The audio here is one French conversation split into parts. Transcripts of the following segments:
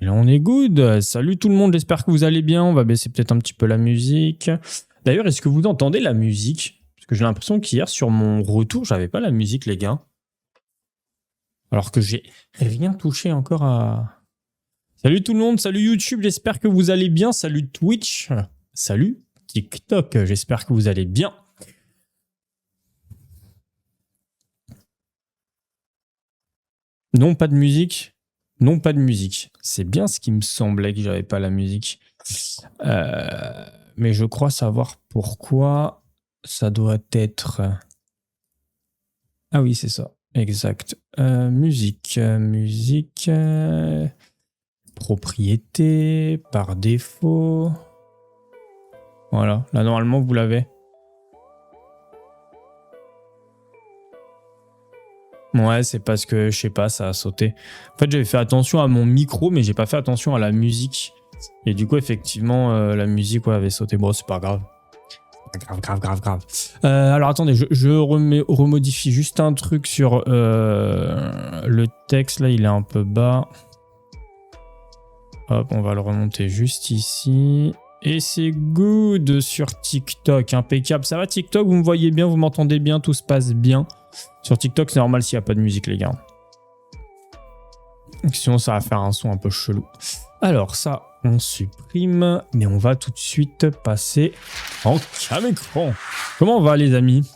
là, on est good. Salut tout le monde, j'espère que vous allez bien. On va baisser peut-être un petit peu la musique. D'ailleurs, est-ce que vous entendez la musique? Parce que j'ai l'impression qu'hier, sur mon retour, j'avais pas la musique, les gars. Alors que j'ai rien touché encore à... Salut tout le monde, salut YouTube, j'espère que vous allez bien. Salut Twitch, salut TikTok, j'espère que vous allez bien. Non, pas de musique. Non, pas de musique. C'est bien ce qui me semblait que j'avais pas la musique. Mais je crois savoir pourquoi. Ça doit être... Ah oui, c'est ça. Exact. Musique. Propriété. Par défaut. Voilà. Là, normalement, vous l'avez. Ouais, c'est parce que, je sais pas, ça a sauté. En fait, j'avais fait attention à mon micro, mais j'ai pas fait attention à la musique. Et du coup, effectivement, la musique avait sauté. Bon, c'est pas grave. Grave. Alors, attendez, je remodifie juste un truc sur le texte. Là, il est un peu bas. Hop, on va le remonter juste ici. Et c'est good sur TikTok. Impeccable. Ça va, TikTok? Vous me voyez bien? Vous m'entendez bien? Tout se passe bien? Sur TikTok, c'est normal s'il n'y a pas de musique, les gars. Sinon, ça va faire un son un peu chelou. Alors, ça, on supprime. Mais on va tout de suite passer en cam écran. Comment on va, les amis?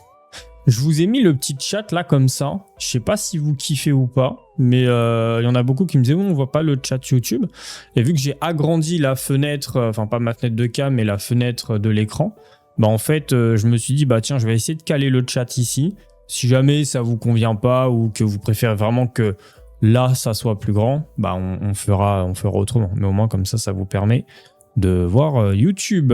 Je vous ai mis le petit chat là, comme ça. Je sais pas si vous kiffez ou pas. Mais il y en a beaucoup qui me disaient, on voit pas le chat YouTube. Et vu que j'ai agrandi la fenêtre, enfin pas ma fenêtre de cam, mais la fenêtre de l'écran, bah en fait, je me suis dit, bah tiens, je vais essayer de caler le chat ici. Si jamais ça vous convient pas ou que vous préférez vraiment que là, ça soit plus grand, bah on fera autrement. Mais au moins, comme ça vous permet de voir YouTube.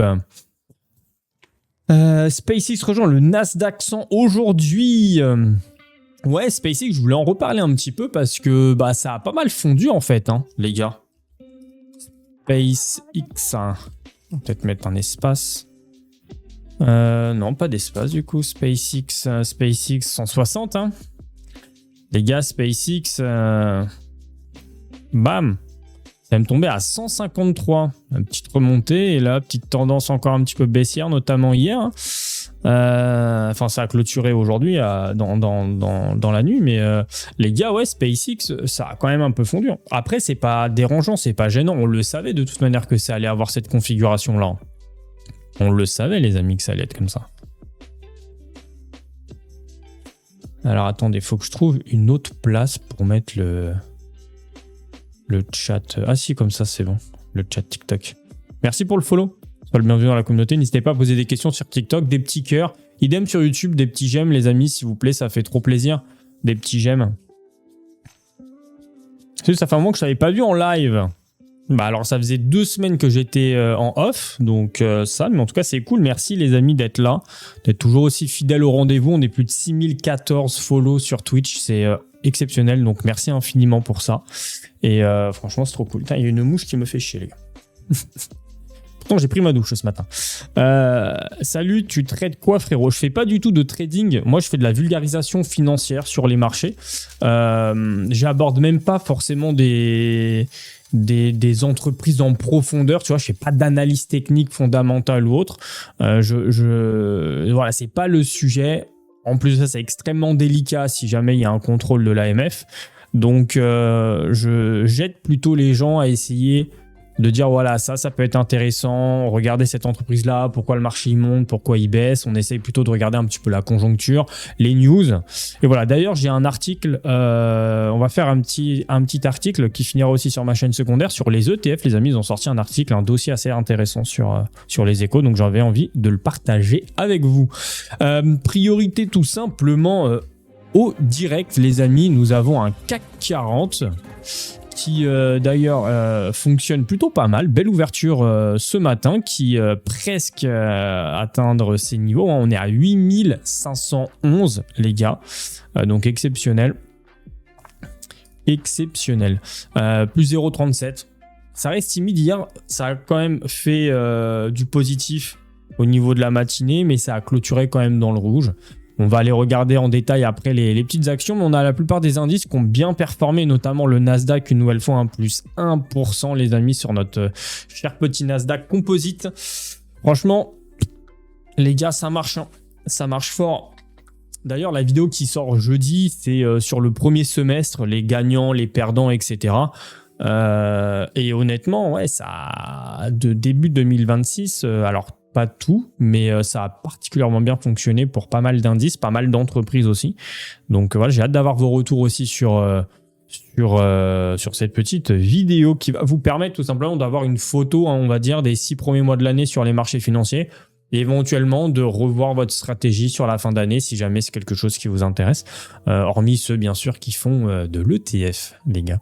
SpaceX rejoint le Nasdaq 100 aujourd'hui. Ouais, SpaceX, je voulais en reparler un petit peu parce que bah, ça a pas mal fondu en fait, hein, les gars. SpaceX, hein. On va peut-être mettre un espace. Non, pas d'espace du coup. SpaceX 160. Hein. Les gars, SpaceX, bam, ça va me tomber à 153. Une petite remontée et là, petite tendance encore un petit peu baissière, notamment hier. Hein. Enfin, ça a clôturé aujourd'hui dans la nuit, mais les gars, ouais, SpaceX, ça a quand même un peu fondu. Après, c'est pas dérangeant, c'est pas gênant. On le savait de toute manière que ça allait avoir cette configuration-là. On le savait, les amis, que ça allait être comme ça. Alors, attendez, il faut que je trouve une autre place pour mettre le chat. Ah si, comme ça, c'est bon. Le chat TikTok. Merci pour le follow. Sois le bienvenu dans la communauté. N'hésitez pas à poser des questions sur TikTok, des petits cœurs. Idem sur YouTube, des petits j'aime, les amis, s'il vous plaît. Ça fait trop plaisir. Des petits j'aime. Ça fait un moment que je ne t'avais pas vu en live. Bah alors ça faisait 2 semaines que j'étais en off, donc ça, mais en tout cas c'est cool, merci les amis d'être là, d'être toujours aussi fidèles au rendez-vous, on est plus de 6014 follow sur Twitch, c'est exceptionnel, donc merci infiniment pour ça, et franchement c'est trop cool. Il y a une mouche qui me fait chier les gars. Pourtant j'ai pris ma douche ce matin. Salut, tu trades quoi frérot? Je fais pas du tout de trading, moi je fais de la vulgarisation financière sur les marchés, j'aborde même pas forcément des entreprises en profondeur, tu vois, je fais pas d'analyse technique fondamentale ou autre. Voilà, c'est pas le sujet. En plus de ça, c'est extrêmement délicat si jamais il y a un contrôle de l'AMF. Donc, j'aide plutôt les gens à essayer de dire voilà, ça peut être intéressant, regardez cette entreprise-là, pourquoi le marché il monte, pourquoi il baisse. On essaye plutôt de regarder un petit peu la conjoncture, les news. Et voilà, d'ailleurs, j'ai un article, on va faire un petit article qui finira aussi sur ma chaîne secondaire sur les ETF. Les amis, ils ont sorti un article, un dossier assez intéressant sur les échos, donc j'avais envie de le partager avec vous. Priorité tout simplement au direct, les amis, nous avons un CAC 40 qui d'ailleurs fonctionne plutôt pas mal. Belle ouverture ce matin qui presque atteindre ses niveaux. On est à 8511 les gars. Donc exceptionnel. Exceptionnel. Plus 0,37. Ça reste timide hier. Ça a quand même fait du positif au niveau de la matinée, mais ça a clôturé quand même dans le rouge. On va aller regarder en détail après les petites actions, mais on a la plupart des indices qui ont bien performé, notamment le Nasdaq, une nouvelle fois, plus 1%, les amis, sur notre cher petit Nasdaq Composite. Franchement, les gars, ça marche, hein. Ça marche fort. D'ailleurs, la vidéo qui sort jeudi, c'est sur le premier semestre, les gagnants, les perdants, etc. Et honnêtement, ouais, ça, de début 2026, alors pas tout, mais ça a particulièrement bien fonctionné pour pas mal d'indices, pas mal d'entreprises aussi. Donc voilà, j'ai hâte d'avoir vos retours aussi sur cette petite vidéo qui va vous permettre tout simplement d'avoir une photo, hein, on va dire, des 6 premiers mois de l'année sur les marchés financiers et éventuellement de revoir votre stratégie sur la fin d'année si jamais c'est quelque chose qui vous intéresse, hormis ceux bien sûr qui font de l'ETF, les gars.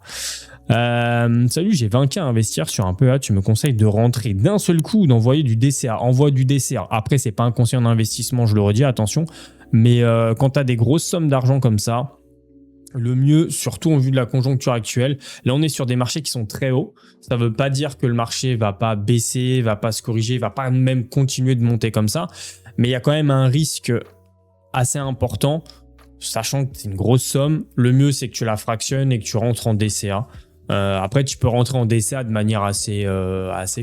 Salut, j'ai 20K à investir sur un PEA. Tu me conseilles de rentrer d'un seul coup ou d'envoyer du DCA? Envoie du DCA. Après, c'est pas un conseil en investissement, je le redis, attention. Mais quand tu as des grosses sommes d'argent comme ça, le mieux, surtout en vue de la conjoncture actuelle, là on est sur des marchés qui sont très hauts. Ça ne veut pas dire que le marché va pas baisser, va pas se corriger, va pas même continuer de monter comme ça. Mais il y a quand même un risque assez important, sachant que c'est une grosse somme. Le mieux, c'est que tu la fractionnes et que tu rentres en DCA. Après, tu peux rentrer en DCA de manière assez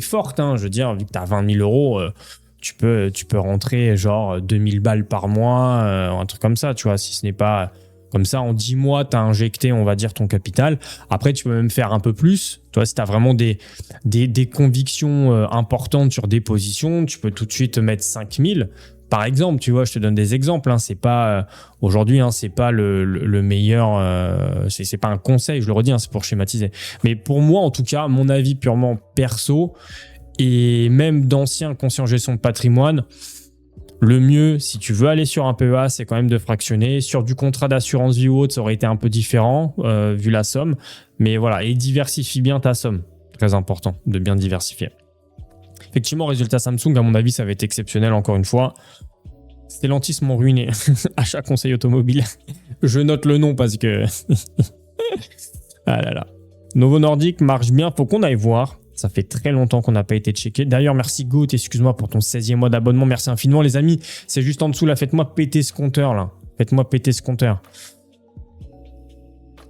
forte. Hein. Je veux dire, vu que tu as 20 000 euros, tu peux rentrer genre 2000 balles par mois, un truc comme ça, tu vois, si ce n'est pas comme ça, en 10 mois, tu as injecté, on va dire, ton capital. Après, tu peux même faire un peu plus. Toi, si tu as vraiment des convictions importantes sur des positions, tu peux tout de suite mettre 5000. Par exemple, tu vois, je te donne des exemples. Hein, c'est pas aujourd'hui, hein, c'est pas le meilleur. C'est pas un conseil, je le redis, hein, c'est pour schématiser. Mais pour moi, en tout cas, mon avis purement perso et même d'ancien conseiller en gestion de patrimoine, le mieux, si tu veux aller sur un PEA, c'est quand même de fractionner. Sur du contrat d'assurance vie ou autre, ça aurait été un peu différent vu la somme. Mais voilà, et diversifie bien ta somme. Très important de bien diversifier. Effectivement, résultat Samsung, à mon avis, ça va être exceptionnel encore une fois. Stellantis m'ont ruiné. Achat conseil automobile. Je note le nom parce que... ah là là. Novo Nordisk marche bien, faut qu'on aille voir. Ça fait très longtemps qu'on n'a pas été checké. D'ailleurs, merci Goat, excuse-moi pour ton 16e mois d'abonnement. Merci infiniment les amis. C'est juste en dessous là, faites-moi péter ce compteur là. Faites-moi péter ce compteur.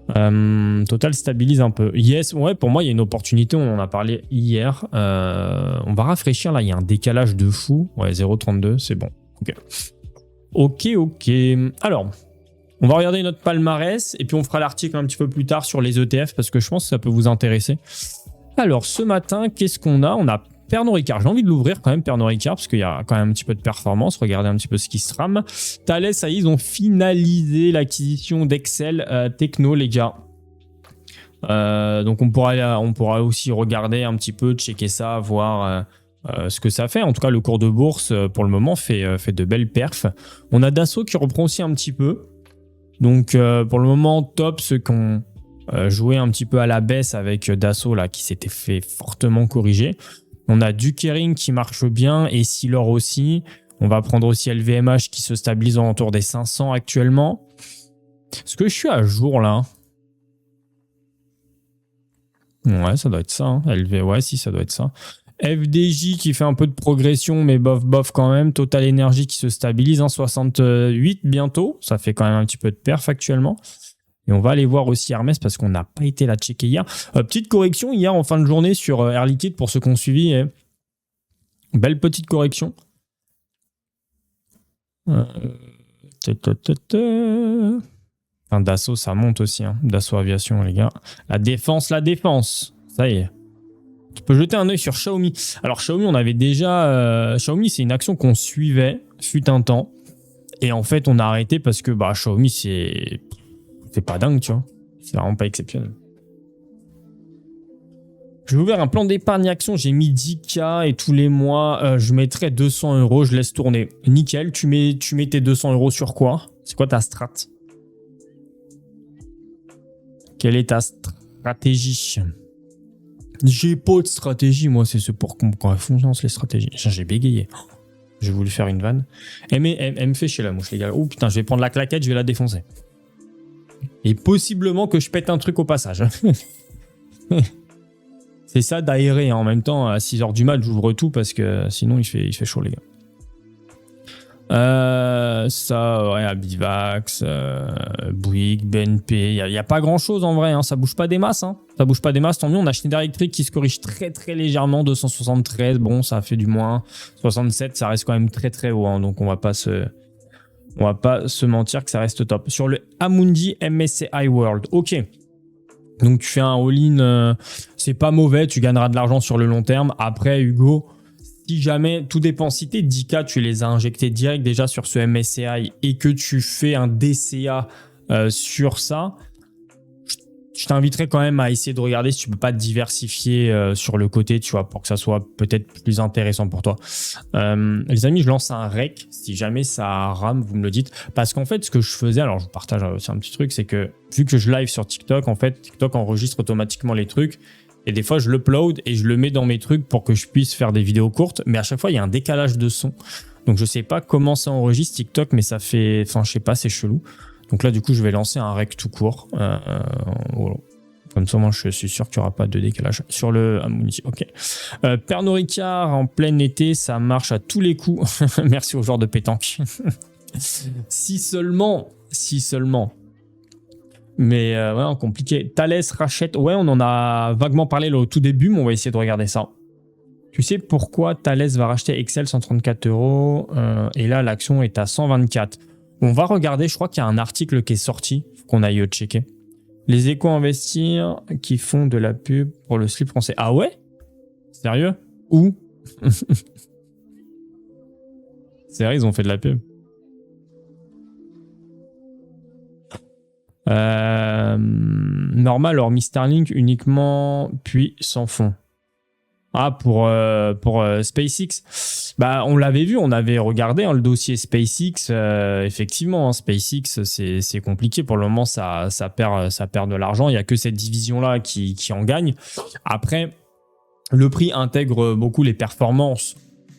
Total stabilise un peu. Yes, ouais, pour moi, il y a une opportunité. On en a parlé hier. On va rafraîchir là. Il y a un décalage de fou. Ouais, 0,32, c'est bon. Ok. Alors, on va regarder notre palmarès et puis on fera l'article un petit peu plus tard sur les ETF parce que je pense que ça peut vous intéresser. Alors, ce matin, qu'est-ce qu'on a? On a Pernod Ricard. J'ai envie de l'ouvrir quand même, Pernod Ricard, parce qu'il y a quand même un petit peu de performance. Regardez un petit peu ce qui se trame. Thales, ça y est, ils ont finalisé l'acquisition d'Excel Techno, les gars. Donc, on pourra aussi regarder un petit peu, checker ça, voir ce que ça fait. En tout cas, le cours de bourse, pour le moment, fait de belles perfs. On a Dassault qui reprend aussi un petit peu. Donc, pour le moment, top, ceux qui ont joué un petit peu à la baisse avec Dassault, là, qui s'était fait fortement corriger. On a du Kering qui marche bien et Silor aussi. On va prendre aussi LVMH qui se stabilise autour des 500 actuellement. Est-ce que je suis à jour là? Ouais, ça doit être ça. Hein. Ouais, si, ça doit être ça. FDJ qui fait un peu de progression, mais bof quand même. Total Energy qui se stabilise, 68 bientôt. Ça fait quand même un petit peu de perf actuellement. Et on va aller voir aussi Hermès parce qu'on n'a pas été la checker hier. Petite correction hier en fin de journée sur Air Liquide pour ceux qui ont suivi. Belle petite correction. Dassault, ça monte aussi. Hein. Dassault Aviation, les gars. La défense. Ça y est. Tu peux jeter un œil sur Xiaomi. Alors Xiaomi, on avait déjà... Xiaomi, c'est une action qu'on suivait, fut un temps. Et en fait, on a arrêté parce que Xiaomi, c'est pas dingue, tu vois. C'est vraiment pas exceptionnel. J'ai ouvert un plan d'épargne action, j'ai mis 10K et tous les mois, je mettrai 200 €, je laisse tourner. Nickel, tu mets tes 200 € sur quoi? C'est quoi ta strat? Quelle est ta stratégie? J'ai pas de stratégie, moi, c'est pour qu'on fonce les stratégies. J'ai bégayé. J'ai voulu faire une vanne. Elle me fait chier la mouche, les gars. Oh putain, je vais prendre la claquette, je vais la défoncer. Et possiblement que je pète un truc au passage. C'est ça d'aérer. En même temps, à 6h du mat, j'ouvre tout parce que sinon, il fait chaud, les gars. Ça, ouais, Abivax, Bouygues, BNP, il y a pas grand-chose en vrai, hein, ça bouge pas des masses. Hein. Ça bouge pas des masses, tant mieux. On a Schneider Electric qui se corrige très très légèrement, 273, bon, ça a fait du moins. 67, ça reste quand même très très haut, hein, donc on va pas se mentir que ça reste top. Sur le Amundi MSCI World, ok. Donc tu fais un all-in, c'est pas mauvais, tu gagneras de l'argent sur le long terme. Après, Hugo, si jamais, tout dépend, si tes 10K, tu les as injectés direct déjà sur ce MSCI et que tu fais un DCA sur ça, je t'inviterais quand même à essayer de regarder si tu peux pas te diversifier sur le côté, tu vois, pour que ça soit peut-être plus intéressant pour toi. Les amis, je lance un rec. Si jamais ça rame, vous me le dites. Parce qu'en fait, ce que je faisais, alors je vous partage aussi un petit truc, c'est que vu que je live sur TikTok, en fait, TikTok enregistre automatiquement les trucs. Et des fois, je l'upload et je le mets dans mes trucs pour que je puisse faire des vidéos courtes. Mais à chaque fois, il y a un décalage de son. Donc, je sais pas comment ça enregistre TikTok, mais ça fait... Enfin, je sais pas, c'est chelou. Donc là, du coup, je vais lancer un rec tout court. Voilà. Comme ça, moi, je suis sûr qu'il n'y aura pas de décalage sur le Amundi. Ok. Pernod Ricard, en plein été, ça marche à tous les coups. Merci aux joueurs de pétanque. Si seulement. Mais ouais, compliqué. Thales rachète. Ouais, on en a vaguement parlé là, au tout début, mais on va essayer de regarder ça. Tu sais pourquoi Thales va racheter Excel 134 € et là, l'action est à 124. On va regarder, je crois qu'il y a un article qui est sorti, faut qu'on aille checker. Les échos investir qui font de la pub pour le slip français. Ah ouais? Sérieux? Où? Sérieux, ils ont fait de la pub. Normal, hormis Starlink uniquement, puis sans fond. Ah, pour SpaceX. Bah, on l'avait vu, on avait regardé hein, le dossier SpaceX. Effectivement, hein, SpaceX, c'est compliqué. Pour le moment, ça perd de l'argent. Il n'y a que cette division-là qui en gagne. Après, le prix intègre beaucoup les performances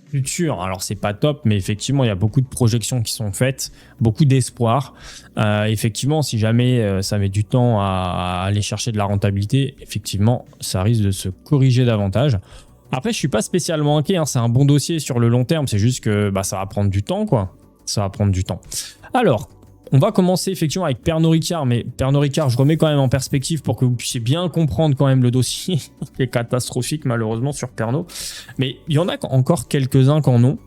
futures. Alors, c'est pas top, mais effectivement, il y a beaucoup de projections qui sont faites, beaucoup d'espoir. Effectivement, si jamais ça met du temps à aller chercher de la rentabilité, effectivement, ça risque de se corriger davantage. Après, je suis pas spécialement inquiet, hein. C'est un bon dossier sur le long terme. C'est juste que bah, ça va prendre du temps, quoi. Ça va prendre du temps. Alors, on va commencer effectivement avec Pernod Ricard, mais Pernod Ricard, je remets quand même en perspective pour que vous puissiez bien comprendre quand même le dossier qui est catastrophique malheureusement sur Pernod. Mais il y en a encore quelques-uns qui en ont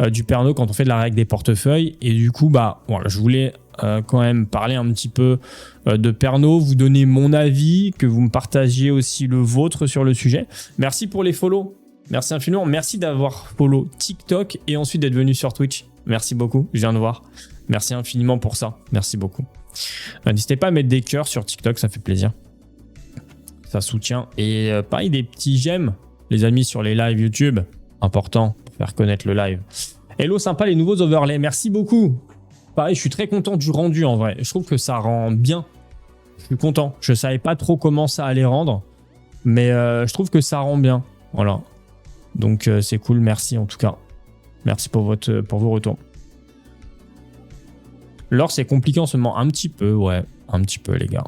du Pernod quand on fait de la règle des portefeuilles. Et du coup, bah, voilà, je voulais quand même parler un petit peu de Pernod, vous donner mon avis, que vous me partagiez aussi le vôtre sur le sujet. Merci pour les follow. Merci infiniment. Merci d'avoir follow TikTok et ensuite d'être venu sur Twitch. Merci beaucoup, je viens de voir. Merci infiniment pour ça. Merci beaucoup. N'hésitez pas à mettre des cœurs sur TikTok, ça fait plaisir. Ça soutient. Et pareil, des petits j'aime, les amis, sur les lives YouTube. Important pour faire connaître le live. Hello, sympa les nouveaux overlays. Merci beaucoup. Pareil, je suis très content du rendu en vrai. Je trouve que ça rend bien. Je suis content. Je ne savais pas trop comment ça allait rendre. Mais je trouve que ça rend bien. Voilà. Donc c'est cool. Merci en tout cas. Merci pour vos retours. L'or, c'est compliqué en ce moment. Un petit peu, ouais. Un petit peu, les gars.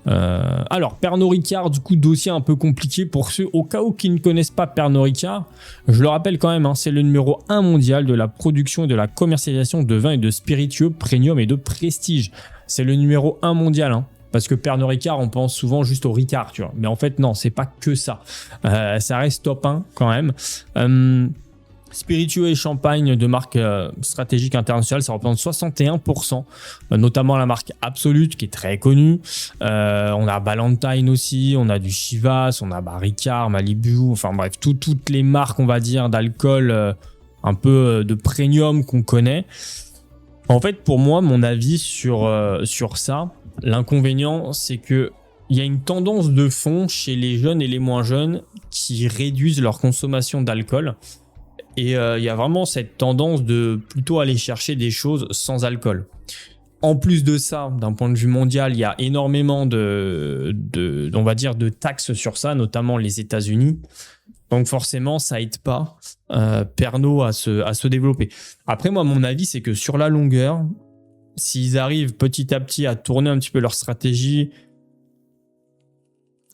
Alors, Pernod Ricard, du coup, dossier un peu compliqué pour ceux au cas où qui ne connaissent pas Pernod Ricard. Je le rappelle quand même, hein, c'est le numéro 1 mondial de la production et de la commercialisation de vins et de spiritueux premium et de prestige. C'est le numéro 1 mondial, hein, parce que Pernod Ricard, on pense souvent juste au Ricard, tu vois. Mais en fait, non, c'est pas que ça. Ça reste top 1 quand même. Spiritueux et champagne de marque stratégique internationale, ça représente 61%, notamment la marque Absolut qui est très connue. On a Ballantine aussi, on a du Chivas, on a Ricard, Malibu, enfin bref, toutes les marques, on va dire, d'alcool un peu de premium qu'on connaît. En fait, pour moi, mon avis sur ça, l'inconvénient, c'est que il y a une tendance de fond chez les jeunes et les moins jeunes qui réduisent leur consommation d'alcool. Et il y a vraiment cette tendance de plutôt aller chercher des choses sans alcool. En plus de ça, d'un point de vue mondial, il y a énormément on va dire, de taxes sur ça, notamment les États-Unis. Donc forcément, ça aide pas Pernod à se développer. Après, moi, mon avis, c'est que sur la longueur, s'ils arrivent petit à petit à tourner un petit peu leur stratégie,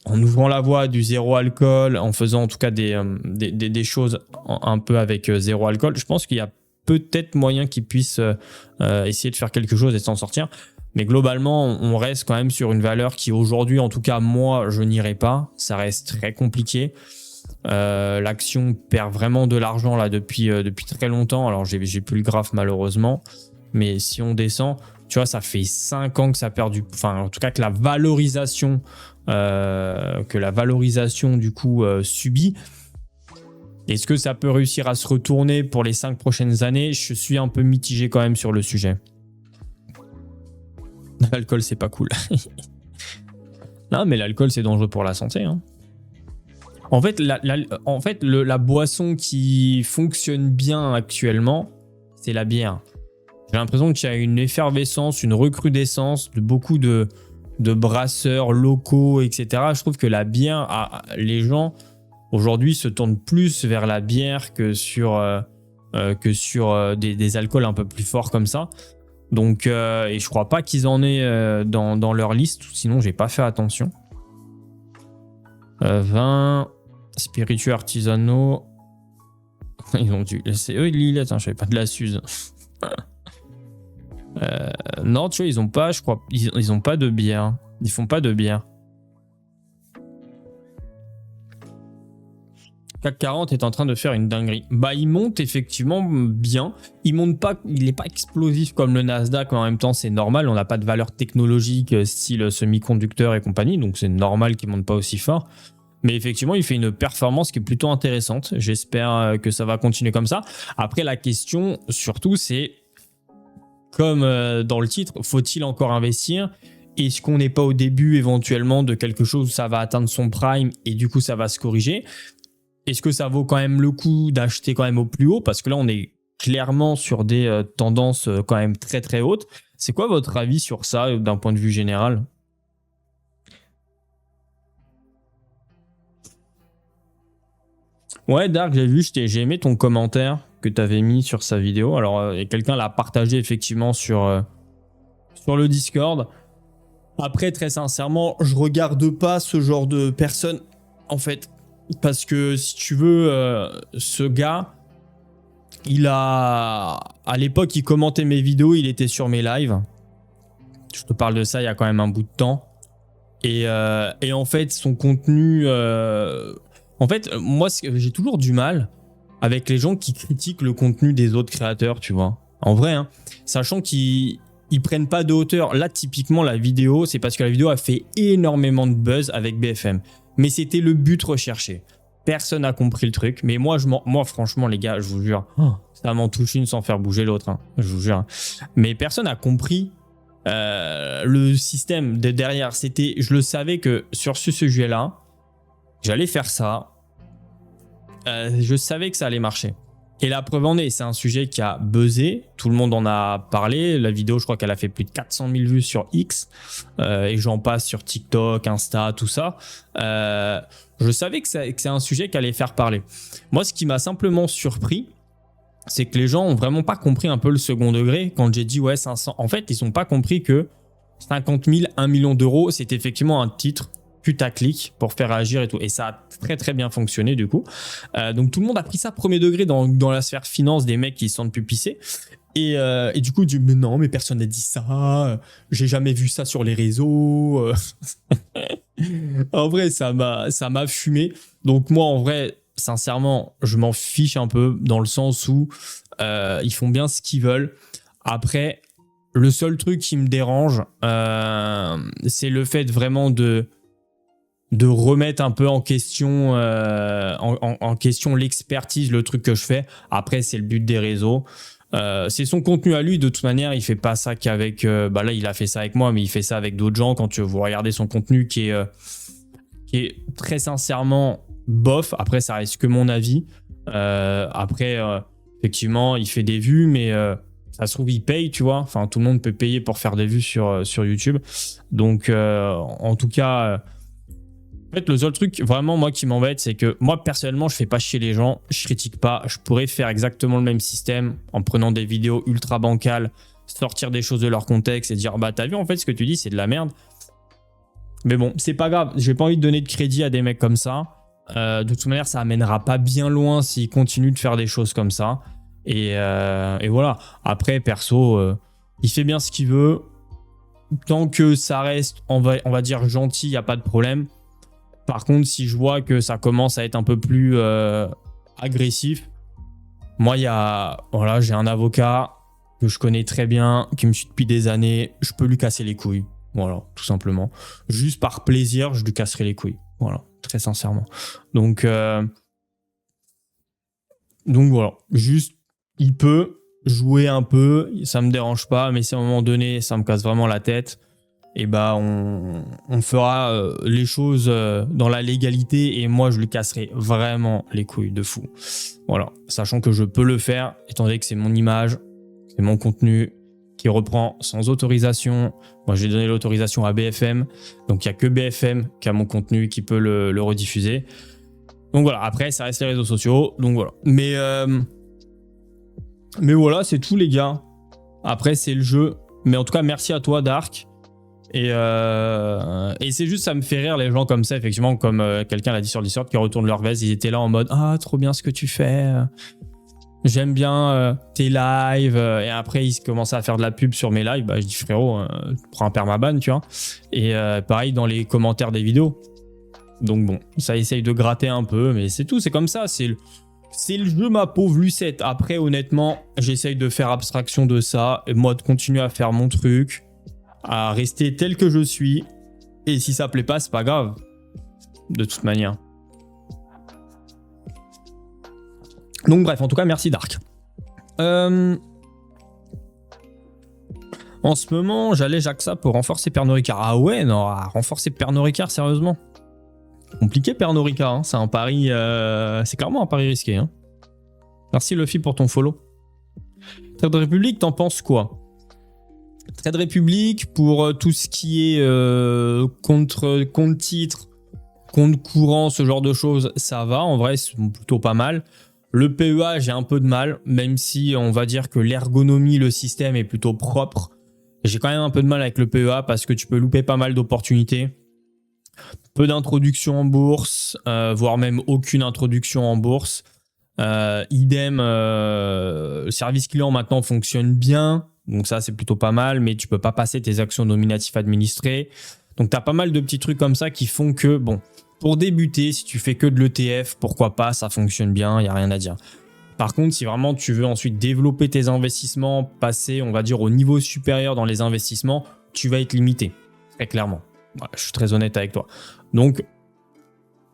en ouvrant la voie du zéro alcool, en faisant en tout cas des choses un peu avec zéro alcool, je pense qu'il y a peut-être moyen qu'ils puissent essayer de faire quelque chose et s'en sortir. Mais globalement, on reste quand même sur une valeur qui aujourd'hui, en tout cas moi, je n'irai pas. Ça reste très compliqué. L'action perd vraiment de l'argent là depuis très longtemps. Alors j'ai plus le graphe malheureusement, mais si on descend, tu vois, ça fait 5 ans que ça perd enfin en tout cas que la valorisation du coup subit. Est-ce que ça peut réussir à se retourner pour les 5 prochaines années? Je suis un peu mitigé quand même sur le sujet. L'alcool, c'est pas cool. Non, mais l'alcool, c'est dangereux pour la santé. Hein. En fait, la boisson qui fonctionne bien actuellement, c'est la bière. J'ai l'impression qu'il y a une effervescence, une recrudescence de beaucoup de brasseurs locaux, etc. Je trouve que la bière, les gens aujourd'hui se tournent plus vers la bière que sur des alcools un peu plus forts comme ça. Donc, et je crois pas qu'ils en aient dans leur liste, sinon j'ai pas fait attention. Vins, spiritueux artisanaux. Ils ont dû laisser eux, Lille, attends, je savais pas de la Suze. Non, tu vois, ils ont pas, je crois, ils ont pas de bière. Ils font pas de bière. CAC 40 est en train de faire une dinguerie. Bah, il monte effectivement bien. Il monte pas, il n'est pas explosif comme le Nasdaq, mais en même temps, c'est normal. On n'a pas de valeur technologique style semi-conducteur et compagnie, donc c'est normal qu'il monte pas aussi fort. Mais effectivement, il fait une performance qui est plutôt intéressante. J'espère que ça va continuer comme ça. Après, la question, surtout, c'est comme dans le titre, faut-il encore investir ? Est-ce qu'on n'est pas au début éventuellement de quelque chose où ça va atteindre son prime et du coup, ça va se corriger ? Est-ce que ça vaut quand même le coup d'acheter quand même au plus haut ? Parce que là, on est clairement sur des tendances quand même très très hautes. C'est quoi votre avis sur ça d'un point de vue général ? Ouais, Dark, j'ai vu, j'ai aimé ton commentaire que tu avais mis sur sa vidéo. Alors, quelqu'un l'a partagé effectivement sur le Discord. Après, très sincèrement, je regarde pas ce genre de personnes, en fait. Parce que si tu veux, ce gars, à l'époque, il commentait mes vidéos, il était sur mes lives. Je te parle de ça il y a quand même un bout de temps. Et en fait, son contenu... En fait, moi, j'ai toujours du mal avec les gens qui critiquent le contenu des autres créateurs, tu vois. En vrai, hein, sachant qu'ils prennent pas de hauteur. Là, typiquement, la vidéo, c'est parce que la vidéo a fait énormément de buzz avec BFM. Mais c'était le but recherché. Personne n'a compris le truc. Mais moi, franchement, les gars, je vous jure, ça m'en touche une sans faire bouger l'autre. Hein, je vous jure. Mais personne n'a compris le système de derrière. Je le savais que sur ce sujet-là, j'allais faire ça. Je savais que ça allait marcher. Et la preuve en est, c'est un sujet qui a buzzé. Tout le monde en a parlé. La vidéo, je crois qu'elle a fait plus de 400 000 vues sur X. Et j'en passe sur TikTok, Insta, tout ça. Je savais que c'est un sujet qui allait faire parler. Moi, ce qui m'a simplement surpris, c'est que les gens ont vraiment pas compris un peu le second degré. Quand j'ai dit, ouais, 500... En fait, ils n'ont pas compris que 50 000, 1 million d'euros, c'est effectivement un titre putaclic pour faire réagir et tout. Et ça a très très bien fonctionné du coup. Donc tout le monde a pris ça premier degré dans la sphère finance, des mecs qui se sentent pupissés. Et du coup, mais non, mais personne n'a dit ça. J'ai jamais vu ça sur les réseaux. En vrai, ça m'a fumé. Donc moi, en vrai, sincèrement, je m'en fiche un peu dans le sens où ils font bien ce qu'ils veulent. Après, le seul truc qui me dérange, c'est le fait vraiment de remettre un peu en question l'expertise, le truc que je fais. Après, c'est le but des réseaux. C'est son contenu à lui. De toute manière, il fait pas ça qu'avec... là, il a fait ça avec moi, mais il fait ça avec d'autres gens. Quand vous regardez son contenu qui est très sincèrement bof. Après, ça reste que mon avis. Après, effectivement, il fait des vues, mais... ça se trouve, il paye, tu vois. Enfin, tout le monde peut payer pour faire des vues sur YouTube. Donc, en tout cas... En fait, le seul truc vraiment moi qui m'embête, c'est que moi personnellement, je fais pas chier les gens, je critique pas. Je pourrais faire exactement le même système en prenant des vidéos ultra bancales, sortir des choses de leur contexte et dire bah t'as vu en fait ce que tu dis c'est de la merde. Mais bon, c'est pas grave. J'ai pas envie de donner de crédit à des mecs comme ça. De toute manière, ça amènera pas bien loin s'ils continuent de faire des choses comme ça. Et voilà. Après, perso, il fait bien ce qu'il veut. Tant que ça reste, on va dire, gentil, il n'y a pas de problème. Par contre, si je vois que ça commence à être un peu plus agressif, moi, voilà, j'ai un avocat que je connais très bien, qui me suit depuis des années. Je peux lui casser les couilles. Voilà, tout simplement. Juste par plaisir, je lui casserai les couilles. Voilà, très sincèrement. Donc voilà, juste, il peut jouer un peu, ça me dérange pas, mais si à un moment donné, ça me casse vraiment la tête, et bah on fera les choses dans la légalité, et moi, je lui casserai vraiment les couilles de fou. Voilà, sachant que je peux le faire, étant donné que c'est mon image, c'est mon contenu qui reprend sans autorisation. Moi, j'ai donné l'autorisation à BFM, donc il n'y a que BFM qui a mon contenu qui peut le rediffuser. Donc voilà, après, ça reste les réseaux sociaux, donc voilà. Mais voilà, c'est tout, les gars. Après, c'est le jeu. Mais en tout cas, merci à toi, Dark. Et c'est juste, ça me fait rire, les gens comme ça, effectivement, comme quelqu'un l'a dit sur le Discord, qui retournent leur veste. Ils étaient là en mode « Ah, trop bien ce que tu fais. J'aime bien tes lives. » Et après, ils commençaient à faire de la pub sur mes lives. Bah, je dis « Frérot, prends un permaban, tu vois. » Et pareil, dans les commentaires des vidéos. Donc bon, ça essaye de gratter un peu, mais c'est tout, c'est comme ça, c'est le jeu, ma pauvre Lucette. Après, honnêtement, j'essaye de faire abstraction de ça, et moi de continuer à faire mon truc, à rester tel que je suis, et si ça plaît pas, c'est pas grave, de toute manière. Donc bref, en tout cas, merci Dark. En ce moment, j'allège AXA pour renforcer Pernod Ricard. Ah ouais, non, renforcer Pernod Ricard, sérieusement. Compliqué Pernod Ricard, hein. C'est un pari, c'est clairement un pari risqué. Hein. Merci Luffy pour ton follow. Trade Republic, t'en penses quoi? Trade Republic pour tout ce qui est compte titre, compte courant, ce genre de choses, ça va. En vrai, c'est plutôt pas mal. Le PEA, j'ai un peu de mal, même si on va dire que l'ergonomie, le système est plutôt propre. J'ai quand même un peu de mal avec le PEA parce que tu peux louper pas mal d'opportunités. Peu d'introduction en bourse, voire même aucune introduction en bourse. Idem, le service client maintenant fonctionne bien, donc ça c'est plutôt pas mal, mais tu peux pas passer tes actions nominatives administrées. Donc tu as pas mal de petits trucs comme ça qui font que, bon, pour débuter, si tu fais que de l'ETF, pourquoi pas, ça fonctionne bien, il n'y a rien à dire. Par contre, si vraiment tu veux ensuite développer tes investissements, passer, on va dire, au niveau supérieur dans les investissements, tu vas être limité, très clairement. Voilà, je suis très honnête avec toi. Donc,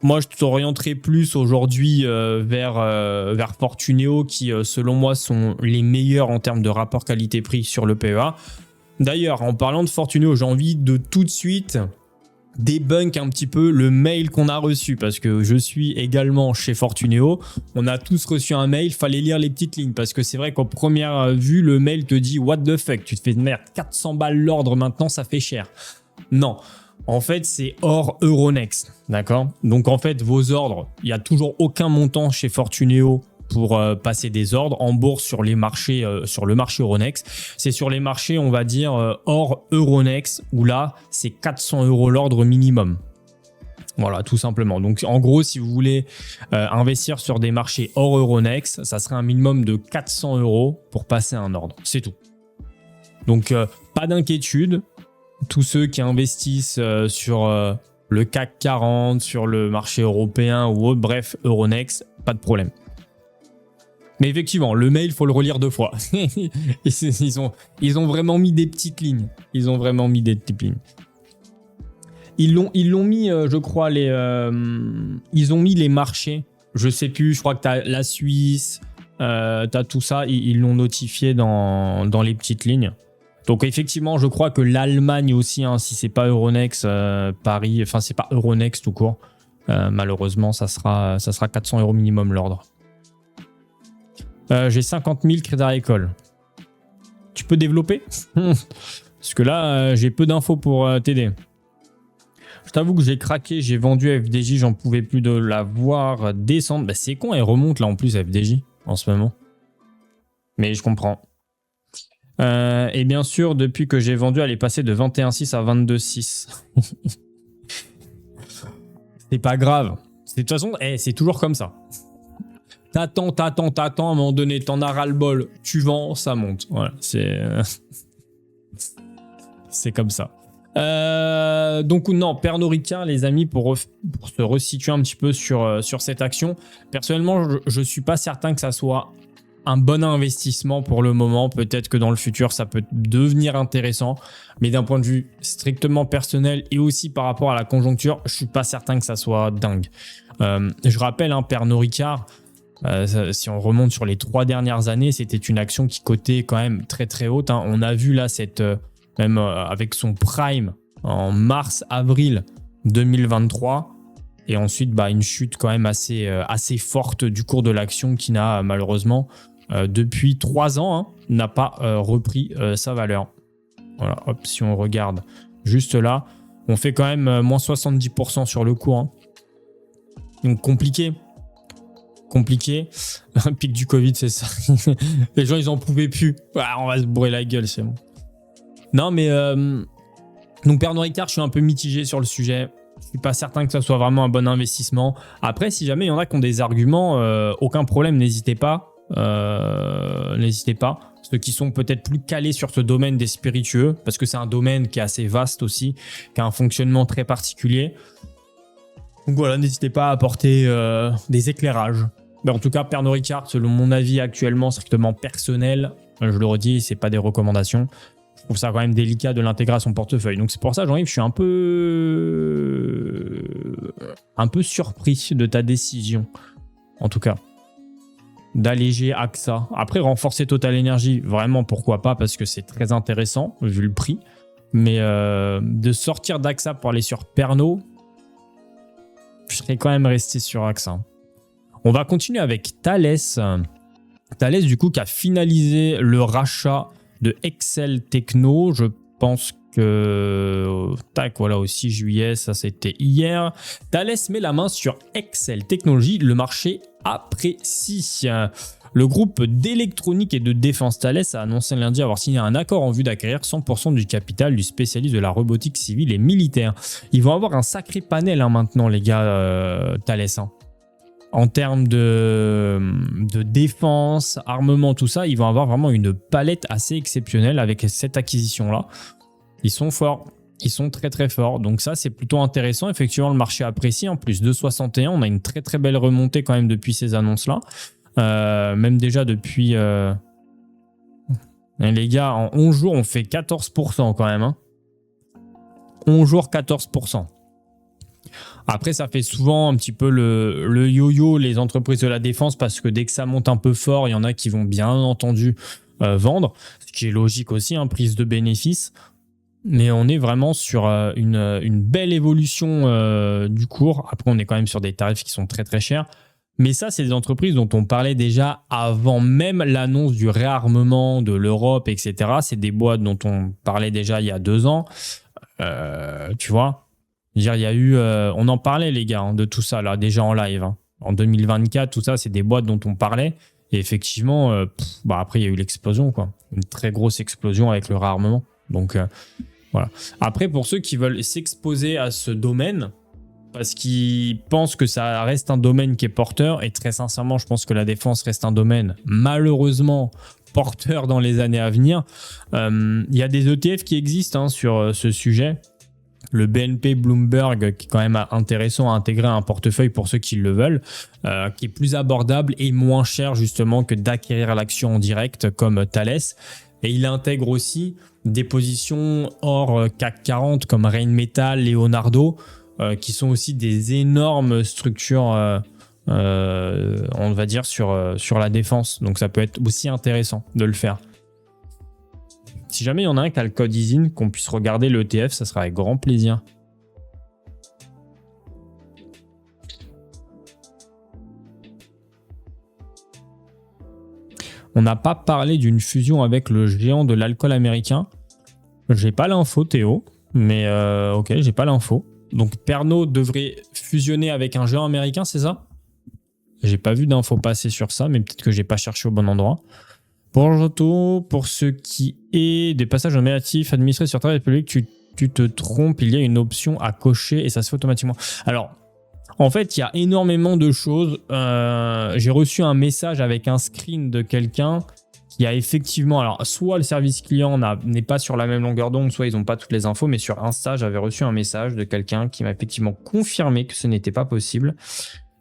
moi, je t'orienterai plus aujourd'hui vers Fortuneo qui, selon moi, sont les meilleurs en termes de rapport qualité-prix sur le PEA. D'ailleurs, en parlant de Fortuneo, j'ai envie de tout de suite débunk un petit peu le mail qu'on a reçu parce que je suis également chez Fortuneo. On a tous reçu un mail, fallait lire les petites lignes parce que c'est vrai qu'en première vue, le mail te dit « What the fuck ?» Tu te fais « Merde, 400 balles l'ordre maintenant, ça fait cher. » Non. En fait, c'est hors Euronext, d'accord? Donc, en fait, vos ordres, il n'y a toujours aucun montant chez Fortuneo pour passer des ordres en bourse sur les marchés, sur le marché Euronext. C'est sur les marchés, on va dire, hors Euronext, où là, c'est 400 € l'ordre minimum. Voilà, tout simplement. Donc, en gros, si vous voulez investir sur des marchés hors Euronext, ça serait un minimum de 400 € pour passer un ordre. C'est tout. Donc, pas d'inquiétude. Tous ceux qui investissent sur le CAC 40, sur le marché européen ou autre, bref, Euronext, pas de problème. Mais effectivement, le mail, il faut le relire 2 fois. Ils ont vraiment mis des petites lignes. Ils ont vraiment mis des petites lignes. Ils l'ont mis, je crois, ils ont mis les marchés. Je sais plus, je crois que tu as la Suisse, tu as tout ça. Ils l'ont notifié dans les petites lignes. Donc effectivement, je crois que l'Allemagne aussi, hein, si c'est pas Euronext, Paris, enfin c'est pas Euronext tout court, malheureusement ça sera 400 € minimum l'ordre. J'ai 50 000 crédits agricole. Tu peux développer? Parce que là, j'ai peu d'infos pour t'aider. Je t'avoue que j'ai craqué, j'ai vendu FDJ, j'en pouvais plus de la voir descendre. Bah, c'est con, elle remonte là en plus FDJ en ce moment. Mais je comprends. Et bien sûr, depuis que j'ai vendu, elle est passée de 21,6 à 22,6. C'est pas grave. De toute façon, c'est toujours comme ça. T'attends, à un moment donné, t'en as ras-le-bol, tu vends, ça monte. Voilà, c'est comme ça. Donc non, Pernod Ricard, les amis, pour se resituer un petit peu sur cette action, personnellement, je suis pas certain que ça soit un bon investissement pour le moment. Peut-être que dans le futur, ça peut devenir intéressant, mais d'un point de vue strictement personnel et aussi par rapport à la conjoncture, je suis pas certain que ça soit dingue. Je rappelle, Pernod Ricard, si on remonte sur les 3 dernières années, c'était une action qui cotait quand même très très haute. On a vu là même avec son prime en mars-avril 2023 et ensuite une chute quand même assez forte du cours de l'action qui n'a malheureusement depuis 3 ans n'a pas repris sa valeur. Voilà, hop, si on regarde juste là, on fait quand même moins 70% sur le cours. Donc compliqué. Un pic du Covid, c'est ça. Les gens, ils en pouvaient plus. On va se bourrer la gueule, c'est bon. Non, mais donc Pernod Ricard, je suis un peu mitigé sur le sujet. Je suis pas certain que ça soit vraiment un bon investissement. Après, si jamais il y en a qui ont des arguments, aucun problème, n'hésitez pas. Ceux qui sont peut-être plus calés sur ce domaine des spiritueux, parce que c'est un domaine qui est assez vaste aussi, qui a un fonctionnement très particulier. Donc voilà, n'hésitez pas à apporter des éclairages. Mais en tout cas, Pernod Ricard, selon mon avis actuellement strictement personnel, je le redis, c'est pas des recommandations. Je trouve ça quand même délicat de l'intégrer à son portefeuille. Donc c'est pour ça, Jean-Yves, je suis un peu surpris de ta décision, en tout cas, d'alléger AXA. Après, renforcer Total Energy, vraiment, pourquoi pas, parce que c'est très intéressant, vu le prix. Mais de sortir d'AXA pour aller sur Pernod, je serais quand même resté sur AXA. On va continuer avec Thales. Thales, du coup, qui a finalisé le rachat de Excel Techno. Je pense que voilà, au 6 juillet, ça c'était hier. Thales met la main sur Excel Technologies, le marché apprécie. Le groupe d'électronique et de défense Thales a annoncé lundi avoir signé un accord en vue d'acquérir 100% du capital du spécialiste de la robotique civile et militaire. Ils vont avoir un sacré panel maintenant, les gars, Thales. En termes de défense, armement, tout ça, ils vont avoir vraiment une palette assez exceptionnelle avec cette acquisition-là. Ils sont forts, ils sont très très forts. Donc ça, c'est plutôt intéressant. Effectivement, le marché apprécie. En plus de 61, on a une très très belle remontée quand même depuis ces annonces-là. Même déjà depuis... Les gars, en 11 jours, on fait 14% quand même. 11 jours, 14%. Après, ça fait souvent un petit peu le yo-yo, les entreprises de la défense, parce que dès que ça monte un peu fort, il y en a qui vont bien entendu vendre, ce qui est logique aussi, prise de bénéfices. Mais on est vraiment sur une belle évolution du cours. Après, on est quand même sur des tarifs qui sont très très chers. Mais ça, c'est des entreprises dont on parlait déjà avant même l'annonce du réarmement de l'Europe, etc. C'est des boîtes dont on parlait déjà il y a 2 ans. Tu vois, il y a eu, on en parlait les gars, de tout ça là, déjà en live. En 2024, tout ça, c'est des boîtes dont on parlait. Et effectivement, après, il y a eu l'explosion, quoi. Une très grosse explosion avec le réarmement. Donc, voilà. Après, pour ceux qui veulent s'exposer à ce domaine, parce qu'ils pensent que ça reste un domaine qui est porteur, et très sincèrement, je pense que la défense reste un domaine, malheureusement, porteur dans les années à venir. Il y a des ETF qui existent sur ce sujet. Le BNP Bloomberg, qui est quand même intéressant à intégrer à un portefeuille pour ceux qui le veulent, qui est plus abordable et moins cher justement que d'acquérir l'action en direct comme Thales. Et il intègre aussi des positions hors CAC 40 comme Rheinmetall, Leonardo, qui sont aussi des énormes structures, on va dire, sur la défense. Donc ça peut être aussi intéressant de le faire. Si jamais il y en a un qui a le code ISIN, qu'on puisse regarder l'ETF, ça sera avec grand plaisir. On n'a pas parlé d'une fusion avec le géant de l'alcool américain. J'ai pas l'info, Théo, mais ok, j'ai pas l'info. Donc Pernod devrait fusionner avec un géant américain, c'est ça? J'ai pas vu d'infos passer sur ça, mais peut-être que j'ai pas cherché au bon endroit. Pour ce qui est des passages nominatifs administrés sur Trade Republic, tu te trompes, il y a une option à cocher et ça se fait automatiquement. Alors, En fait, il y a énormément de choses. J'ai reçu un message avec un screen de quelqu'un qui a effectivement... Alors, soit le service client n'est pas sur la même longueur d'onde, soit ils n'ont pas toutes les infos, mais sur Insta, j'avais reçu un message de quelqu'un qui m'a effectivement confirmé que ce n'était pas possible.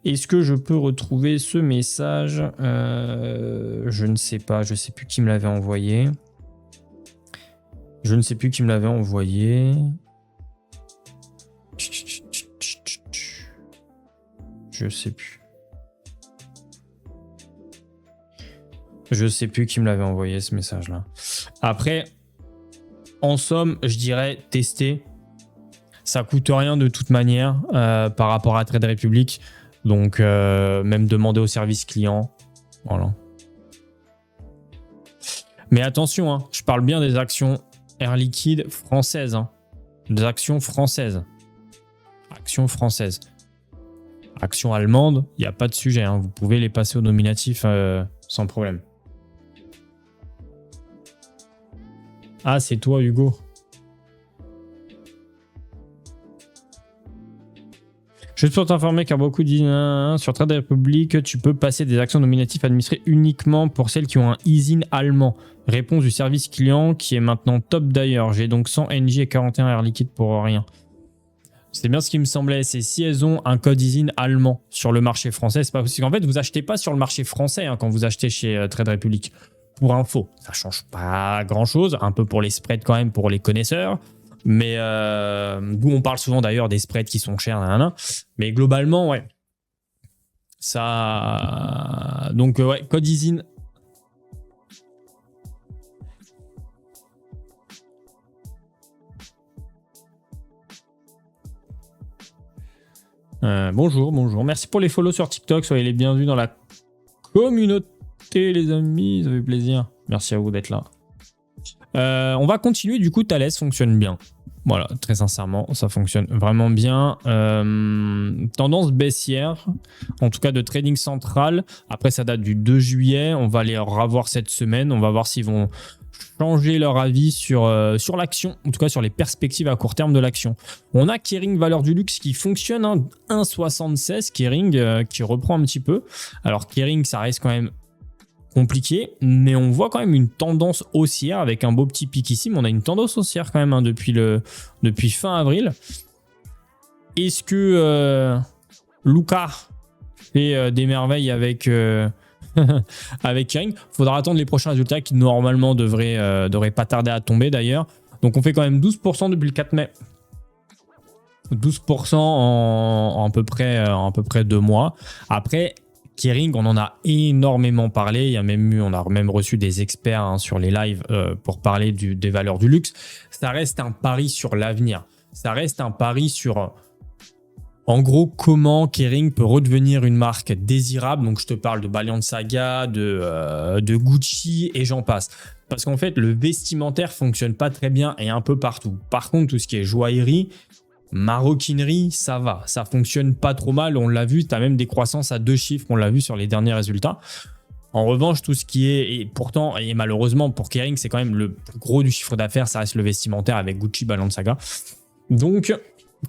Est-ce que je peux retrouver ce message? Je ne sais pas. Je ne sais plus qui me l'avait envoyé. Je ne sais plus qui me l'avait envoyé. Je sais plus. Je sais plus qui me l'avait envoyé ce message-là. Après, en somme, je dirais tester. Ça coûte rien de toute manière par rapport à Trade Republic. Donc, même demander au service client. Voilà. Mais attention, hein, je parle bien des actions Air Liquide françaises. Hein. Des actions françaises. Actions françaises. Actions allemandes, il n'y a pas de sujet. Hein. Vous pouvez les passer au nominatif sans problème. Ah, c'est toi, Hugo. Juste pour t'informer car beaucoup disent sur Trade Republic, tu peux passer des actions nominatives administrées uniquement pour celles qui ont un easing allemand. Réponse du service client qui est maintenant top d'ailleurs. J'ai donc 100 NJ et 41 Air Liquide pour rien. C'est bien ce qui me semblait. C'est si elles ont un code easing allemand sur le marché français, c'est pas possible. En fait, vous achetez pas sur le marché français quand vous achetez chez Trade Republic. Pour info, ça change pas grand-chose. Un peu pour les spreads quand même, pour les connaisseurs. Mais on parle souvent d'ailleurs des spreads qui sont chers, mais globalement, ouais. Ça. Donc, ouais, code easing. Bonjour. Merci pour les follow sur TikTok. Soyez les bienvenus dans la communauté, les amis. Ça fait plaisir. Merci à vous d'être là. On va continuer. Du coup, Thales fonctionne bien. Voilà, très sincèrement, ça fonctionne vraiment bien. Tendance baissière, en tout cas de trading central. Après, ça date du 2 juillet. On va les revoir cette semaine. On va voir s'ils vont changer leur avis sur l'action, en tout cas sur les perspectives à court terme de l'action. On a Kering Valeur du Luxe qui fonctionne, 1,76 Kering qui reprend un petit peu. Alors Kering, ça reste quand même compliqué, mais on voit quand même une tendance haussière avec un beau petit pic ici, mais on a une tendance haussière quand même depuis fin avril. Est-ce que Luca fait des merveilles avec avec Kering? Faudra attendre les prochains résultats qui normalement devraient pas tarder à tomber d'ailleurs. Donc on fait quand même 12% depuis le 4 mai. 12% en à peu près 2 mois. Après, Kering, on en a énormément parlé. On a même reçu des experts sur les lives pour parler des valeurs du luxe. Ça reste un pari sur l'avenir. Ça reste un pari sur, en gros, comment Kering peut redevenir une marque désirable. Donc, je te parle de Balenciaga, de Gucci et j'en passe. Parce qu'en fait, le vestimentaire fonctionne pas très bien et un peu partout. Par contre, tout ce qui est joaillerie, maroquinerie, ça va, ça fonctionne pas trop mal, on l'a vu, tu as même des croissances à 2 chiffres, on l'a vu sur les derniers résultats. En revanche, tout ce qui est, et pourtant, et malheureusement pour Kering, c'est quand même le plus gros du chiffre d'affaires, ça reste le vestimentaire avec Gucci, Balenciaga. Donc,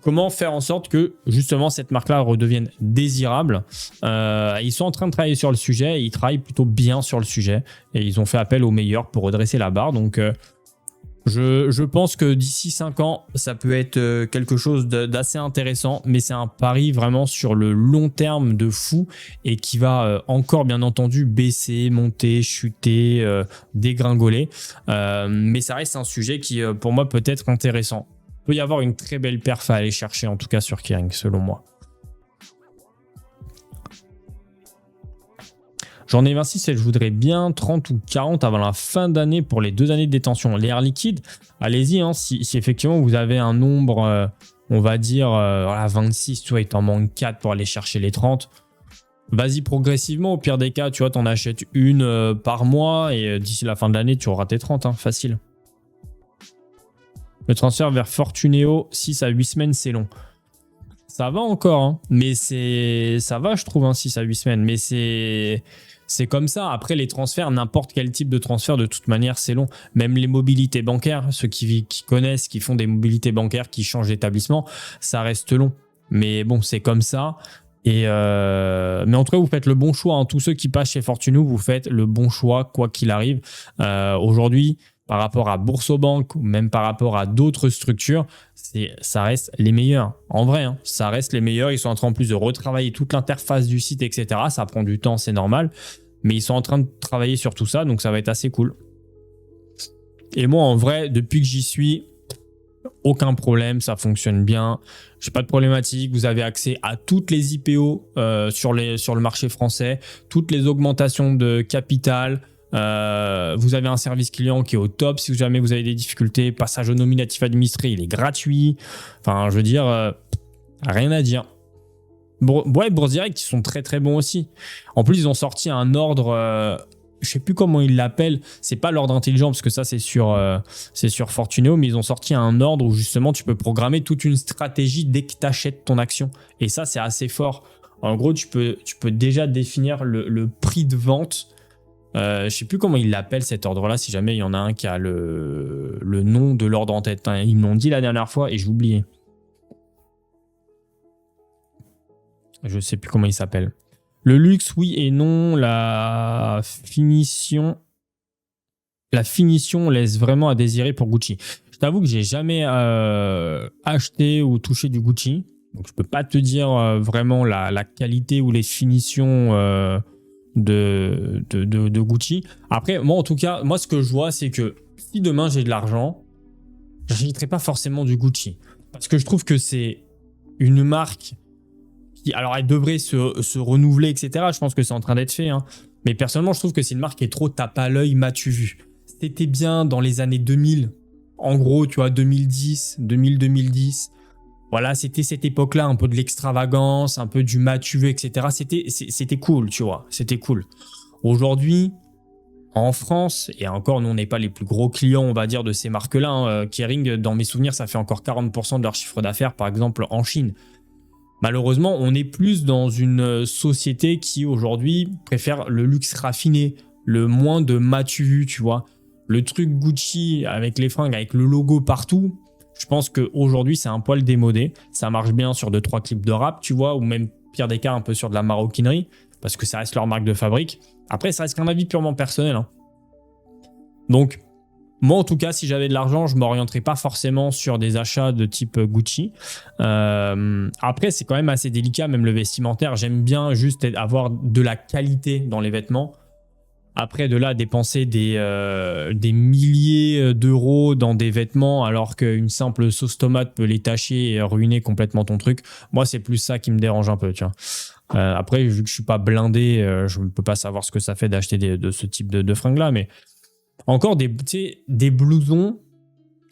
comment faire en sorte que justement cette marque-là redevienne désirable? Ils sont en train de travailler sur le sujet, et ils travaillent plutôt bien sur le sujet, et ils ont fait appel aux meilleurs pour redresser la barre, donc... Je pense que d'ici 5 ans, ça peut être quelque chose d'assez intéressant, mais c'est un pari vraiment sur le long terme de fou et qui va encore bien entendu baisser, monter, chuter, dégringoler. Mais ça reste un sujet qui pour moi peut être intéressant. Il peut y avoir une très belle perf à aller chercher en tout cas sur Kering selon moi. J'en ai 26 et je voudrais bien 30 ou 40 avant la fin d'année pour les 2 années de détention. Les Air Liquide, allez-y, si effectivement vous avez un nombre, on va dire 26, tu vois, il t'en manque 4 pour aller chercher les 30. Vas-y progressivement, au pire des cas, tu vois, t'en achètes une par mois et d'ici la fin de l'année, tu auras tes 30, facile. Le transfert vers Fortuneo, 6 à 8 semaines, c'est long. Ça va encore, mais ça va, je trouve, 6 à 8 semaines, mais c'est comme ça. Après, les transferts, n'importe quel type de transfert, de toute manière, c'est long. Même les mobilités bancaires, ceux qui connaissent, qui font des mobilités bancaires, qui changent d'établissement, ça reste long. Mais bon, c'est comme ça. Mais en tout cas, vous faites le bon choix. Hein. Tous ceux qui passent chez Fortuno, vous faites le bon choix, quoi qu'il arrive. Aujourd'hui, par rapport à Boursorama ou même par rapport à d'autres structures, ça reste les meilleurs. En vrai, hein, ça reste les meilleurs. Ils sont en train en plus de retravailler toute l'interface du site, etc. Ça prend du temps, c'est normal. Mais ils sont en train de travailler sur tout ça, donc ça va être assez cool. Et moi, en vrai, depuis que j'y suis, aucun problème, ça fonctionne bien. J'ai pas de problématique. Vous avez accès à toutes les IPO sur le marché français, toutes les augmentations de capital. Vous avez un service client qui est au top. Si jamais vous avez des difficultés, passage au nominatif administré, il est gratuit. Enfin, je veux dire, rien à dire. Ouais, Bourse Direct, ils sont très très bons aussi. En plus, ils ont sorti un ordre. Je sais plus comment ils l'appellent. C'est pas l'ordre intelligent parce que ça c'est sur Fortuneo, mais ils ont sorti un ordre où justement tu peux programmer toute une stratégie dès que tu achètes ton action. Et ça c'est assez fort. En gros, tu peux déjà définir le prix de vente. Je sais plus comment ils l'appellent cet ordre-là. Si jamais il y en a un qui a le nom de l'ordre en tête. Hein. Ils me l'ont dit la dernière fois et j'ai oublié. Je sais plus comment il s'appelle. Le luxe, oui et non. La finition laisse vraiment à désirer pour Gucci. Je t'avoue que j'ai jamais acheté ou touché du Gucci. Donc, je peux pas te dire vraiment la qualité ou les finitions de Gucci. Après, moi, en tout cas, moi, ce que je vois, c'est que si demain j'ai de l'argent, j'achèterai pas forcément du Gucci. Parce que je trouve que c'est une marque alors, elle devrait se renouveler, etc. Je pense que c'est en train d'être fait. Hein. Mais personnellement, je trouve que c'est une marque qui est trop tape à l'œil, m'as-tu vu. C'était bien dans les années 2000. En gros, tu vois, 2010. Voilà, c'était cette époque-là, un peu de l'extravagance, un peu du m'as-tu vu, etc. C'était cool, tu vois. C'était cool. Aujourd'hui, en France, et encore, nous, on n'est pas les plus gros clients, on va dire, de ces marques-là. Hein. Kering, dans mes souvenirs, ça fait encore 40% de leur chiffre d'affaires, par exemple, en Chine. Malheureusement, on est plus dans une société qui aujourd'hui préfère le luxe raffiné, le moins de m'as-tu vu, tu vois. Le truc Gucci avec les fringues, avec le logo partout, je pense qu'aujourd'hui c'est un poil démodé. Ça marche bien sur 2-3 clips de rap, tu vois, ou même pire des cas un peu sur de la maroquinerie, parce que ça reste leur marque de fabrique. Après, ça reste qu'un avis purement personnel. Hein. Donc, moi, en tout cas, si j'avais de l'argent, je ne m'orienterais pas forcément sur des achats de type Gucci. Après, c'est quand même assez délicat, même le vestimentaire. J'aime bien juste avoir de la qualité dans les vêtements. Après, de là, dépenser des milliers d'euros dans des vêtements alors qu'une simple sauce tomate peut les tacher et ruiner complètement ton truc. Moi, c'est plus ça qui me dérange un peu, tu vois. Après, vu que je ne suis pas blindé, je ne peux pas savoir ce que ça fait d'acheter de ce type de fringues-là, mais... Encore des blousons,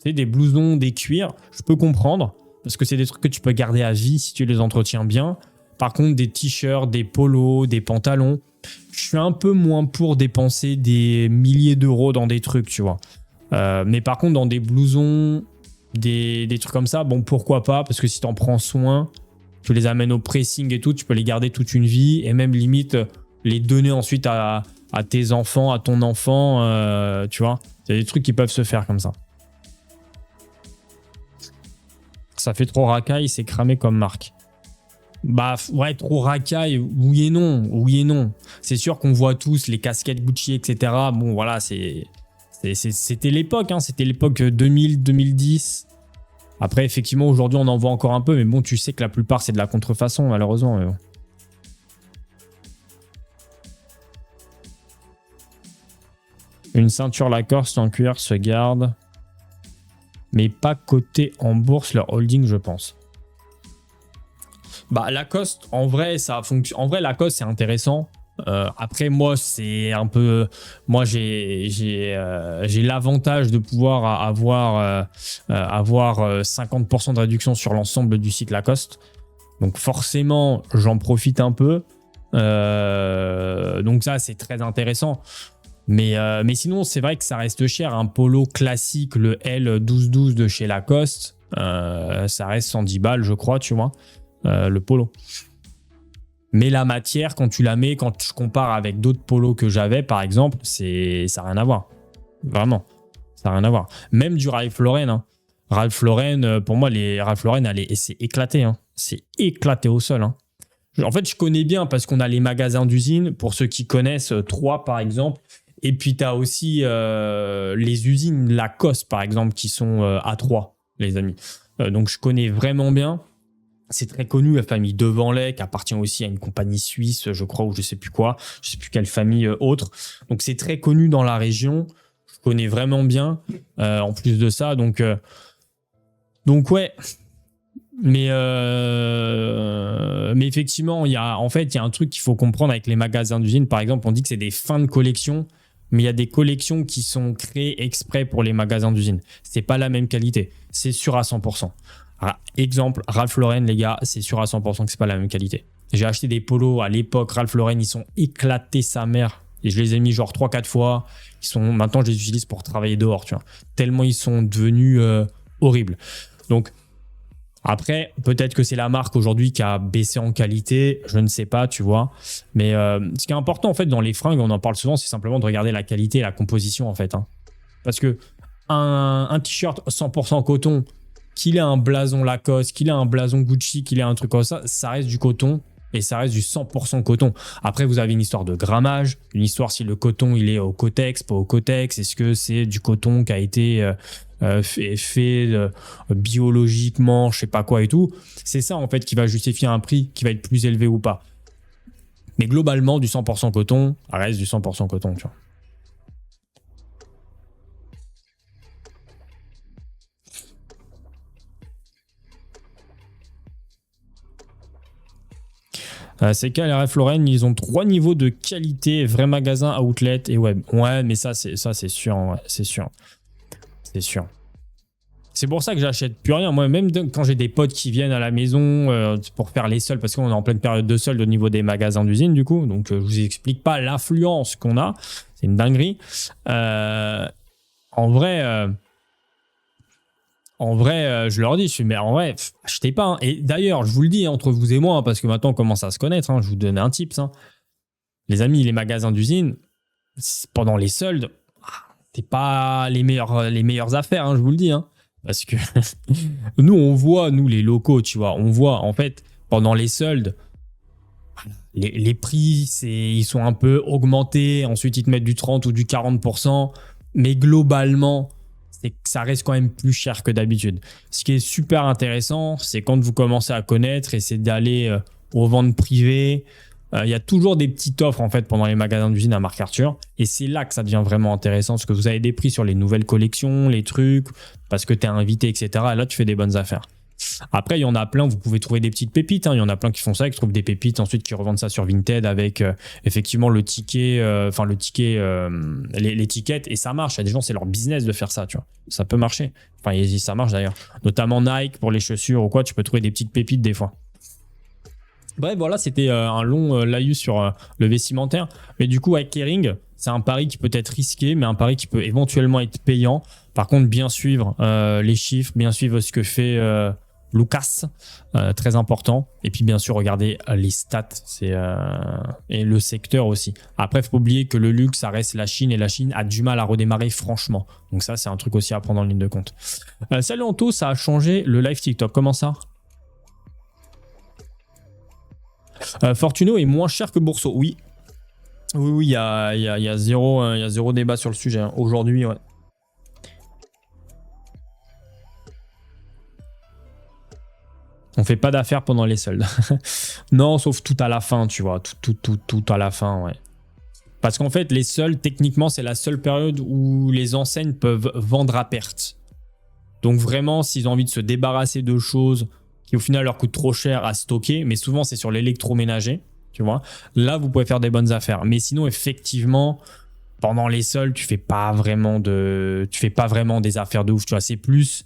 des cuirs, je peux comprendre, parce que c'est des trucs que tu peux garder à vie si tu les entretiens bien. Par contre, des t-shirts, des polos, des pantalons, je suis un peu moins pour dépenser des milliers d'euros dans des trucs, tu vois. Mais par contre, dans des blousons, des trucs comme ça, bon, pourquoi pas, parce que si tu en prends soin, tu les amènes au pressing et tout, tu peux les garder toute une vie et même limite les donner ensuite à tes enfants, à ton enfant, tu vois. Il y a des trucs qui peuvent se faire comme ça. Ça fait trop racaille, c'est cramé comme marque. Bah ouais, trop racaille, oui et non. C'est sûr qu'on voit tous les casquettes Gucci, etc. Bon voilà, c'était l'époque, hein, c'était l'époque 2000-2010. Après, effectivement, aujourd'hui, on en voit encore un peu, mais bon, tu sais que la plupart, c'est de la contrefaçon, malheureusement. Mais bon. Une ceinture Lacoste en cuir se garde, mais pas coté en bourse leur holding, je pense. Bah Lacoste, en vrai, ça fonctionne. En vrai, Lacoste, c'est intéressant. Après, moi, c'est un peu. Moi, j'ai l'avantage de pouvoir avoir 50% de réduction sur l'ensemble du site Lacoste. Donc, forcément, j'en profite un peu. Donc, ça, c'est très intéressant. Mais sinon, c'est vrai que ça reste cher. Un polo classique, le L1212 de chez Lacoste, ça reste 110 balles, je crois, tu vois, le polo. Mais la matière, quand tu la mets, quand je compare avec d'autres polos que j'avais, par exemple, ça n'a rien à voir. Vraiment, ça n'a rien à voir. Même du Ralph Lauren. Hein. Ralph Lauren, pour moi, Ralph Lauren, c'est éclaté. Hein. c'est éclaté au sol. Hein. En fait, je connais bien parce qu'on a les magasins d'usines, pour ceux qui connaissent, Troyes par exemple. Et puis, tu as aussi les usines Lacoste, par exemple, qui sont à Troyes, les amis. Donc, je connais vraiment bien. C'est très connu, la famille Devanlay, qui appartient aussi à une compagnie suisse, je crois, ou je sais plus quoi. Je sais plus quelle famille autre. Donc, c'est très connu dans la région. Je connais vraiment bien, en plus de ça. Donc ouais. Mais effectivement, il y a un truc qu'il faut comprendre avec les magasins d'usine. Par exemple, on dit que c'est des fins de collection, mais il y a des collections qui sont créées exprès pour les magasins d'usine. C'est pas la même qualité. C'est sûr à 100%. Alors, exemple, Ralph Lauren, les gars, c'est sûr à 100% que c'est pas la même qualité. J'ai acheté des polos à l'époque, Ralph Lauren, ils sont éclatés sa mère. Et je les ai mis genre 3-4 fois. Maintenant, je les utilise pour travailler dehors, tu vois. Tellement ils sont devenus horribles. Donc, après, peut-être que c'est la marque aujourd'hui qui a baissé en qualité, je ne sais pas, tu vois. Mais ce qui est important, en fait, dans les fringues, on en parle souvent, c'est simplement de regarder la qualité et la composition, en fait. Hein. Parce que un t-shirt 100% coton, qu'il ait un blason Lacoste, qu'il ait un blason Gucci, qu'il ait un truc comme ça reste du coton et ça reste du 100% coton. Après, vous avez une histoire de grammage, une histoire si le coton, il est au Cotex, pas au Cotex. Est-ce que c'est du coton qui a été fait biologiquement, je sais pas quoi et tout. C'est ça, en fait, qui va justifier un prix qui va être plus élevé ou pas. Mais globalement, du 100% coton, ça reste du 100% coton, tu vois. C'est qu'à Ralph Lauren, ils ont 3 niveaux de qualité, vrai magasin, outlet et web. Ouais, mais ça c'est sûr, ouais, c'est sûr. C'est sûr. C'est pour ça que j'achète plus rien. Moi, même quand j'ai des potes qui viennent à la maison pour faire les soldes, parce qu'on est en pleine période de soldes au niveau des magasins d'usine, du coup. Donc, je vous explique pas l'influence qu'on a. C'est une dinguerie. En vrai, je leur dis, mais en vrai, achetez pas. Hein. Et d'ailleurs, je vous le dis entre vous et moi, hein, parce que maintenant on commence à se connaître, hein, je vous donne un tips. Hein. Les amis, les magasins d'usine, pendant les soldes, c'est pas les meilleures affaires, hein, je vous le dis. Hein. Parce que nous, on voit, nous les locaux, tu vois, on voit en fait, pendant les soldes, les prix, ils sont un peu augmentés. Ensuite, ils te mettent du 30 ou du 40%. Mais globalement, c'est que ça reste quand même plus cher que d'habitude. Ce qui est super intéressant, c'est quand vous commencez à connaître et c'est d'aller aux ventes privées. Il y a toujours des petites offres en fait pendant les magasins d'usine à Marc Arthur et c'est là que ça devient vraiment intéressant parce que vous avez des prix sur les nouvelles collections, les trucs, parce que tu es invité, etc. Et là, tu fais des bonnes affaires. Après, il y en a plein, vous pouvez trouver des petites pépites. Hein. Il y en a plein qui font ça, qui trouvent des pépites, ensuite qui revendent ça sur Vinted avec effectivement le ticket, l'étiquette, et ça marche. Il y a des gens, c'est leur business de faire ça, tu vois. Ça peut marcher. Enfin, ça marche d'ailleurs. Notamment Nike pour les chaussures ou quoi, tu peux trouver des petites pépites des fois. Bref, voilà, c'était un long laïus sur le vestimentaire. Mais du coup, avec Kering, c'est un pari qui peut être risqué, mais un pari qui peut éventuellement être payant. Par contre, bien suivre les chiffres, bien suivre ce que fait Lucas, très important. Et puis, bien sûr, regarder les stats et le secteur aussi. Après, il ne faut pas oublier que le luxe, ça reste la Chine et la Chine a du mal à redémarrer franchement. Donc ça, c'est un truc aussi à prendre en ligne de compte. Salut Anto, ça a changé le live TikTok. Comment ça ? Fortuno est moins cher que Bourseau. Oui, il y a zéro débat sur le sujet. Hein. Aujourd'hui, ouais. On fait pas d'affaires pendant les soldes. Non, sauf tout à la fin, tu vois. Tout à la fin, ouais. Parce qu'en fait, les soldes, techniquement, c'est la seule période où les enseignes peuvent vendre à perte. Donc vraiment, s'ils ont envie de se débarrasser de choses qui au final leur coûtent trop cher à stocker, mais souvent c'est sur l'électroménager, tu vois. Là, vous pouvez faire des bonnes affaires. Mais sinon, effectivement, pendant les soldes, tu fais pas vraiment des affaires de ouf, tu vois. C'est plus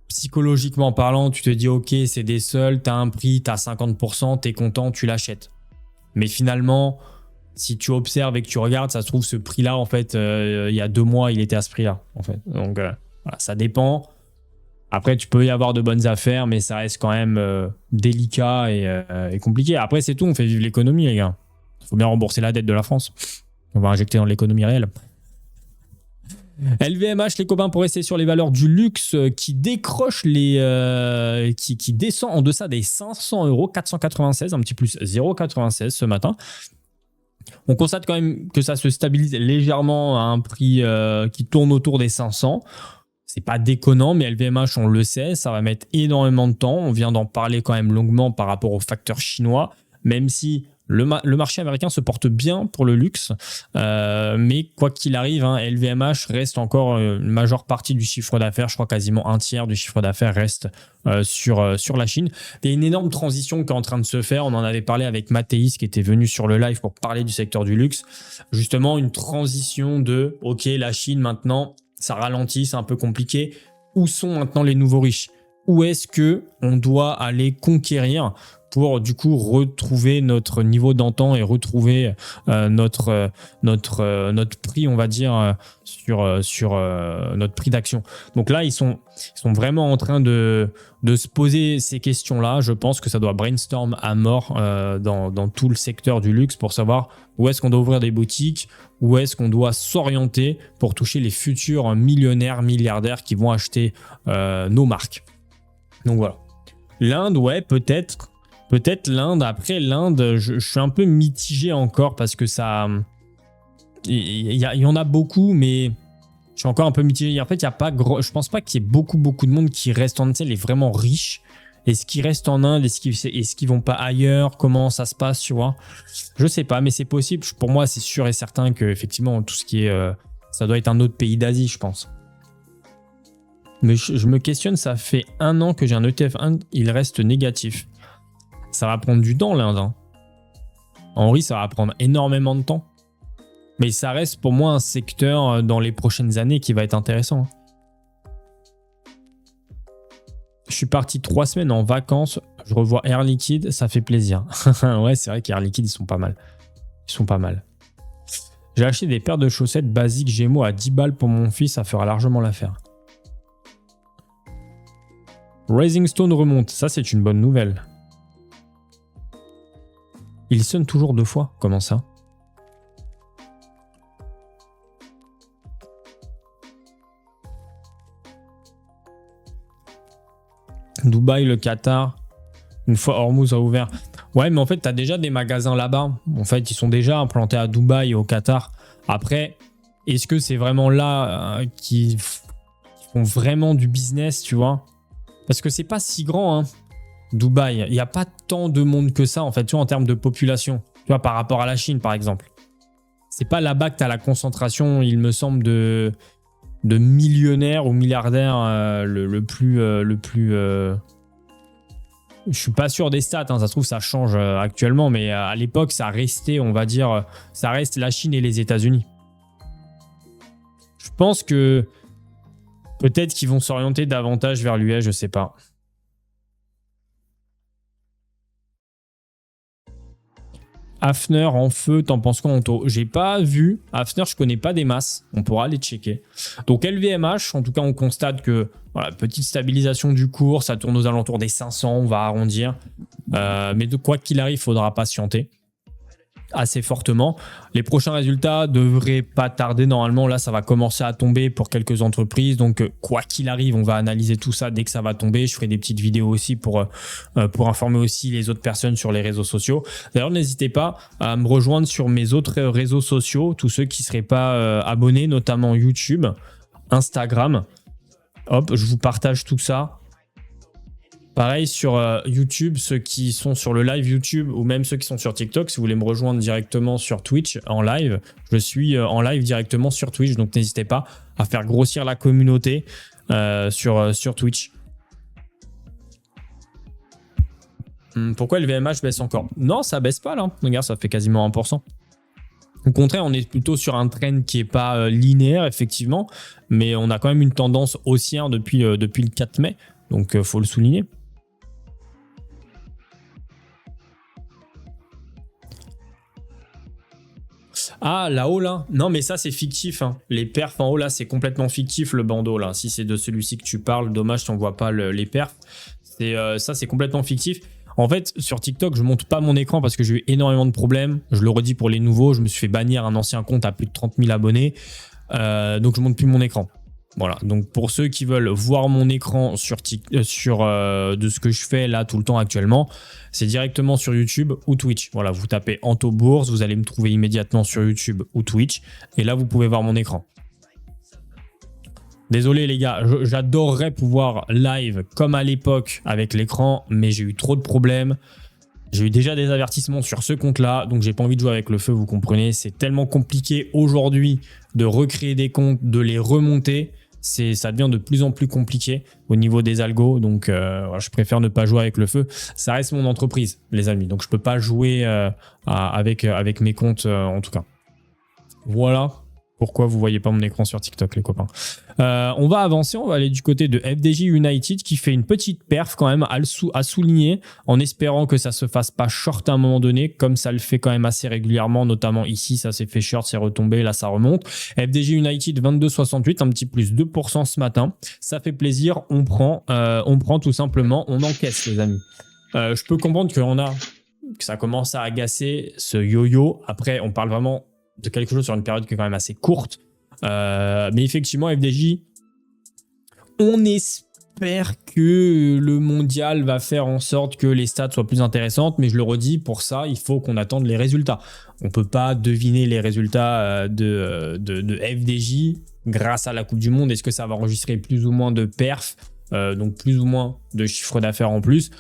psychologiquement parlant, tu te dis ok, c'est des soldes, t'as un prix, t'as 50%, t'es content, tu l'achètes. Mais finalement, si tu observes et que tu regardes, ça se trouve ce prix-là, en fait, il y a 2 mois, il était à ce prix-là, en fait. Donc voilà, ça dépend. Après, tu peux y avoir de bonnes affaires, mais ça reste quand même délicat et compliqué. Après, c'est tout, on fait vivre l'économie, les gars. Il faut bien rembourser la dette de la France. On va injecter dans l'économie réelle. LVMH, les copains, pour rester sur les valeurs du luxe qui décrochent qui descend en deçà des 500 euros, 496, un petit plus 0,96 ce matin. On constate quand même que ça se stabilise légèrement à un prix qui tourne autour des 500. C'est pas déconnant, mais LVMH, on le sait, ça va mettre énormément de temps. On vient d'en parler quand même longuement par rapport aux facteurs chinois, même si le marché américain se porte bien pour le luxe. Mais quoi qu'il arrive, LVMH reste encore une majeure partie du chiffre d'affaires. Je crois quasiment un tiers du chiffre d'affaires reste sur la Chine. Il y a une énorme transition qui est en train de se faire. On en avait parlé avec Mathéis qui était venu sur le live pour parler du secteur du luxe. Justement, une transition de « Ok, la Chine maintenant, ça ralentit, c'est un peu compliqué. Où sont maintenant les nouveaux riches ? Où est-ce qu'on doit aller conquérir pour du coup retrouver notre niveau d'antan et retrouver notre prix, on va dire, sur notre prix d'action. Donc là, ils sont vraiment en train de se poser ces questions-là. Je pense que ça doit brainstorm à mort dans tout le secteur du luxe pour savoir où est-ce qu'on doit ouvrir des boutiques, où est-ce qu'on doit s'orienter pour toucher les futurs millionnaires, milliardaires qui vont acheter nos marques. Donc voilà. L'Inde, ouais, peut-être l'Inde. Après, l'Inde, je suis un peu mitigé encore parce que ça... Il y en a beaucoup, mais je suis encore un peu mitigé. En fait, il y a pas je pense pas qu'il y ait beaucoup de monde qui reste en Inde, les vraiment riches. Est-ce qu'ils restent en Inde? Est-ce qu'ils vont pas ailleurs? Comment ça se passe, tu vois? Je sais pas, mais c'est possible. Pour moi, c'est sûr et certain que effectivement, tout ce qui est... ça doit être un autre pays d'Asie, je pense. Mais je me questionne, ça fait 1 an que j'ai un ETF Inde, il reste négatif. Ça va prendre du temps l'Inde. Henri, ça va prendre énormément de temps. Mais ça reste pour moi un secteur dans les prochaines années qui va être intéressant. Je suis parti 3 semaines en vacances, je revois Air Liquide, ça fait plaisir. Ouais, c'est vrai qu'Air Liquide, ils sont pas mal. J'ai acheté des paires de chaussettes basiques Gémeaux à 10 balles pour mon fils, ça fera largement l'affaire. Rising Stone remonte, ça c'est une bonne nouvelle. Il sonne toujours 2 fois, comment ça? Dubaï, le Qatar, une fois Hormuz a ouvert. Ouais, mais en fait, tu as déjà des magasins là-bas. En fait, ils sont déjà implantés à Dubaï et au Qatar. Après, est-ce que c'est vraiment là qu'ils font vraiment du business, tu vois? Parce que c'est pas si grand, Dubaï. Il n'y a pas tant de monde que ça, en fait, tu vois, en termes de population. Tu vois, par rapport à la Chine, par exemple. C'est pas là-bas que tu as la concentration, il me semble, de millionnaires ou milliardaires le plus... Je suis pas sûr des stats, ça se trouve, ça change actuellement, mais à l'époque, ça restait, on va dire, ça reste la Chine et les États-Unis. Je pense que peut-être qu'ils vont s'orienter davantage vers l'US, je sais pas. Hafner en feu, t'en penses quoi, Anto? J'ai pas vu. Hafner, je connais pas des masses. On pourra aller checker. Donc LVMH, en tout cas, on constate que voilà, petite stabilisation du cours, ça tourne aux alentours des 500, on va arrondir. Mais de quoi qu'il arrive, il faudra patienter assez fortement. Les prochains résultats devraient pas tarder. Normalement, là, ça va commencer à tomber pour quelques entreprises. Donc, quoi qu'il arrive, on va analyser tout ça dès que ça va tomber. Je ferai des petites vidéos aussi pour informer aussi les autres personnes sur les réseaux sociaux. D'ailleurs, n'hésitez pas à me rejoindre sur mes autres réseaux sociaux, tous ceux qui ne seraient pas abonnés, notamment YouTube, Instagram. Hop, je vous partage tout ça. Pareil sur YouTube, ceux qui sont sur le live YouTube ou même ceux qui sont sur TikTok, si vous voulez me rejoindre directement sur Twitch en live, je suis en live directement sur Twitch, donc n'hésitez pas à faire grossir la communauté sur Twitch. Pourquoi le VMH baisse encore? Non, ça baisse pas là. Regarde, ça fait quasiment 1%. Au contraire, on est plutôt sur un trend qui n'est pas linéaire, effectivement, mais on a quand même une tendance haussière depuis le 4 mai, donc il faut le souligner. Ah, là-haut, là. Non, mais ça, c'est fictif. Les perfs en haut, là, c'est complètement fictif, le bandeau, là. Si c'est de celui-ci que tu parles, dommage, tu n'en vois pas les perfs. Ça, c'est complètement fictif. En fait, sur TikTok, je ne monte pas mon écran parce que j'ai eu énormément de problèmes. Je le redis pour les nouveaux, je me suis fait bannir un ancien compte à plus de 30 000 abonnés. Donc je monte plus mon écran. Voilà, donc pour ceux qui veulent voir mon écran de ce que je fais là tout le temps actuellement, c'est directement sur YouTube ou Twitch. Voilà, vous tapez Anto Bourse, vous allez me trouver immédiatement sur YouTube ou Twitch et là vous pouvez voir mon écran. Désolé les gars, j'adorerais pouvoir live comme à l'époque avec l'écran, mais j'ai eu trop de problèmes. J'ai eu déjà des avertissements sur ce compte-là, donc j'ai pas envie de jouer avec le feu, vous comprenez. C'est tellement compliqué aujourd'hui de recréer des comptes, de les remonter. Ça devient de plus en plus compliqué au niveau des algos, donc je préfère ne pas jouer avec le feu. Ça reste mon entreprise, les amis, donc je peux pas jouer avec mes comptes en tout cas. Voilà pourquoi vous voyez pas mon écran sur TikTok, les copains. On va avancer, on va aller du côté de FDJ United qui fait une petite perf quand même à souligner en espérant que ça se fasse pas short à un moment donné, comme ça le fait quand même assez régulièrement, notamment ici, ça s'est fait short, c'est retombé, là ça remonte. FDJ United 22,68, un petit plus 2% ce matin. Ça fait plaisir, on prend tout simplement, on encaisse les amis. Je peux comprendre que ça commence à agacer ce yo-yo. Après, on parle vraiment de quelque chose sur une période qui est quand même assez courte. Mais effectivement, FDJ, on espère que le mondial va faire en sorte que les stats soient plus intéressantes. Mais je le redis, pour ça, il faut qu'on attende les résultats. On ne peut pas deviner les résultats de FDJ grâce à la Coupe du Monde. Est-ce que ça va enregistrer plus ou moins de perfs, donc plus ou moins de chiffre d'affaires en plus?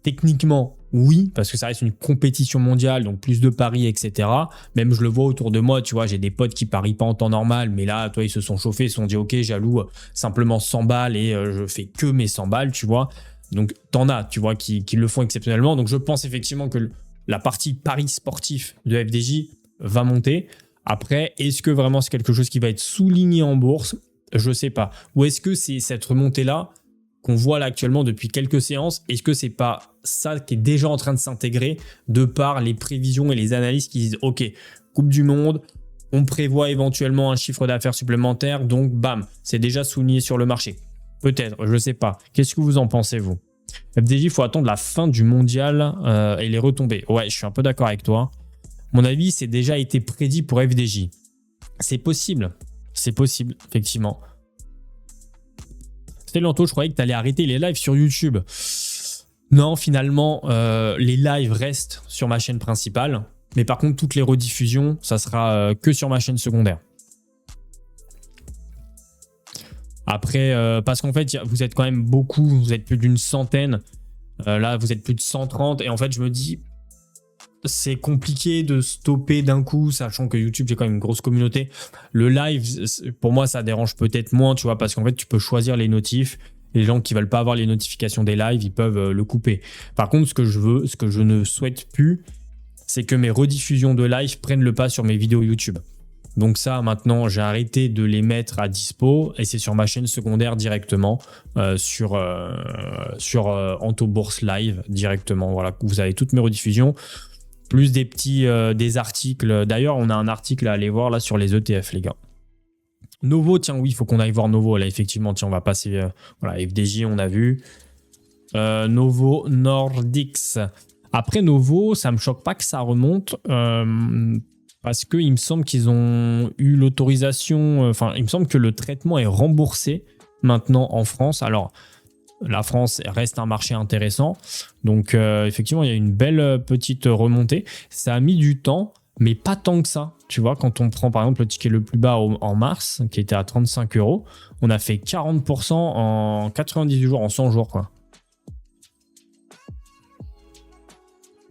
Techniquement, oui, parce que ça reste une compétition mondiale, donc plus de paris, etc. Même je le vois autour de moi, tu vois, j'ai des potes qui parient pas en temps normal, mais là, toi, ils se sont chauffés, ils se sont dit, ok, j'alloue simplement 100 balles et je fais que mes 100 balles, tu vois. Donc, t'en as, tu vois, qui le font exceptionnellement. Donc, je pense effectivement que la partie paris sportif de FDJ va monter. Après, est-ce que vraiment c'est quelque chose qui va être souligné en bourse? Je sais pas. Ou est-ce que c'est cette remontée-là qu'on voit là actuellement depuis quelques séances, est-ce que c'est pas ça qui est déjà en train de s'intégrer de par les prévisions et les analyses qui disent ok, Coupe du Monde, on prévoit éventuellement un chiffre d'affaires supplémentaire, donc bam, c'est déjà souligné sur le marché. Peut-être, je sais pas. Qu'est-ce que vous en pensez vous? FDJ, il faut attendre la fin du mondial et les retombées. Ouais, je suis un peu d'accord avec toi. Mon avis, c'est déjà été prédit pour FDJ. C'est possible, effectivement. C'était Lanto, je croyais que tu allais arrêter les lives sur YouTube. Non, finalement, les lives restent sur ma chaîne principale. Mais par contre, toutes les rediffusions, ça sera que sur ma chaîne secondaire. Après, parce qu'en fait, vous êtes quand même beaucoup, vous êtes plus d'une centaine. Là, vous êtes plus de 130. Et en fait, je me dis, c'est compliqué de stopper d'un coup, sachant que YouTube, j'ai quand même une grosse communauté. Le live, pour moi, ça dérange peut-être moins, tu vois, parce qu'en fait, tu peux choisir les notifs. Les gens qui veulent pas avoir les notifications des lives, ils peuvent le couper. Par contre, ce que je ne souhaite plus, c'est que mes rediffusions de live prennent le pas sur mes vidéos YouTube. Donc ça, maintenant, j'ai arrêté de les mettre à dispo et c'est sur ma chaîne secondaire directement, sur Anto Bourse Live directement. Voilà, vous avez toutes mes rediffusions. Plus des articles. D'ailleurs, on a un article à aller voir là sur les ETF, les gars. Novo, tiens, oui, il faut qu'on aille voir Novo. Là, effectivement, tiens, on va passer. Voilà, FDJ, on a vu. Novo Nordics. Après Novo, ça ne me choque pas que ça remonte. Parce qu'il me semble qu'ils ont eu l'autorisation. Enfin, il me semble que le traitement est remboursé maintenant en France. Alors, la France reste un marché intéressant. Donc, effectivement, il y a une belle petite remontée. Ça a mis du temps, mais pas tant que ça. Tu vois, quand on prend par exemple le ticket le plus bas en mars, qui était à 35 €, on a fait 40% en 98 jours, en 100 jours, quoi.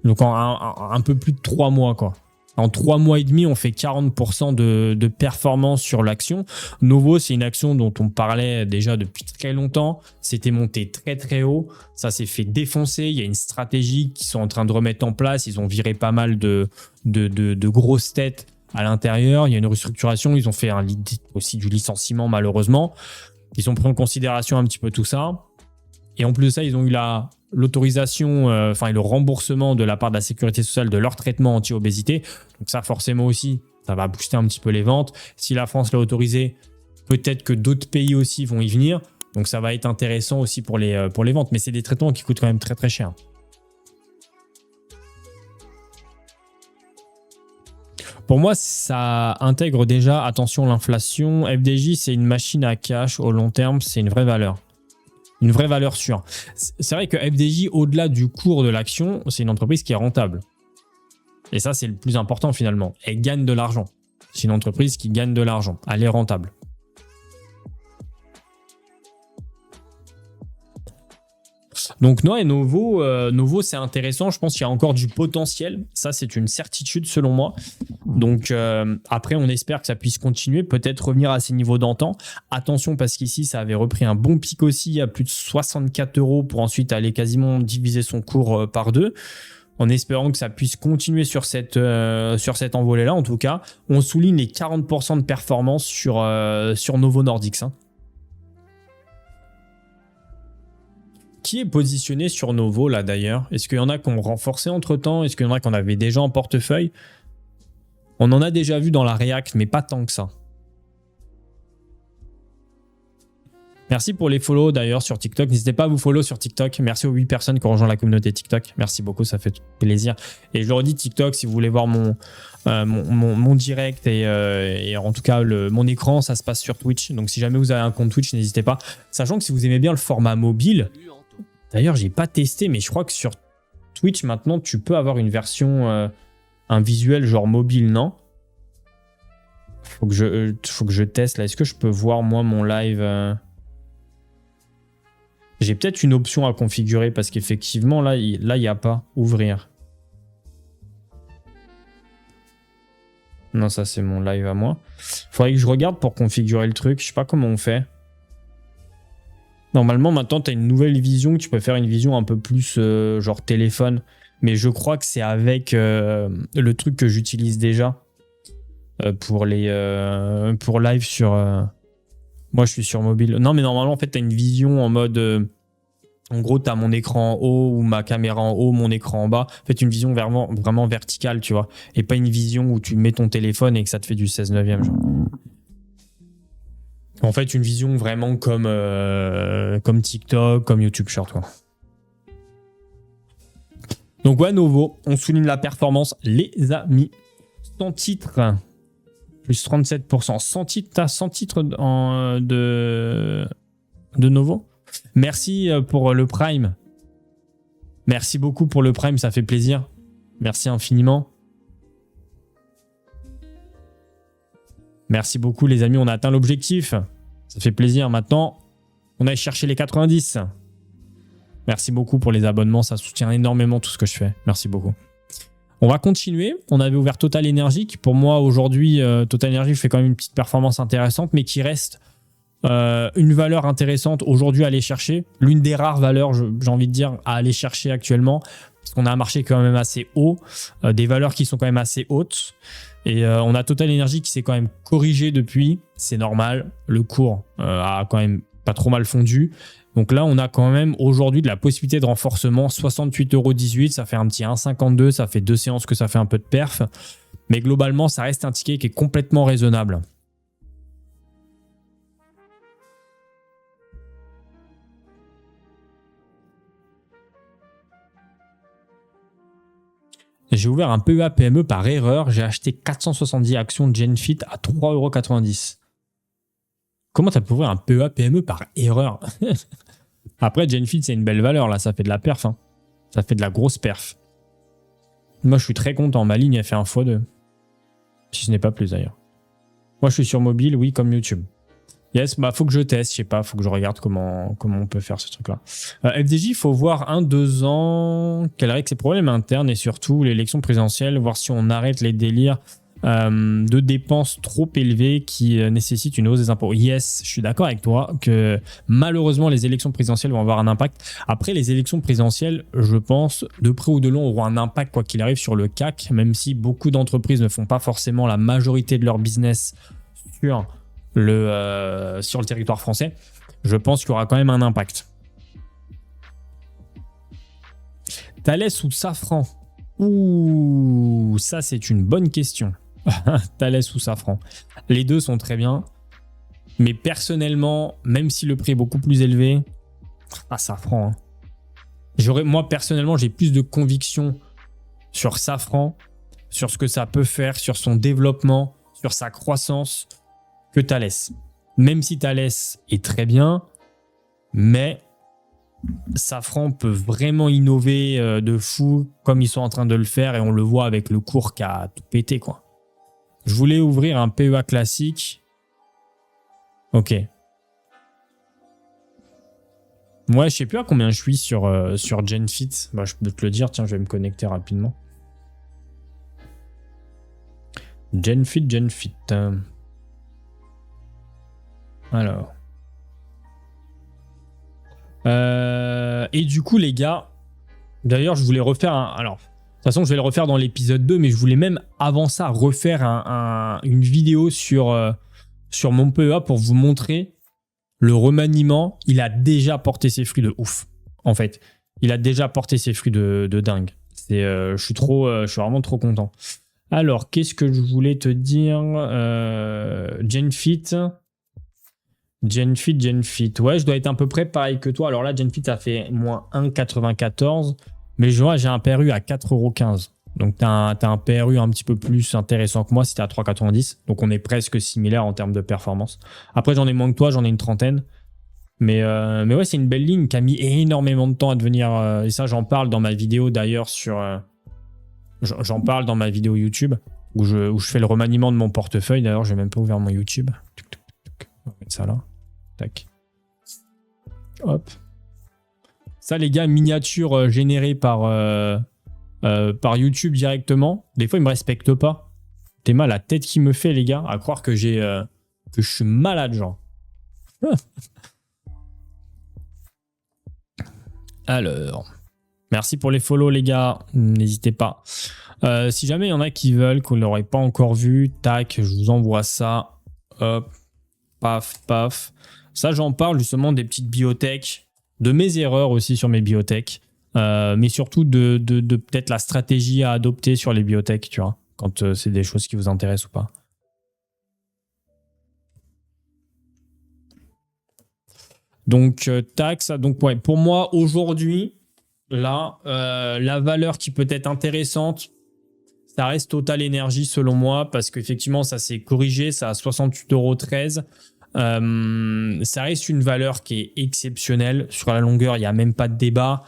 Donc, en un peu plus de 3 mois, quoi. En 3 mois et demi, on fait 40% de performance sur l'action. Novo, c'est une action dont on parlait déjà depuis très longtemps. C'était monté très très haut. Ça s'est fait défoncer. Il y a une stratégie qu'ils sont en train de remettre en place. Ils ont viré pas mal de grosses têtes à l'intérieur. Il y a une restructuration. Ils ont fait aussi du licenciement malheureusement. Ils ont pris en considération un petit peu tout ça. Et en plus de ça, ils ont eu l'autorisation, et le remboursement de la part de la sécurité sociale de leur traitement anti-obésité. Donc ça, forcément aussi, ça va booster un petit peu les ventes. Si la France l'a autorisé, peut-être que d'autres pays aussi vont y venir. Donc ça va être intéressant aussi pour les ventes. Mais c'est des traitements qui coûtent quand même très très cher. Pour moi, ça intègre déjà, attention, l'inflation. FDJ, c'est une machine à cash au long terme, c'est une vraie valeur. Une vraie valeur sûre. C'est vrai que FDJ, au-delà du cours de l'action, c'est une entreprise qui est rentable. Et ça, c'est le plus important finalement. Elle gagne de l'argent. C'est une entreprise qui gagne de l'argent. Elle est rentable. Donc non, et Novo, c'est intéressant. Je pense qu'il y a encore du potentiel. Ça, c'est une certitude selon moi. Donc après, on espère que ça puisse continuer, peut-être revenir à ces niveaux d'antan. Attention, parce qu'ici, ça avait repris un bon pic aussi à plus de 64 € pour ensuite aller quasiment diviser son cours par deux. En espérant que ça puisse continuer sur cette envolée-là. En tout cas, on souligne les 40% de performance sur Novo Nordisk. Hein. Qui est positionné sur Novo là d'ailleurs? Est-ce qu'il y en a qui ont renforcé entre-temps? Est-ce qu'il y en a qu'on avait déjà en portefeuille? On en a déjà vu dans la React, mais pas tant que ça. Merci pour les follow d'ailleurs sur TikTok. N'hésitez pas à vous follow sur TikTok. Merci aux 8 personnes qui ont rejoint la communauté TikTok. Merci beaucoup, ça fait plaisir. Et je leur dis TikTok, si vous voulez voir mon direct et en tout cas mon écran, ça se passe sur Twitch. Donc si jamais vous avez un compte Twitch, n'hésitez pas. Sachant que si vous aimez bien le format mobile, d'ailleurs, j'ai pas testé, mais je crois que sur Twitch maintenant, tu peux avoir une version, un visuel genre mobile, non? Faut que je teste là. Est-ce que je peux voir moi mon live J'ai peut-être une option à configurer parce qu'effectivement, là, il n'y a pas. Ouvrir. Non, ça, c'est mon live à moi. Faudrait que je regarde pour configurer le truc. Je sais pas comment on fait. Normalement, maintenant, tu as une nouvelle vision. Tu peux faire une vision un peu plus genre téléphone. Mais je crois que c'est avec le truc que j'utilise déjà pour live sur... Moi, je suis sur mobile. Non, mais normalement, en fait, tu as une vision en mode... en gros, tu as mon écran en haut ou ma caméra en haut, mon écran en bas. En fait, une vision vraiment verticale, tu vois. Et pas une vision où tu mets ton téléphone et que ça te fait du 16/9. Genre. En fait, une vision vraiment comme TikTok, comme YouTube Short, quoi. Donc, ouais, Novo, on souligne la performance, les amis. 100 titres... Plus 37%. 100 titres de Novo. Merci pour le Prime. Merci beaucoup pour le Prime, ça fait plaisir. Merci infiniment. Merci beaucoup les amis, on a atteint l'objectif. Ça fait plaisir. Maintenant, on a cherché les 90. Merci beaucoup pour les abonnements, ça soutient énormément tout ce que je fais. Merci beaucoup. On va continuer. On avait ouvert Total Energy qui pour moi aujourd'hui, Total Energy fait quand même une petite performance intéressante mais qui reste une valeur intéressante aujourd'hui à aller chercher. L'une des rares valeurs, j'ai envie de dire, à aller chercher actuellement parce qu'on a un marché quand même assez haut, des valeurs qui sont quand même assez hautes et on a Total Energy qui s'est quand même corrigé depuis. C'est normal. Le cours a quand même pas trop mal fondu. Donc là, on a quand même aujourd'hui de la possibilité de renforcement. 68,18 €, ça fait un petit 1,52 €, ça fait 2 séances que ça fait un peu de perf. Mais globalement, ça reste un ticket qui est complètement raisonnable. J'ai ouvert un PEA PME par erreur. J'ai acheté 470 actions de Genfit à 3,90 €. Comment tu as pu ouvrir un PEA PME par erreur? Après, Genfit, c'est une belle valeur. Là, ça fait de la perf. Hein. Ça fait de la grosse perf. Moi, je suis très content. Ma ligne a fait un x2. Si ce n'est pas plus, d'ailleurs. Moi, je suis sur mobile, oui, comme YouTube. Yes, bah, faut que je teste. Je sais pas, faut que je regarde comment on peut faire ce truc-là. FDJ, il faut voir 1-2 ans quels règlent ses problèmes internes et surtout l'élection présidentielle, voir si on arrête les délires de dépenses trop élevées qui nécessitent une hausse des impôts. Yes, je suis d'accord avec toi que malheureusement les élections présidentielles vont avoir un impact. Après les élections présidentielles, je pense, de près ou de loin auront un impact quoi qu'il arrive sur le CAC, même si beaucoup d'entreprises ne font pas forcément la majorité de leur business sur le territoire français. Je pense qu'il y aura quand même un impact. Thales ou Safran? Ouh, ça c'est une bonne question. Thales ou Safran. Les deux sont très bien. Mais personnellement, même si le prix est beaucoup plus élevé, Safran. Hein. Moi, personnellement, j'ai plus de conviction sur Safran sur ce que ça peut faire, sur son développement, sur sa croissance que Thales. Même si Thales est très bien, mais Safran peut vraiment innover de fou comme ils sont en train de le faire et on le voit avec le cours qui a tout pété, quoi. Je voulais ouvrir un PEA classique. Ok. Moi, je sais plus à combien je suis sur GenFit. Bah, je peux te le dire. Tiens, je vais me connecter rapidement. GenFit. Alors. Et du coup, les gars, d'ailleurs, je voulais refaire un... Alors, de toute façon, je vais le refaire dans l'épisode 2, mais je voulais même, avant ça, refaire une vidéo sur mon PEA pour vous montrer le remaniement. Il a déjà porté ses fruits de ouf, en fait. Il a déjà porté ses fruits de dingue. Je suis vraiment trop content. Alors, qu'est-ce que je voulais te dire? GenFit. Ouais, je dois être à peu près pareil que toi. Alors là, GenFit, ça fait moins 1,94. Mais je vois, j'ai un PRU à 4,15 €. Donc, tu as un PRU un petit peu plus intéressant que moi si tu es à 3,90 €. Donc, on est presque similaire en termes de performance. Après, j'en ai moins que toi, j'en ai une trentaine. Mais ouais, c'est une belle ligne qui a mis énormément de temps à devenir... et ça, j'en parle dans ma vidéo d'ailleurs j'en parle dans ma vidéo YouTube où je fais le remaniement de mon portefeuille. D'ailleurs, je n'ai même pas ouvert mon YouTube. On va mettre ça là. Tac. Hop. Ça, les gars, miniature générée par YouTube directement. Des fois, ils me respectent pas. T'es mal la tête qui me fait, les gars, à croire que que je suis malade, genre. Alors, merci pour les follow, les gars. N'hésitez pas. Si jamais il y en a qui veulent, qu'on ne l'aurait pas encore vu, tac, je vous envoie ça. Hop. Paf. Ça, j'en parle justement des petites biotech, de mes erreurs aussi sur mes biotech, mais surtout de peut-être la stratégie à adopter sur les biotech, tu vois, quand c'est des choses qui vous intéressent ou pas. Donc, tac, ça. Donc, ouais, pour moi, aujourd'hui, là, la valeur qui peut être intéressante, ça reste Total Energy selon moi, parce qu'effectivement, ça s'est corrigé, ça a 68,13 €. Ça reste une valeur qui est exceptionnelle. Sur la longueur, il n'y a même pas de débat.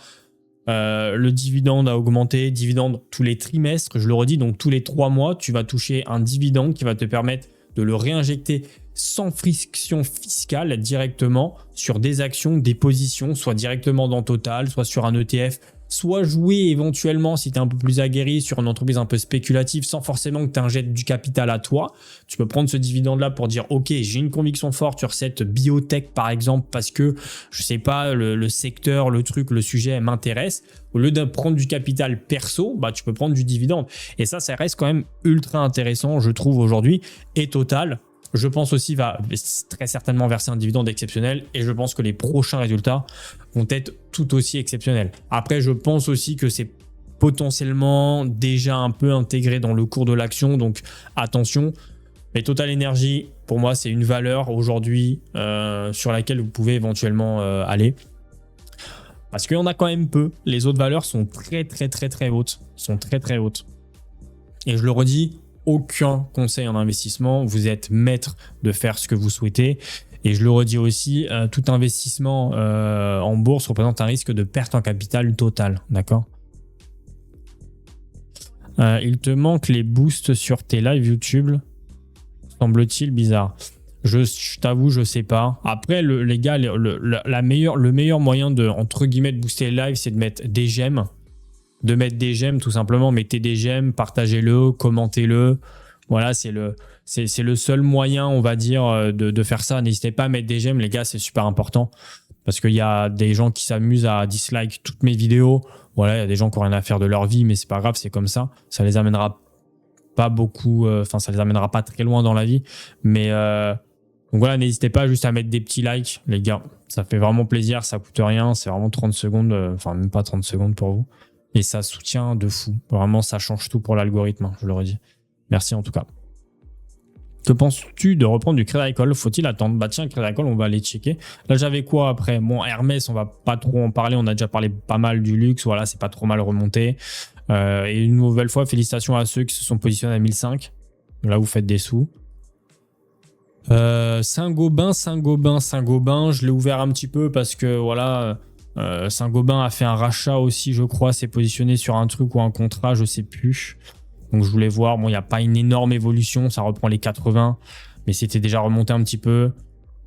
Le dividende a augmenté, dividende tous les trimestres, je le redis, donc tous les 3 mois, tu vas toucher un dividende qui va te permettre de le réinjecter sans friction fiscale directement sur des actions, des positions, soit directement dans Total, soit sur un ETF, soit jouer éventuellement, si tu es un peu plus aguerri, sur une entreprise un peu spéculative sans forcément que tu injectes du capital à toi. Tu peux prendre ce dividende-là pour dire « Ok, j'ai une conviction forte sur cette biotech par exemple parce que, je sais pas, le secteur, le truc, le sujet m'intéresse. » Au lieu de prendre du capital perso, bah, tu peux prendre du dividende. Et ça reste quand même ultra intéressant, je trouve, aujourd'hui. Et Total, je pense aussi, va très certainement verser un dividende exceptionnel et je pense que les prochains résultats vont être tout aussi exceptionnels. Après, je pense aussi que c'est potentiellement déjà un peu intégré dans le cours de l'action, donc attention. Mais Total Energy, pour moi, c'est une valeur aujourd'hui sur laquelle vous pouvez éventuellement aller. Parce qu'il y en a quand même peu. Les autres valeurs sont très hautes. Et je le redis, aucun conseil en investissement. Vous êtes maître de faire ce que vous souhaitez. Et je le redis aussi, tout investissement en bourse représente un risque de perte en capital total. D'accord ? Il te manque les boosts sur tes lives YouTube. Semble-t-il bizarre. Je t'avoue, je sais pas. Après, les gars, le meilleur moyen de, entre guillemets, de booster les lives, c'est de mettre des j'aime. De mettre des j'aime, tout simplement. Mettez des j'aime, partagez-le, commentez-le. Voilà, c'est le seul moyen, on va dire, de faire ça. N'hésitez pas à mettre des j'aime, les gars, c'est super important. Parce qu'il y a des gens qui s'amusent à dislike toutes mes vidéos. Voilà, il y a des gens qui n'ont rien à faire de leur vie, mais c'est pas grave, c'est comme ça. Ça les amènera pas beaucoup, ça les amènera pas très loin dans la vie. Mais donc voilà, n'hésitez pas juste à mettre des petits likes, les gars. Ça fait vraiment plaisir, ça coûte rien. C'est vraiment 30 secondes, enfin même pas 30 secondes pour vous. Et ça soutient de fou. Vraiment, ça change tout pour l'algorithme, je le redis. Merci en tout cas. Que penses-tu de reprendre du Crédit Agricole? Faut-il attendre? Bah tiens, Crédit Agricole, on va aller checker. Là, j'avais quoi après? Bon, Hermès, on va pas trop en parler. On a déjà parlé pas mal du luxe. Voilà, c'est pas trop mal remonté. Et une nouvelle fois, félicitations à ceux qui se sont positionnés à 1005. Là, vous faites des sous. Saint-Gobain, je l'ai ouvert un petit peu parce que voilà, Saint-Gobain a fait un rachat aussi, je crois, s'est positionné sur un truc ou un contrat, je sais plus. Donc je voulais voir, bon, il n'y a pas une énorme évolution, ça reprend les 80, mais c'était déjà remonté un petit peu.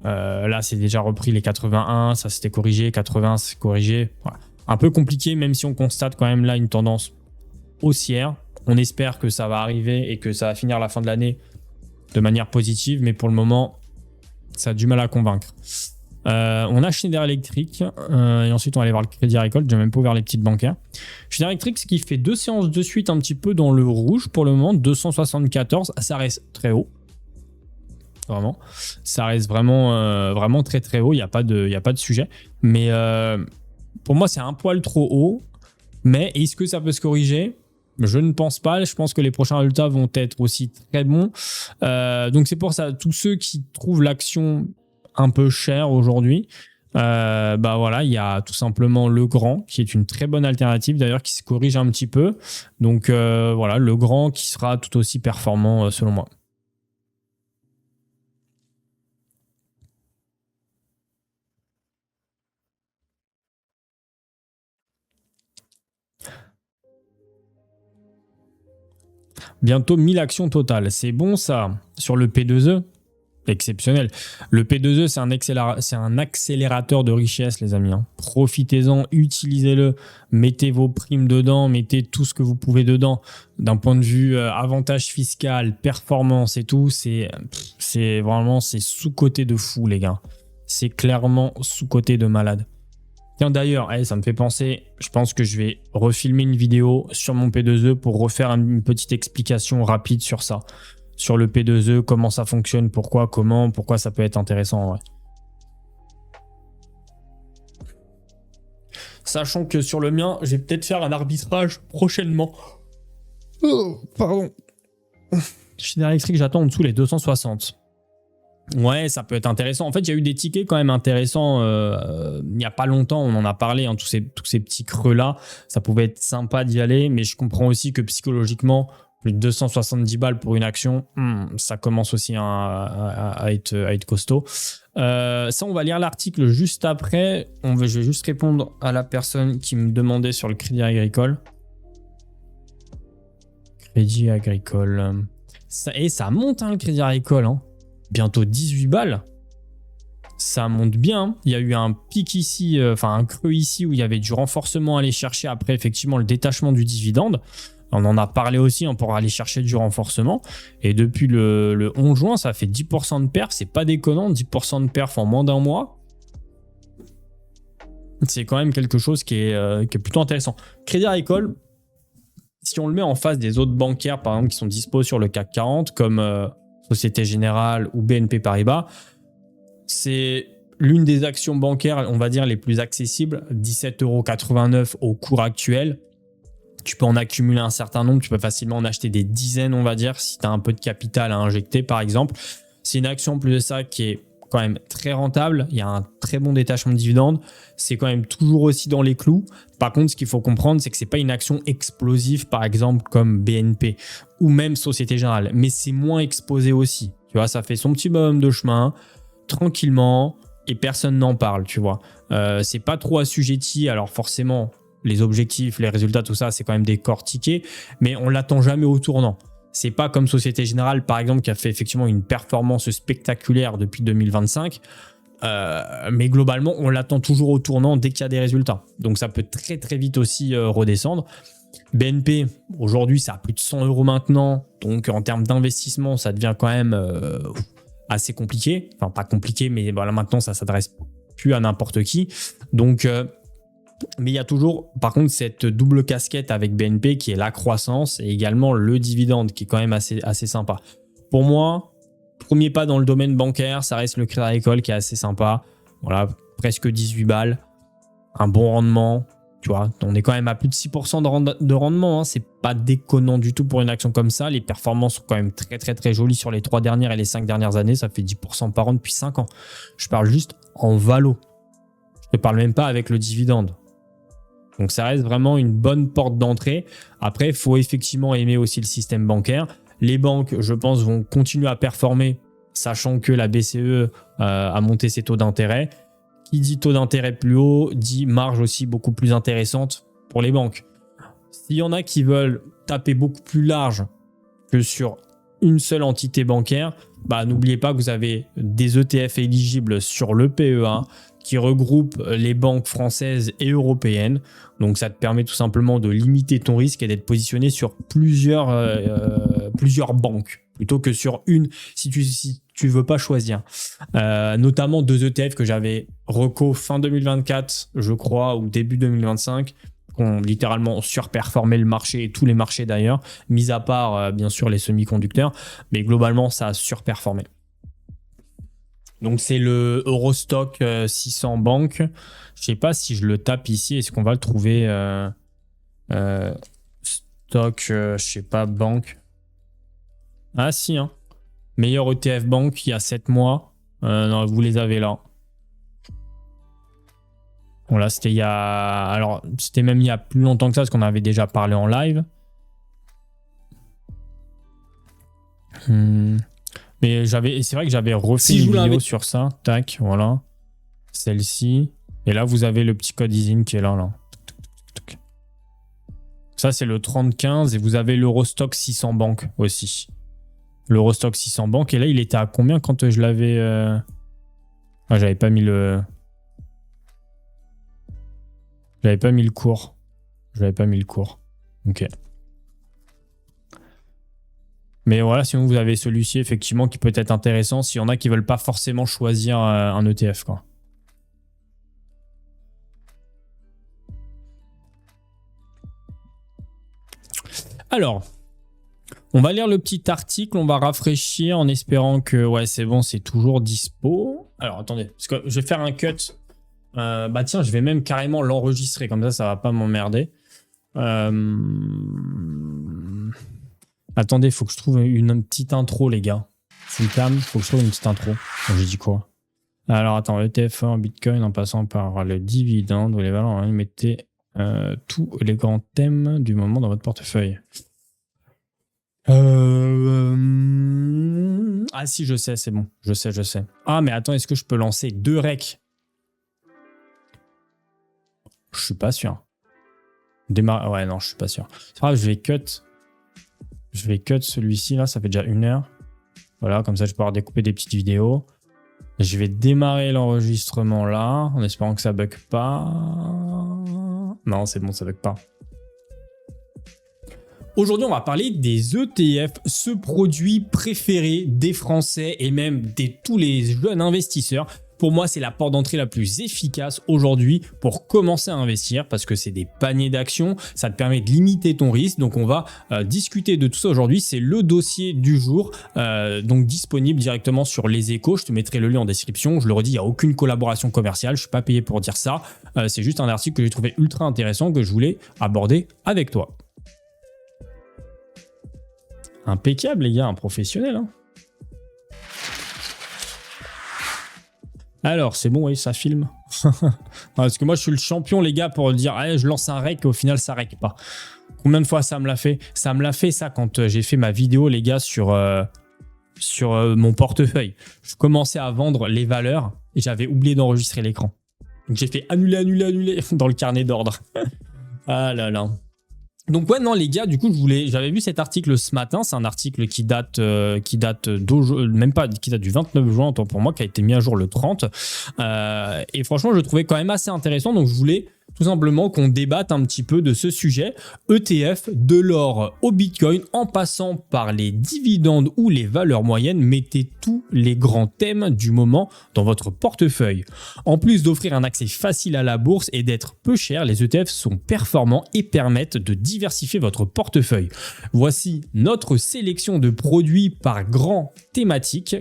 Là, c'est déjà repris les 81, ça s'était corrigé, 80, c'est corrigé. Voilà. Un peu compliqué, même si on constate quand même là une tendance haussière. On espère que ça va arriver et que ça va finir la fin de l'année de manière positive, mais pour le moment, ça a du mal à convaincre. On a Schneider Electric et ensuite on va aller voir le Crédit Agricole. J'ai même pas ouvert les petites bancaires. Schneider Electric, ce qui fait 2 séances de suite un petit peu dans le rouge pour le moment, 274, ça reste très haut. Vraiment, ça reste vraiment, vraiment très très haut. Il n'y a pas de sujet. Mais pour moi, c'est un poil trop haut. Mais est-ce que ça peut se corriger? Je ne pense pas. Je pense que les prochains résultats vont être aussi très bons. Donc c'est pour ça, tous ceux qui trouvent l'action un peu chère aujourd'hui, bah voilà, il y a tout simplement Legrand qui est une très bonne alternative d'ailleurs, qui se corrige un petit peu. Donc voilà, Legrand qui sera tout aussi performant selon moi. Bientôt 1000 actions totales. C'est bon ça sur le P2E. Exceptionnel. Le P2E, c'est un accélérateur de richesse, les amis. Hein. Profitez-en, utilisez-le, mettez vos primes dedans, mettez tout ce que vous pouvez dedans. D'un point de vue avantage fiscal, performance et tout, c'est vraiment sous-coté de fou, les gars. C'est clairement sous-coté de malade. Tiens, d'ailleurs, ça me fait penser, je pense que je vais refilmer une vidéo sur mon P2E pour refaire une petite explication rapide sur ça. Sur le P2E, comment ça fonctionne, pourquoi ça peut être intéressant. Ouais. Sachant que sur le mien, je vais peut-être faire un arbitrage prochainement. Oh, pardon. Schneider Electric, j'attends en dessous les 260. Ouais, ça peut être intéressant. En fait, il y a eu des tickets quand même intéressants il n'y a pas longtemps. On en a parlé, hein, tous ces petits creux-là. Ça pouvait être sympa d'y aller, mais je comprends aussi que psychologiquement, plus de 270 balles pour une action, ça commence aussi à être costaud. Ça, on va lire l'article juste après. Je vais juste répondre à la personne qui me demandait sur le Crédit Agricole. Crédit Agricole. Ça monte, hein, le Crédit Agricole. Hein. Bientôt 18 balles. Ça monte bien. Il y a eu un pic ici, un creux ici où il y avait du renforcement à aller chercher après effectivement le détachement du dividende. On en a parlé aussi, on pourra aller chercher du renforcement. Et depuis le 11 juin, ça fait 10% de perf. C'est pas déconnant, 10% de perf en moins d'un mois. C'est quand même quelque chose qui est plutôt intéressant. Crédit Agricole, si on le met en face des autres bancaires, par exemple, qui sont dispo sur le CAC 40, comme Société Générale ou BNP Paribas, c'est l'une des actions bancaires, on va dire, les plus accessibles, 17,89 € au cours actuel. Tu peux en accumuler un certain nombre, tu peux facilement en acheter des dizaines, on va dire, si tu as un peu de capital à injecter, par exemple. C'est une action, en plus de ça, qui est quand même très rentable. Il y a un très bon détachement de dividendes. C'est quand même toujours aussi dans les clous. Par contre, ce qu'il faut comprendre, c'est que ce n'est pas une action explosive, par exemple, comme BNP ou même Société Générale. Mais c'est moins exposé aussi. Tu vois, ça fait son petit bonhomme de chemin, tranquillement, et personne n'en parle, tu vois. C'est pas trop assujetti, alors forcément... Les objectifs, les résultats, tout ça, c'est quand même décortiqué, mais on l'attend jamais au tournant. C'est pas comme Société Générale, par exemple, qui a fait effectivement une performance spectaculaire depuis 2025, mais globalement, on l'attend toujours au tournant dès qu'il y a des résultats. Donc ça peut très très vite aussi redescendre. BNP, aujourd'hui, ça a plus de 100 € maintenant, donc en termes d'investissement, ça devient quand même assez compliqué. Enfin, pas compliqué, mais voilà, maintenant, ça s'adresse plus à n'importe qui. Donc... mais il y a toujours, par contre, cette double casquette avec BNP qui est la croissance et également le dividende qui est quand même assez sympa. Pour moi, premier pas dans le domaine bancaire, ça reste le Crédit Agricole qui est assez sympa. Voilà, presque 18 balles, un bon rendement. Tu vois, on est quand même à plus de 6% de rendement. Hein. C'est pas déconnant du tout pour une action comme ça. Les performances sont quand même très, très, très jolies sur les 3 dernières et les 5 dernières années. Ça fait 10% par an depuis 5 ans. Je parle juste en valo. Je ne parle même pas avec le dividende. Donc, ça reste vraiment une bonne porte d'entrée. Après, il faut effectivement aimer aussi le système bancaire. Les banques, je pense, vont continuer à performer, sachant que la BCE a monté ses taux d'intérêt. Qui dit taux d'intérêt plus haut, dit marge aussi beaucoup plus intéressante pour les banques. S'il y en a qui veulent taper beaucoup plus large que sur une seule entité bancaire, n'oubliez pas que vous avez des ETF éligibles sur le PEA qui regroupent les banques françaises et européennes. Donc ça te permet tout simplement de limiter ton risque et d'être positionné sur plusieurs banques plutôt que sur une si tu veux pas choisir. Notamment 2 ETF que j'avais reco fin 2024, je crois, ou début 2025, qui ont littéralement surperformé le marché et tous les marchés d'ailleurs, mis à part bien sûr les semi-conducteurs, mais globalement ça a surperformé. Donc c'est le Eurostock 600 banques. Je sais pas si je le tape ici, est-ce qu'on va le trouver stock, je sais pas, banque. Ah si, hein. Meilleur ETF banque il y a 7 mois. Non, vous les avez là. Bon là, c'était il y a... Alors, c'était même il y a plus longtemps que ça, parce qu'on avait déjà parlé en live. Mais c'est vrai que j'avais refait une vidéo sur ça. Tac, voilà. Celle-ci. Et là, vous avez le petit code EASIN qui est là. Ça, c'est le 3015 et vous avez l'Eurostock 600 banques aussi. L'Eurostock 600 banques. Et là, il était à combien quand je l'avais... Ah, j'avais pas mis le... J'avais pas mis le cours. Ok. Mais voilà, sinon vous avez celui-ci effectivement qui peut être intéressant s'il y en a qui veulent pas forcément choisir un ETF, quoi. Alors, on va lire le petit article, on va rafraîchir en espérant que ouais c'est bon, c'est toujours dispo. Alors attendez, parce que je vais faire un cut. Tiens, je vais même carrément l'enregistrer, comme ça va pas m'emmerder. Attendez, faut que je trouve une petite intro, les gars. Full cam, faut que je trouve une petite intro. J'ai dit quoi? Alors, attends, ETF1, Bitcoin, en passant par le dividende ou les valeurs, mettez tous les grands thèmes du moment dans votre portefeuille. Ah si, je sais, c'est bon. Je sais. Ah, mais attends, est-ce que je peux lancer 2 recs? Je suis pas sûr. Ouais, non, je suis pas sûr. C'est grave, je vais cut celui-ci, là, ça fait déjà 1 heure. Voilà, comme ça, je vais pouvoir découper des petites vidéos. Je vais démarrer l'enregistrement là, en espérant que ça bug pas. Non, c'est bon, ça bug pas. Aujourd'hui, on va parler des ETF, ce produit préféré des Français et même de tous les jeunes investisseurs. Pour moi, c'est la porte d'entrée la plus efficace aujourd'hui pour commencer à investir parce que c'est des paniers d'actions. Ça te permet de limiter ton risque. Donc, on va discuter de tout ça aujourd'hui. C'est le dossier du jour, donc disponible directement sur Les Échos. Je te mettrai le lien en description. Je le redis, il n'y a aucune collaboration commerciale. Je ne suis pas payé pour dire ça. C'est juste un article que j'ai trouvé ultra intéressant que je voulais aborder avec toi. Impeccable, les gars, un professionnel, hein. Alors, c'est bon, oui, ça filme. Parce que moi, je suis le champion, les gars, pour dire « je lance un rec » et au final, ça rec pas. Combien de fois ça me l'a fait? Ça me l'a fait, ça, quand j'ai fait ma vidéo, les gars, sur mon portefeuille. Je commençais à vendre les valeurs et j'avais oublié d'enregistrer l'écran. Donc, j'ai fait « annuler » dans le carnet d'ordre. Ah là là. Donc ouais, non les gars, du coup j'avais vu cet article ce matin. C'est un article qui date même pas, qui date du 29 juin autant pour moi, qui a été mis à jour le 30, et franchement je le trouvais quand même assez intéressant. Donc je voulais tout simplement qu'on débatte un petit peu de ce sujet. ETF, de l'or au Bitcoin, en passant par les dividendes ou les valeurs moyennes, mettez tous les grands thèmes du moment dans votre portefeuille. En plus d'offrir un accès facile à la bourse et d'être peu cher, les ETF sont performants et permettent de diversifier votre portefeuille. Voici notre sélection de produits par grande thématique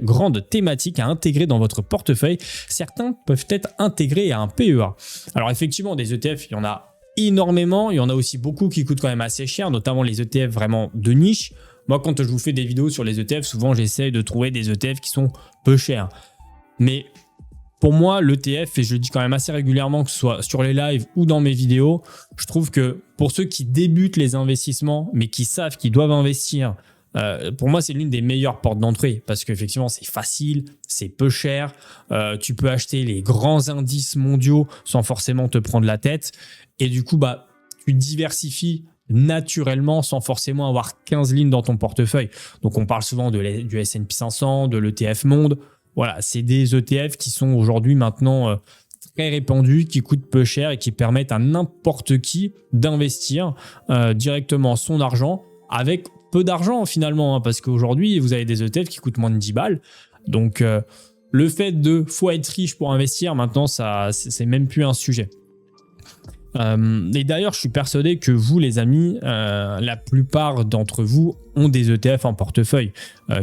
à intégrer dans votre portefeuille. Certains peuvent être intégrés à un PEA. Alors effectivement, des ETF, il y en a énormément. Il y en a aussi beaucoup qui coûtent quand même assez cher, notamment les ETF vraiment de niche. Moi, quand je vous fais des vidéos sur les ETF, souvent j'essaie de trouver des ETF qui sont peu chers. Mais pour moi, l'ETF, et je le dis quand même assez régulièrement, que ce soit sur les lives ou dans mes vidéos, je trouve que pour ceux qui débutent les investissements, mais qui savent qu'ils doivent investir, pour moi, c'est l'une des meilleures portes d'entrée parce qu'effectivement, c'est facile, c'est peu cher. Tu peux acheter les grands indices mondiaux sans forcément te prendre la tête. Et du coup, tu diversifies naturellement sans forcément avoir 15 lignes dans ton portefeuille. Donc, on parle souvent du S&P 500, de l'ETF Monde. Voilà, c'est des ETF qui sont aujourd'hui maintenant très répandus, qui coûtent peu cher et qui permettent à n'importe qui d'investir directement son argent avec peu d'argent finalement, parce qu'aujourd'hui, vous avez des ETF qui coûtent moins de 10 balles. Donc, le fait faut être riche pour investir, maintenant, c'est même plus un sujet. Et d'ailleurs, je suis persuadé que vous, les amis, la plupart d'entre vous ont des ETF en portefeuille,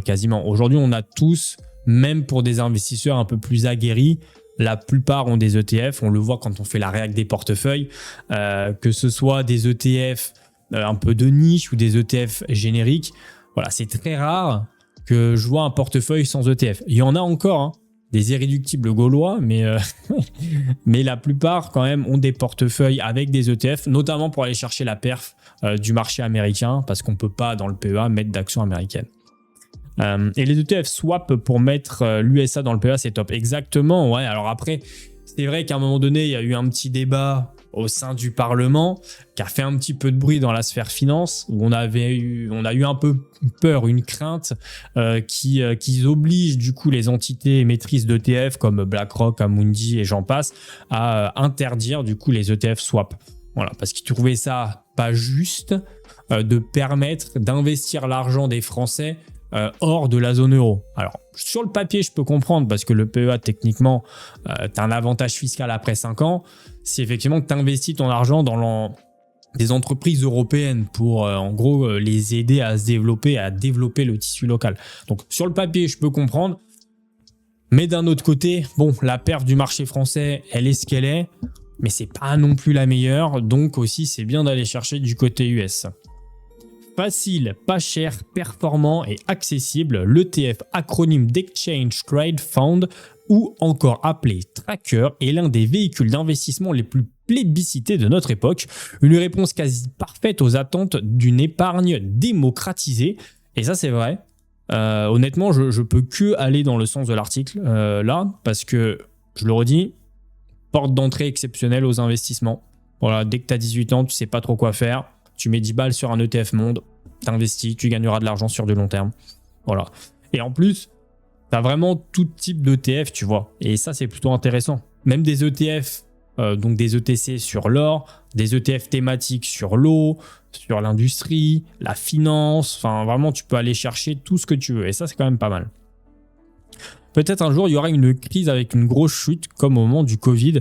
quasiment. Aujourd'hui, on a tous, même pour des investisseurs un peu plus aguerris, la plupart ont des ETF. On le voit quand on fait la réac des portefeuilles, que ce soit des ETF un peu de niche ou des ETF génériques. Voilà, c'est très rare que je vois un portefeuille sans ETF. Il y en a encore, hein, des irréductibles gaulois, mais la plupart quand même ont des portefeuilles avec des ETF, notamment pour aller chercher la perf du marché américain, parce qu'on ne peut pas dans le PEA mettre d'actions américaines. Et les ETF swap pour mettre l'USA dans le PEA, c'est top. Exactement, ouais. Alors après, c'est vrai qu'à un moment donné, il y a eu un petit débat au sein du Parlement qui a fait un petit peu de bruit dans la sphère finance, où on a eu un peu peur, une crainte qu'ils obligent du coup les entités émettrices d'ETF comme BlackRock, Amundi et j'en passe à interdire du coup les ETF swap. Voilà, parce qu'ils trouvaient ça pas juste de permettre d'investir l'argent des Français hors de la zone euro. Alors, sur le papier, je peux comprendre parce que le PEA, techniquement, tu as un avantage fiscal après 5 ans. Si effectivement tu investis ton argent dans des entreprises européennes pour, en gros, les aider à se développer, à développer le tissu local. Donc, sur le papier, je peux comprendre. Mais d'un autre côté, bon, la perf du marché français, elle est ce qu'elle est, mais c'est pas non plus la meilleure. Donc aussi, c'est bien d'aller chercher du côté US. Facile, pas cher, performant et accessible, l'ETF, acronyme d'Exchange Trade Fund ou encore appelé Tracker, est l'un des véhicules d'investissement les plus plébiscités de notre époque. Une réponse quasi parfaite aux attentes d'une épargne démocratisée. Et ça, c'est vrai. Honnêtement, je peux que aller dans le sens de l'article là, parce que, je le redis, porte d'entrée exceptionnelle aux investissements. Voilà, dès que tu as 18 ans, tu sais pas trop quoi faire. Tu mets 10 balles sur un ETF monde, t'investis, tu gagneras de l'argent sur du long terme. Voilà. Et en plus, tu as vraiment tout type d'ETF, tu vois. Et ça, c'est plutôt intéressant. Même des ETF, donc des ETC sur l'or, des ETF thématiques sur l'eau, sur l'industrie, la finance. Enfin, vraiment, tu peux aller chercher tout ce que tu veux. Et ça, c'est quand même pas mal. Peut-être un jour, il y aura une crise avec une grosse chute, comme au moment du Covid.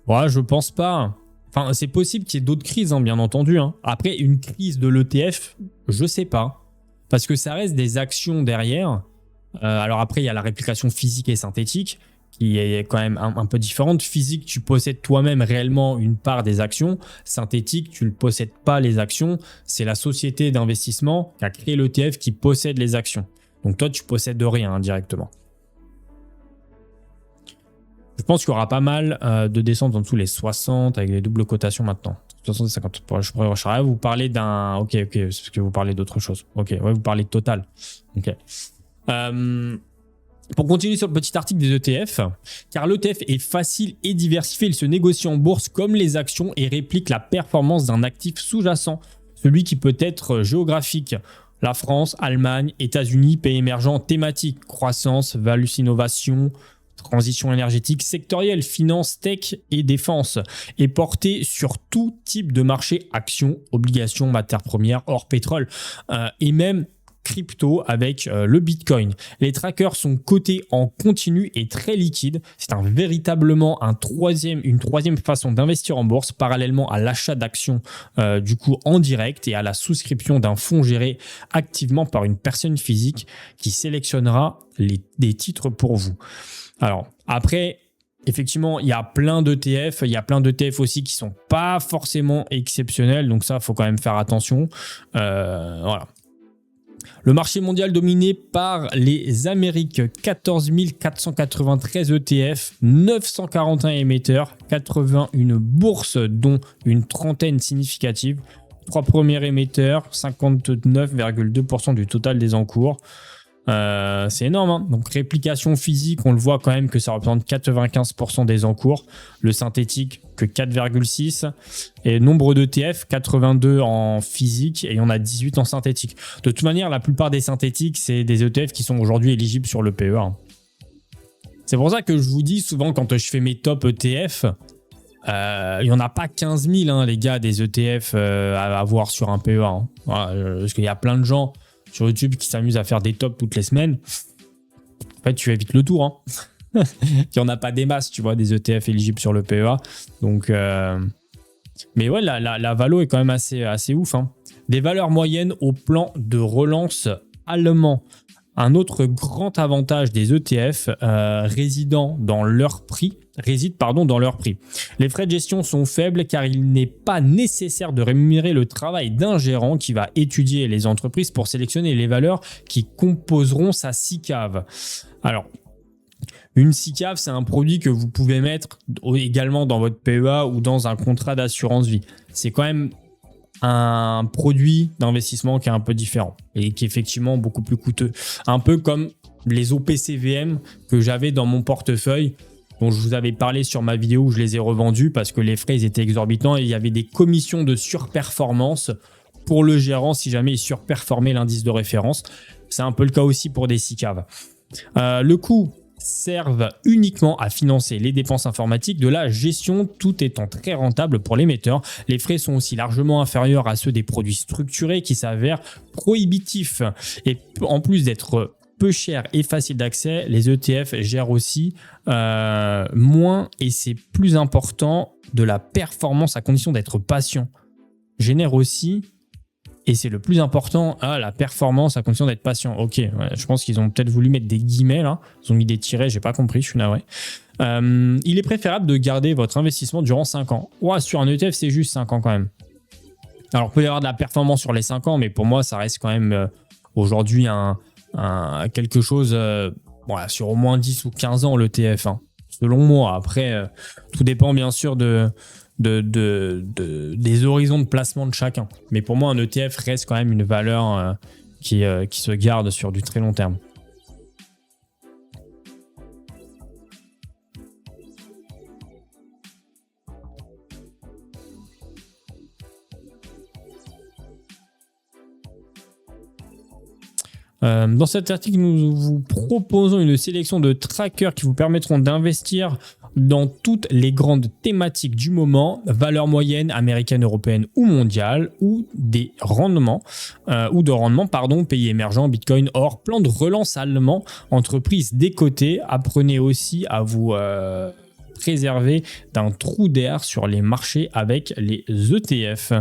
Ouais, je pense pas. Enfin, c'est possible qu'il y ait d'autres crises, hein, bien entendu. Hein. Après, une crise de l'ETF, je sais pas. Parce que ça reste des actions derrière. Alors après, il y a la réplication physique et synthétique, qui est quand même un peu différente. Physique, tu possèdes toi-même réellement une part des actions. Synthétique, tu ne possèdes pas les actions. C'est la société d'investissement qui a créé l'ETF qui possède les actions. Donc toi, tu possèdes rien indirectement. Je pense qu'il y aura pas mal de descentes en dessous les 60 avec les doubles cotations maintenant. 60 et 50. Je pourrais vous parler d'un... Ok, c'est parce que vous parlez d'autre chose. Ok, ouais, vous parlez de Total. Ok. Pour continuer sur le petit article des ETF, car l'ETF est facile et diversifié, il se négocie en bourse comme les actions et réplique la performance d'un actif sous-jacent, celui qui peut être géographique. La France, Allemagne, États-Unis, pays émergents, thématiques, croissance, value innovation, transition énergétique, sectorielle, finance, tech et défense, est porté sur tout type de marché, actions, obligations, matières premières, or, pétrole, et même crypto avec le Bitcoin. Les trackers sont cotés en continu et très liquides. C'est véritablement une troisième façon d'investir en bourse, parallèlement à l'achat d'actions du coup en direct et à la souscription d'un fonds géré activement par une personne physique qui sélectionnera des titres pour vous. Alors, après, effectivement, il y a plein d'ETF. Il y a plein d'ETF aussi qui sont pas forcément exceptionnels. Donc ça, il faut quand même faire attention. Voilà. Le marché mondial dominé par les Amériques, 14 493 ETF, 941 émetteurs, 81 bourses, dont une trentaine significative. 3 premiers émetteurs, 59,2% du total des encours. C'est énorme, hein. Donc réplication physique, on le voit quand même que ça représente 95% des encours. Le synthétique que 4,6%. Et nombre d'ETF, 82 en physique et on a 18 en synthétique. De toute manière, la plupart des synthétiques, c'est des ETF qui sont aujourd'hui éligibles sur le PEA. C'est pour ça que je vous dis souvent quand je fais mes top ETF, il n'y en a pas 15 000, hein, les gars, des ETF à avoir sur un PEA. Hein. Voilà, parce qu'il y a plein de gens sur YouTube qui s'amusent à faire des tops toutes les semaines. En fait, tu fais vite le tour. Hein. Il n'y en a pas des masses, tu vois, des ETF éligibles sur le PEA. Donc, mais ouais, la valo est quand même assez ouf. Hein. Des valeurs moyennes au plan de relance allemand. Un autre grand avantage des ETF réside dans leur prix. Les frais de gestion sont faibles car il n'est pas nécessaire de rémunérer le travail d'un gérant qui va étudier les entreprises pour sélectionner les valeurs qui composeront sa SICAV. Alors, une SICAV, c'est un produit que vous pouvez mettre également dans votre PEA ou dans un contrat d'assurance vie. C'est quand même un produit d'investissement qui est un peu différent et qui est effectivement beaucoup plus coûteux. Un peu comme les OPCVM que j'avais dans mon portefeuille, dont je vous avais parlé sur ma vidéo où je les ai revendus parce que les frais ils étaient exorbitants et il y avait des commissions de surperformance pour le gérant si jamais il surperformait l'indice de référence. C'est un peu le cas aussi pour des SICAV. Le coût servent uniquement à financer les dépenses informatiques de la gestion, tout étant très rentable pour l'émetteur. Les frais sont aussi largement inférieurs à ceux des produits structurés qui s'avèrent prohibitifs. Et en plus d'être peu cher et facile d'accès, les ETF gèrent aussi moins, et c'est plus important, de la performance à condition d'être patient. Génère aussi, et c'est le plus important, la performance à condition d'être patient. Ok, ouais, je pense qu'ils ont peut-être voulu mettre des guillemets là. Ils ont mis des tirets, j'ai pas compris, je suis navré. Il est préférable de garder votre investissement durant 5 ans. Ouais, sur un ETF, c'est juste 5 ans quand même. Alors, il peut y avoir de la performance sur les 5 ans, mais pour moi, ça reste quand même aujourd'hui quelque chose voilà, sur au moins 10 ou 15 ans l'ETF. Hein, selon moi. Après, tout dépend bien sûr des horizons de placement de chacun. Mais pour moi, un ETF reste quand même une valeur qui se garde sur du très long terme. Dans cet article, nous vous proposons une sélection de trackers qui vous permettront d'investir dans toutes les grandes thématiques du moment, valeurs moyennes américaines, européennes ou mondiales, ou de rendement, pays émergents, bitcoin, or, plan de relance allemand, entreprises décotées. Apprenez aussi à vous préserver d'un trou d'air sur les marchés avec les ETF.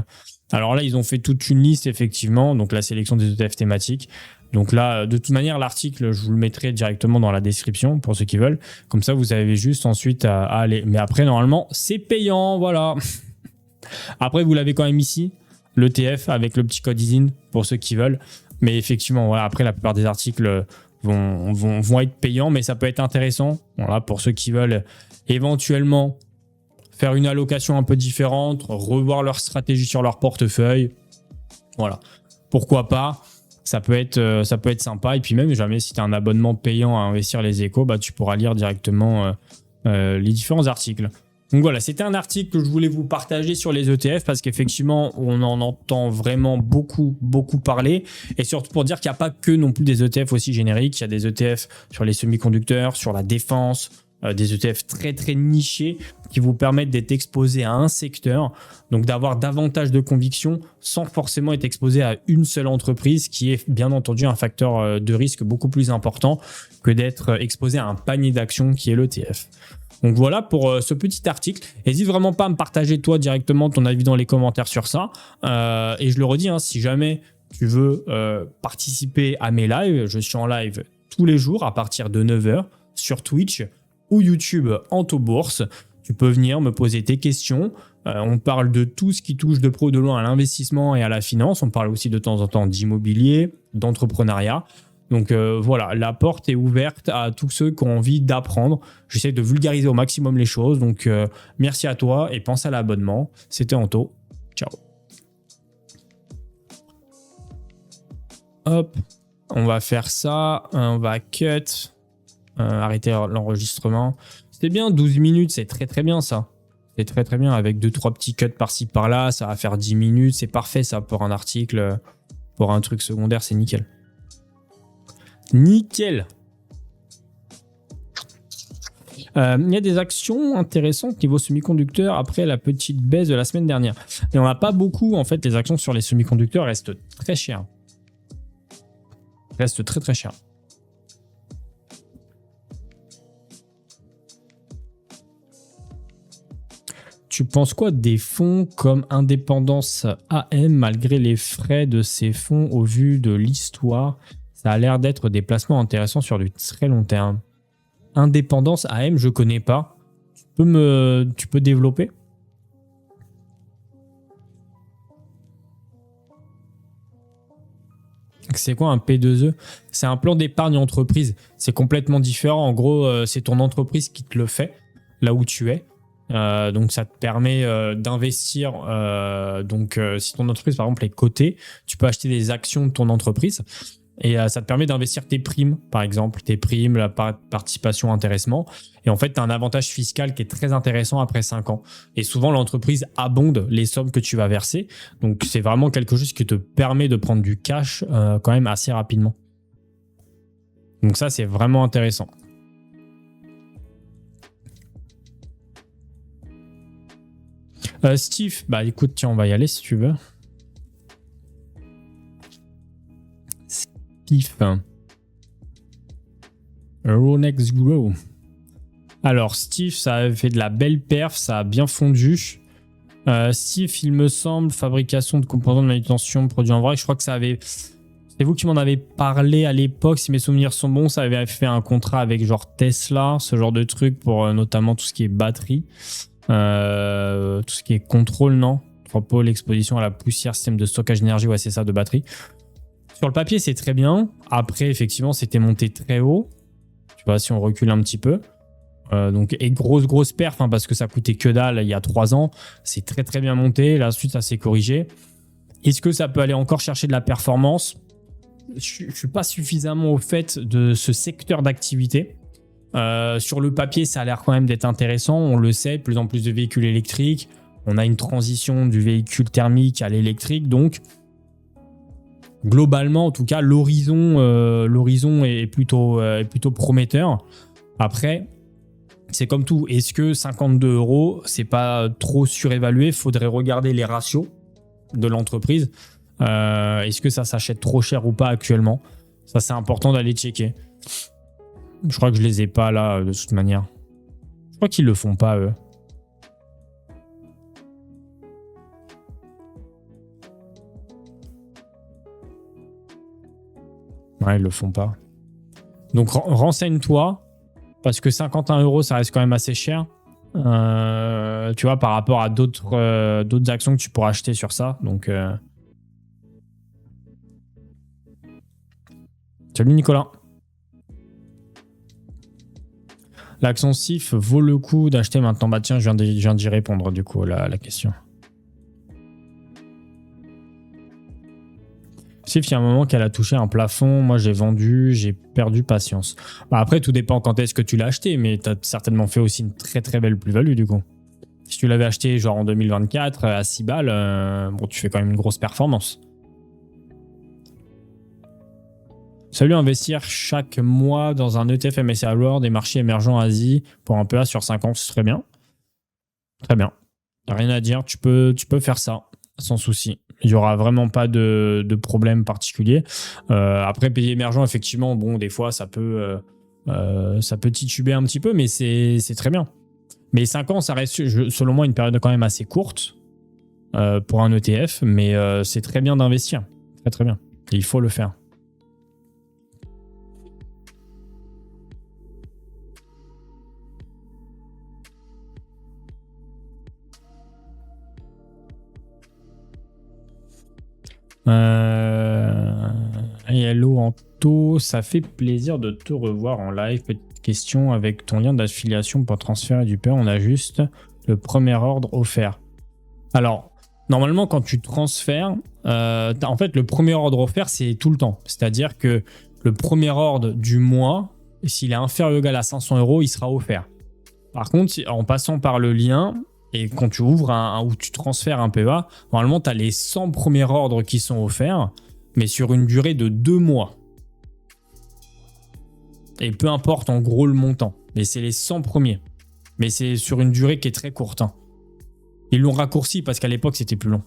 Alors là, ils ont fait toute une liste, effectivement, donc la sélection des ETF thématiques. Donc là, de toute manière, l'article, je vous le mettrai directement dans la description pour ceux qui veulent. Comme ça, vous avez juste ensuite à aller. Mais après, normalement, c'est payant, voilà. Après, vous l'avez quand même ici, l'ETF avec le petit code ISIN pour ceux qui veulent. Mais effectivement, voilà, après, la plupart des articles vont être payants, mais ça peut être intéressant. Voilà, pour ceux qui veulent éventuellement faire une allocation un peu différente, revoir leur stratégie sur leur portefeuille. Voilà, pourquoi pas. Ça peut être sympa. Et puis même, jamais si tu as un abonnement payant à Investir les Échos, bah, tu pourras lire directement les différents articles. Donc voilà, c'était un article que je voulais vous partager sur les ETF parce qu'effectivement, on en entend vraiment beaucoup parler. Et surtout pour dire qu'il n'y a pas que non plus des ETF aussi génériques. Il y a des ETF sur les semi-conducteurs, sur la défense, des ETF très très nichés qui vous permettent d'être exposé à un secteur, donc d'avoir davantage de conviction sans forcément être exposé à une seule entreprise, qui est bien entendu un facteur de risque beaucoup plus important que d'être exposé à un panier d'actions qui est l'ETF. Donc voilà pour ce petit article. N'hésite vraiment pas à me partager toi directement ton avis dans les commentaires sur ça. Et je le redis, hein, si jamais tu veux participer à mes lives, je suis en live tous les jours à partir de 9h sur Twitch. ou YouTube Anto Bourse. Tu peux venir me poser tes questions. On parle de tout ce qui touche de pro de loin à l'investissement et à la finance. On parle aussi de temps en temps d'immobilier, d'entrepreneuriat. Donc voilà, la porte est ouverte à tous ceux qui ont envie d'apprendre. J'essaie de vulgariser au maximum les choses. Donc merci à toi et pense à l'abonnement. C'était Anto. Ciao. Hop, on va faire ça. On va cut. Arrêter l'enregistrement. C'était bien, 12 minutes, c'est très très bien ça. C'est très très bien, avec 2-3 petits cuts par-ci par-là, ça va faire 10 minutes, c'est parfait ça pour un article, pour un truc secondaire, c'est nickel. Nickel. Il y a des actions intéressantes niveau semi-conducteurs après la petite baisse de la semaine dernière. Et on n'a pas beaucoup, en fait, les actions sur les semi-conducteurs restent très chères. Restent très très chères. Tu penses quoi des fonds comme Indépendance AM malgré les frais de ces fonds au vu de l'histoire? Ça a l'air d'être des placements intéressants sur du très long terme. Indépendance AM, je connais pas. Tu peux développer? C'est quoi un P2E? C'est un plan d'épargne entreprise. C'est complètement différent. En gros, c'est ton entreprise qui te le fait là où tu es. Donc ça te permet d'investir. Si ton entreprise par exemple est cotée, tu peux acheter des actions de ton entreprise et ça te permet d'investir tes primes, par exemple tes primes, la participation, intéressement. Et en fait, tu as un avantage fiscal qui est très intéressant après 5 ans. Et souvent, l'entreprise abonde les sommes que tu vas verser. Donc c'est vraiment quelque chose qui te permet de prendre du cash quand même assez rapidement. Donc ça, c'est vraiment intéressant. Steve, bah écoute, tiens, on va y aller si tu veux. Steve. Euronext Grow. Alors, Steve, ça a fait de la belle perf, ça a bien fondu. Steve, il me semble, fabrication de composants de manutention, produits en vrac. Je crois que ça avait... C'est vous qui m'en avez parlé à l'époque, si mes souvenirs sont bons, ça avait fait un contrat avec genre Tesla, ce genre de truc pour notamment tout ce qui est batterie. Tout ce qui est contrôle, non? Entrepôt, l'exposition à la poussière, système de stockage d'énergie, ouais, c'est ça, de batterie. Sur le papier, c'est très bien. Après, effectivement, c'était monté très haut. Tu vois, si on recule un petit peu. Et grosse perf, hein, parce que ça coûtait que dalle il y a 3 ans. C'est très très bien monté. Là, ensuite, ça s'est corrigé. Est-ce que ça peut aller encore chercher de la performance? Je ne suis pas suffisamment au fait de ce secteur d'activité. Sur le papier, ça a l'air quand même d'être intéressant. On le sait, de plus en plus de véhicules électriques. On a une transition du véhicule thermique à l'électrique. Donc, globalement, en tout cas, l'horizon est plutôt prometteur. Après, c'est comme tout. Est-ce que 52 €, c'est pas trop surévalué? Il faudrait regarder les ratios de l'entreprise. Est-ce que ça s'achète trop cher ou pas actuellement? Ça, c'est important d'aller checker. Je crois que je les ai pas là, de toute manière. Je crois qu'ils le font pas, eux. Ouais, ils le font pas. Donc, renseigne-toi. Parce que 51 €, ça reste quand même assez cher. Tu vois, par rapport à d'autres actions que tu pourras acheter sur ça. Donc, salut Nicolas. L'action SIF vaut le coup d'acheter maintenant? Bah tiens, je viens d'y répondre du coup la question. SIF, il y a un moment qu'elle a touché un plafond. Moi, j'ai vendu, j'ai perdu patience. Bah, après, tout dépend quand est-ce que tu l'as acheté, mais tu as certainement fait aussi une très très belle plus-value du coup. Si tu l'avais acheté genre en 2024 à 6 balles, bon, tu fais quand même une grosse performance. Salut, investir chaque mois dans un ETF MSCI World des marchés émergents Asie pour un PA sur 5 ans, ce serait bien. Très bien. Rien à dire, tu peux faire ça sans souci. Il n'y aura vraiment pas de problème particulier. Après, pays émergents, effectivement, bon, des fois, ça peut tituber un petit peu, mais c'est très bien. Mais 5 ans, ça reste, selon moi, une période quand même assez courte pour un ETF, mais c'est très bien d'investir. Très, très bien. Et il faut le faire. Hello Anto, ça fait plaisir de te revoir en live. Petite question, avec ton lien d'affiliation pour transférer du paiement, on a juste le premier ordre offert. Alors, normalement, quand tu transfères, en fait, le premier ordre offert, c'est tout le temps. C'est-à-dire que le premier ordre du mois, s'il est inférieur ou égal à 500 €, il sera offert. Par contre, en passant par le lien, et quand tu ouvres où tu transfères un PEA, normalement, tu as les 100 premiers ordres qui sont offerts, mais sur une durée de 2 mois. Et peu importe en gros le montant, mais c'est les 100 premiers. Mais c'est sur une durée qui est très courte. Hein. Ils l'ont raccourci parce qu'à l'époque, c'était plus long.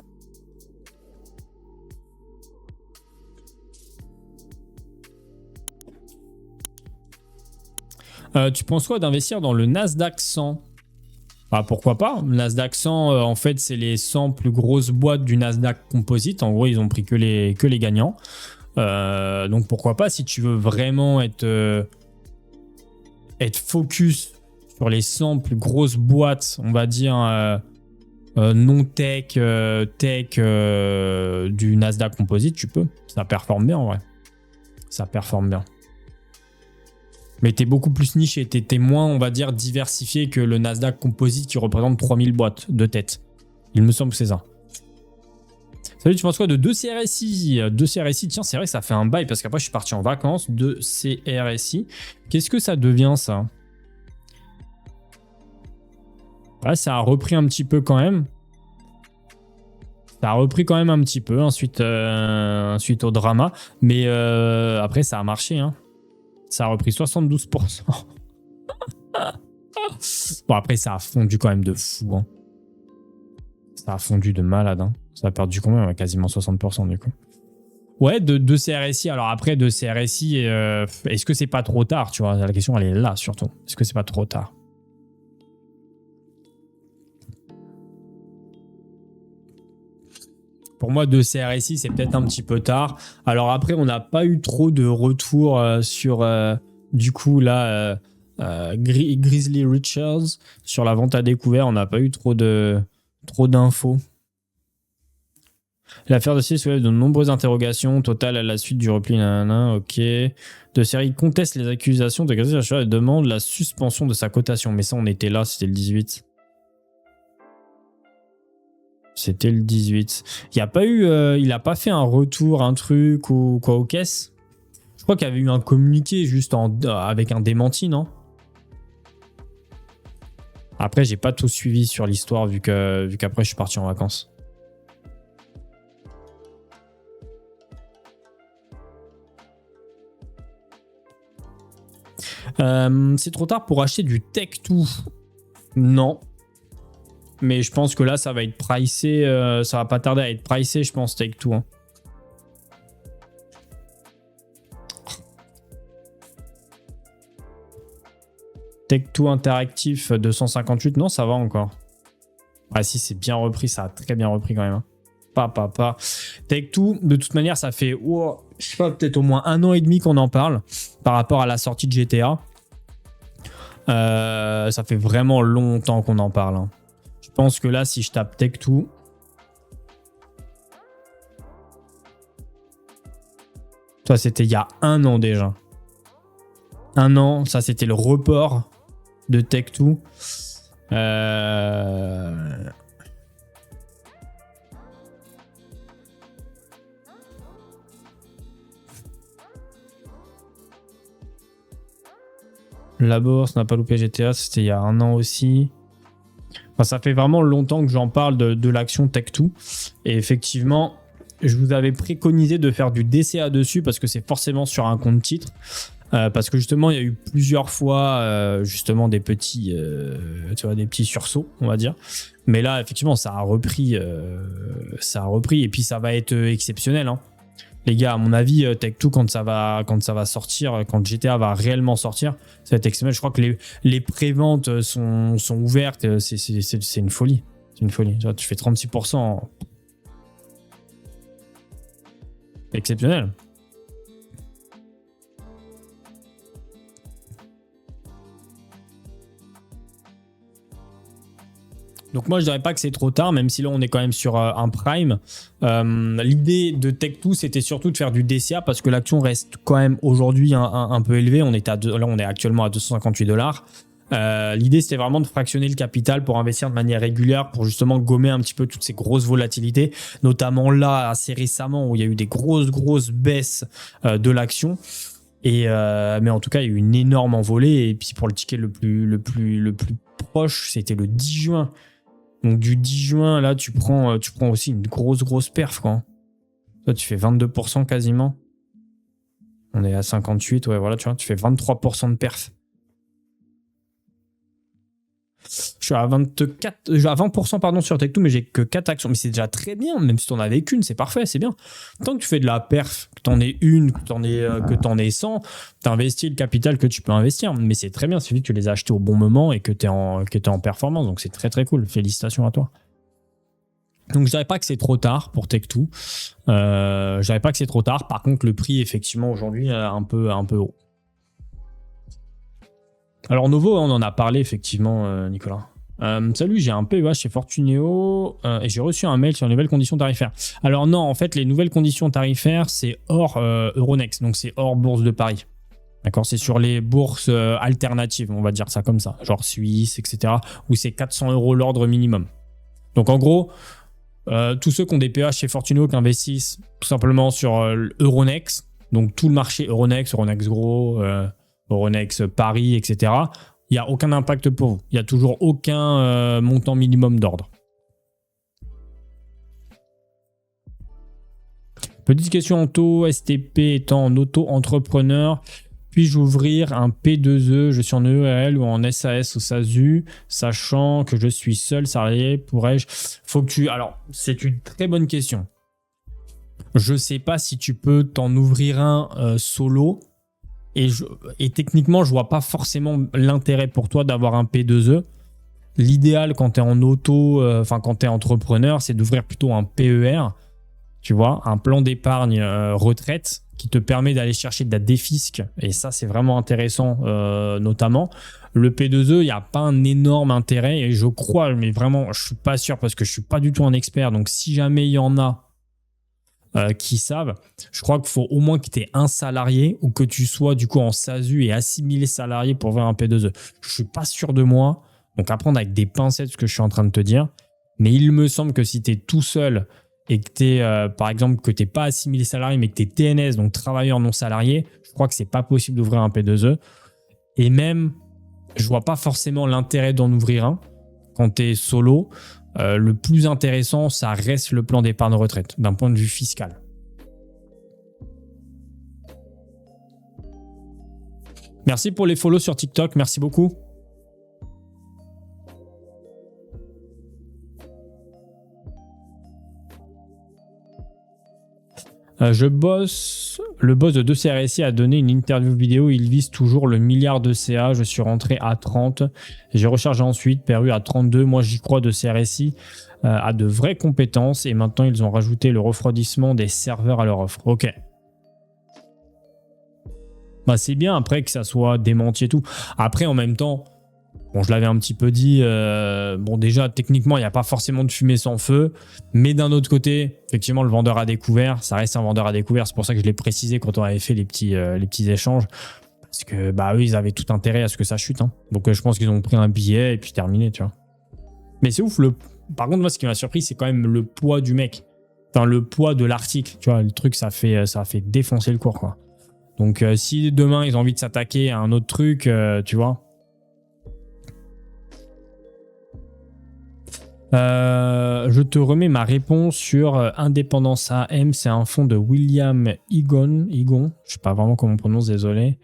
Tu penses quoi d'investir dans le Nasdaq 100 ? Bah, pourquoi pas. Le Nasdaq 100, en fait, c'est les 100 plus grosses boîtes du Nasdaq Composite. En gros, ils ont pris que les gagnants. Donc, pourquoi pas, si tu veux vraiment être focus sur les 100 plus grosses boîtes, on va dire, non-tech, tech du Nasdaq Composite, tu peux. Ça performe bien, en vrai. Ça performe bien. Mais t'es beaucoup plus niché, t'es moins, on va dire, diversifié que le Nasdaq Composite qui représente 3000 boîtes de tête. Il me semble que c'est ça. Salut, tu penses quoi de 2CRSI ? 2CRSI, tiens, c'est vrai que ça fait un bail parce qu'après je suis parti en vacances. 2CRSI. Qu'est-ce que ça devient, ça ? Ouais, ça a repris un petit peu quand même. Ça a repris quand même un petit peu suite au drama. Mais après, ça a marché, hein. Ça a repris 72%. Bon, après, ça a fondu quand même de fou. Hein. Ça a fondu de malade. Hein. Ça a perdu combien ? Ouais, quasiment 60% du coup. Ouais, de CRSI. Alors après, de CRSI, est-ce que c'est pas trop tard ? Tu vois, la question, elle est là surtout. Est-ce que c'est pas trop tard ? Pour moi, de CRSI, c'est peut-être un petit peu tard. Alors après, on n'a pas eu trop de retours sur, du coup, là, Grizzly Richards. Sur la vente à découvert, on n'a pas eu trop d'infos. L'affaire de Sils soulève de nombreuses interrogations. Total, à la suite du repli, ok. De série conteste les accusations de Grizzly Richards et demande la suspension de sa cotation. Mais ça, on était là, c'était le 18. C'était le 18. Il a pas fait un retour, un truc ou quoi aux caisses ? Je crois qu'il y avait eu un communiqué juste avec un démenti, non ? Après, j'ai pas tout suivi sur l'histoire vu qu'après je suis parti en vacances. C'est trop tard pour acheter du Tech2. Non. Mais je pense que là, ça va être pricé. Ça va pas tarder à être pricé, je pense, Take-Two. Hein. Take-Two interactif 258, non, ça va encore. Ah si, c'est bien repris, ça a très bien repris quand même. Hein. Pas. Take-Two, de toute manière, ça fait, je sais pas, peut-être au moins 1 an et demi qu'on en parle par rapport à la sortie de GTA. Ça fait vraiment longtemps qu'on en parle. Hein. Je pense que là, si je tape Take-Two, ça c'était il y a 1 an déjà. 1 an, ça c'était le report de Take-Two. La bourse n'a pas loupé GTA, c'était il y a 1 an aussi. Enfin, ça fait vraiment longtemps que j'en parle de l'action Tech2. Et effectivement, je vous avais préconisé de faire du DCA dessus parce que c'est forcément sur un compte titre. Parce que justement, il y a eu plusieurs fois justement des petits sursauts, on va dire. Mais là, effectivement, ça a repris. Et puis, ça va être exceptionnel. Hein. Les gars, à mon avis, Tech2, quand ça va sortir, quand GTA va réellement sortir, ça va être exceptionnel. Je crois que les préventes sont ouvertes. C'est une folie. C'est une folie. Tu fais 36%. Exceptionnel. Donc moi, je dirais pas que c'est trop tard, même si là, on est quand même sur un prime. L'idée de Tech2, c'était surtout de faire du DCA parce que l'action reste quand même aujourd'hui un peu élevée. Là, on est actuellement à 258 $. L'idée, c'était vraiment de fractionner le capital pour investir de manière régulière, pour justement gommer un petit peu toutes ces grosses volatilités, notamment là, assez récemment, où il y a eu des grosses baisses de l'action. Mais en tout cas, il y a eu une énorme envolée. Et puis pour le ticket le plus proche, c'était le 10 juin. Donc du 10 juin, là, tu prends aussi une grosse perf, quoi. Toi, tu fais 22% quasiment. On est à 58, ouais, voilà, tu vois, tu fais 23% de perf. Je suis à 20% pardon, sur Tech2, mais j'ai que 4 actions. Mais c'est déjà très bien, même si tu n'en avais qu'une, c'est parfait, c'est bien. Tant que tu fais de la perf, que tu en aies une, que tu en aies 100, tu investis le capital que tu peux investir. Mais c'est très bien, c'est vite que tu les as achetés au bon moment et que tu es en performance. Donc c'est très cool. Félicitations à toi. Donc je dirais pas que c'est trop tard pour Tech2. Je dirais pas que c'est trop tard. Par contre, le prix, effectivement, aujourd'hui, est un peu haut. Alors Novo, on en a parlé effectivement, Nicolas. Salut, j'ai un PEH chez Fortuneo et j'ai reçu un mail sur les nouvelles conditions tarifaires. Alors non, en fait, les nouvelles conditions tarifaires, c'est hors Euronext, donc c'est hors Bourse de Paris. D'accord, c'est sur les bourses alternatives, on va dire ça comme ça, genre Suisse, etc., où c'est 400 € l'ordre minimum. Donc en gros, tous ceux qui ont des PEH chez Fortuneo qui investissent tout simplement sur Euronext, donc tout le marché Euronext Gros, Euronext Paris, etc., il n'y a aucun impact pour vous. Il n'y a toujours aucun montant minimum d'ordre. Petite question auto, STP étant en auto-entrepreneur, puis-je ouvrir un P2E? Je suis en EURL ou en SAS ou SASU, sachant que je suis seul salarié, pourrais-je? Alors, c'est une très bonne question. Je ne sais pas si tu peux t'en ouvrir un solo. Et techniquement, je vois pas forcément l'intérêt pour toi d'avoir un P2E. L'idéal quand tu es en quand tu es entrepreneur, c'est d'ouvrir plutôt un PER, tu vois, un plan d'épargne retraite qui te permet d'aller chercher de la défisque. Et ça, c'est vraiment intéressant, notamment. Le P2E, il n'y a pas un énorme intérêt. Et je crois, mais vraiment, je suis pas sûr parce que je suis pas du tout un expert. Donc, si jamais il y en a qui savent, je crois qu'il faut au moins que tu aies un salarié ou que tu sois du coup en SASU et assimilé salarié pour ouvrir un P2E. Je suis pas sûr de moi, donc à prendre avec des pincettes ce que je suis en train de te dire, mais il me semble que si tu es tout seul et que tu es, par exemple, que tu n'es pas assimilé salarié mais que tu es TNS, donc travailleur non salarié, je crois que c'est pas possible d'ouvrir un P2E. Et même, je vois pas forcément l'intérêt d'en ouvrir un quand tu es solo. Le plus intéressant, ça reste le plan d'épargne retraite d'un point de vue fiscal. Merci pour les follow sur TikTok, merci beaucoup. Le boss de 2CRSI a donné une interview vidéo. Il vise toujours le milliard de CA. Je suis rentré à 30. J'ai rechargé ensuite, perdu à 32. Moi, j'y crois. De CRSI a de vraies compétences. Et maintenant, ils ont rajouté le refroidissement des serveurs à leur offre. Ok. Bah, c'est bien après que ça soit démenti et tout. Après, en même temps, bon, je l'avais un petit peu dit, bon déjà techniquement il n'y a pas forcément de fumée sans feu, mais d'un autre côté, effectivement le vendeur a découvert, ça reste un vendeur à découvert, c'est pour ça que je l'ai précisé quand on avait fait les petits échanges, parce que bah eux ils avaient tout intérêt à ce que ça chute, hein. Donc je pense qu'ils ont pris un billet et puis terminé, tu vois. Mais c'est ouf, par contre moi ce qui m'a surpris c'est quand même le poids du mec, enfin le poids de l'article, tu vois, le truc ça a fait défoncer le cours quoi. Donc si demain ils ont envie de s'attaquer à un autre truc, tu vois. Je te remets ma réponse sur Indépendance AM. C'est un fonds de William Egon, je sais pas vraiment comment on prononce, désolé,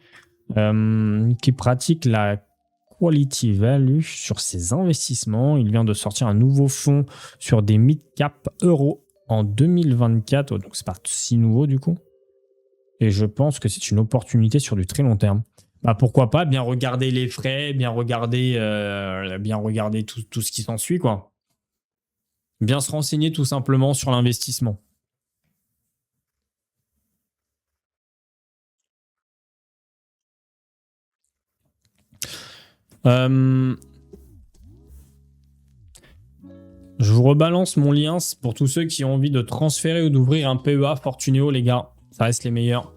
qui pratique la quality value sur ses investissements. Il vient de sortir un nouveau fonds sur des mid-cap euros en 2024. Donc c'est pas si nouveau du coup. Et je pense que c'est une opportunité sur du très long terme. Bah pourquoi pas, bien regarder les frais, bien regarder tout ce qui s'ensuit, quoi. Bien se renseigner tout simplement sur l'investissement. Je vous rebalance mon lien pour tous ceux qui ont envie de transférer ou d'ouvrir un PEA Fortuneo, les gars. Ça reste les meilleurs.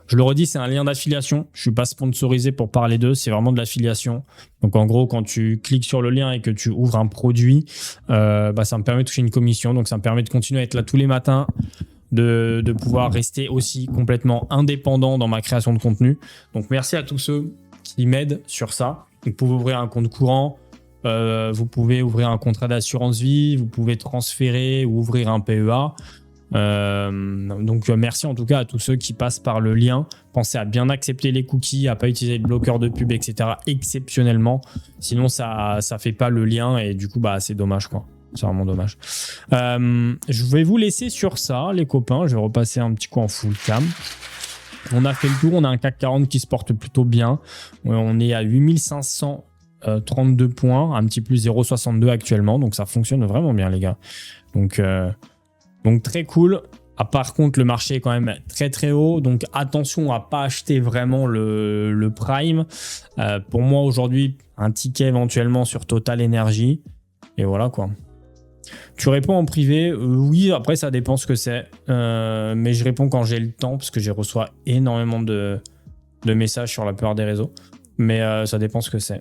Je le redis, c'est un lien d'affiliation. Je ne suis pas sponsorisé pour parler d'eux, c'est vraiment de l'affiliation. Donc en gros, quand tu cliques sur le lien et que tu ouvres un produit, ça me permet de toucher une commission. Donc ça me permet de continuer à être là tous les matins, de pouvoir rester aussi complètement indépendant dans ma création de contenu. Donc merci à tous ceux qui m'aident sur ça. Vous pouvez ouvrir un compte courant, vous pouvez ouvrir un contrat d'assurance vie, vous pouvez transférer ou ouvrir un PEA. Donc merci en tout cas à tous ceux qui passent par le lien. Pensez à bien accepter les cookies, à pas utiliser le bloqueur de pub, etc. exceptionnellement. Sinon ça fait pas le lien et du coup c'est dommage quoi. C'est vraiment dommage. Je vais vous laisser sur ça les copains. Je vais repasser un petit coup en full cam. On a fait le tour, on a un CAC 40 qui se porte plutôt bien. On est à 8532 points, un petit plus 0,62 actuellement. Donc ça fonctionne vraiment bien les gars. Donc très cool. Par contre, le marché est quand même très très haut. Donc attention à pas acheter vraiment le prime. Pour moi aujourd'hui, un ticket éventuellement sur Total Energy. Et voilà quoi. Tu réponds en privé? Oui, après ça dépend ce que c'est. Mais je réponds quand j'ai le temps parce que je reçois énormément de messages sur la plupart des réseaux. Mais ça dépend ce que c'est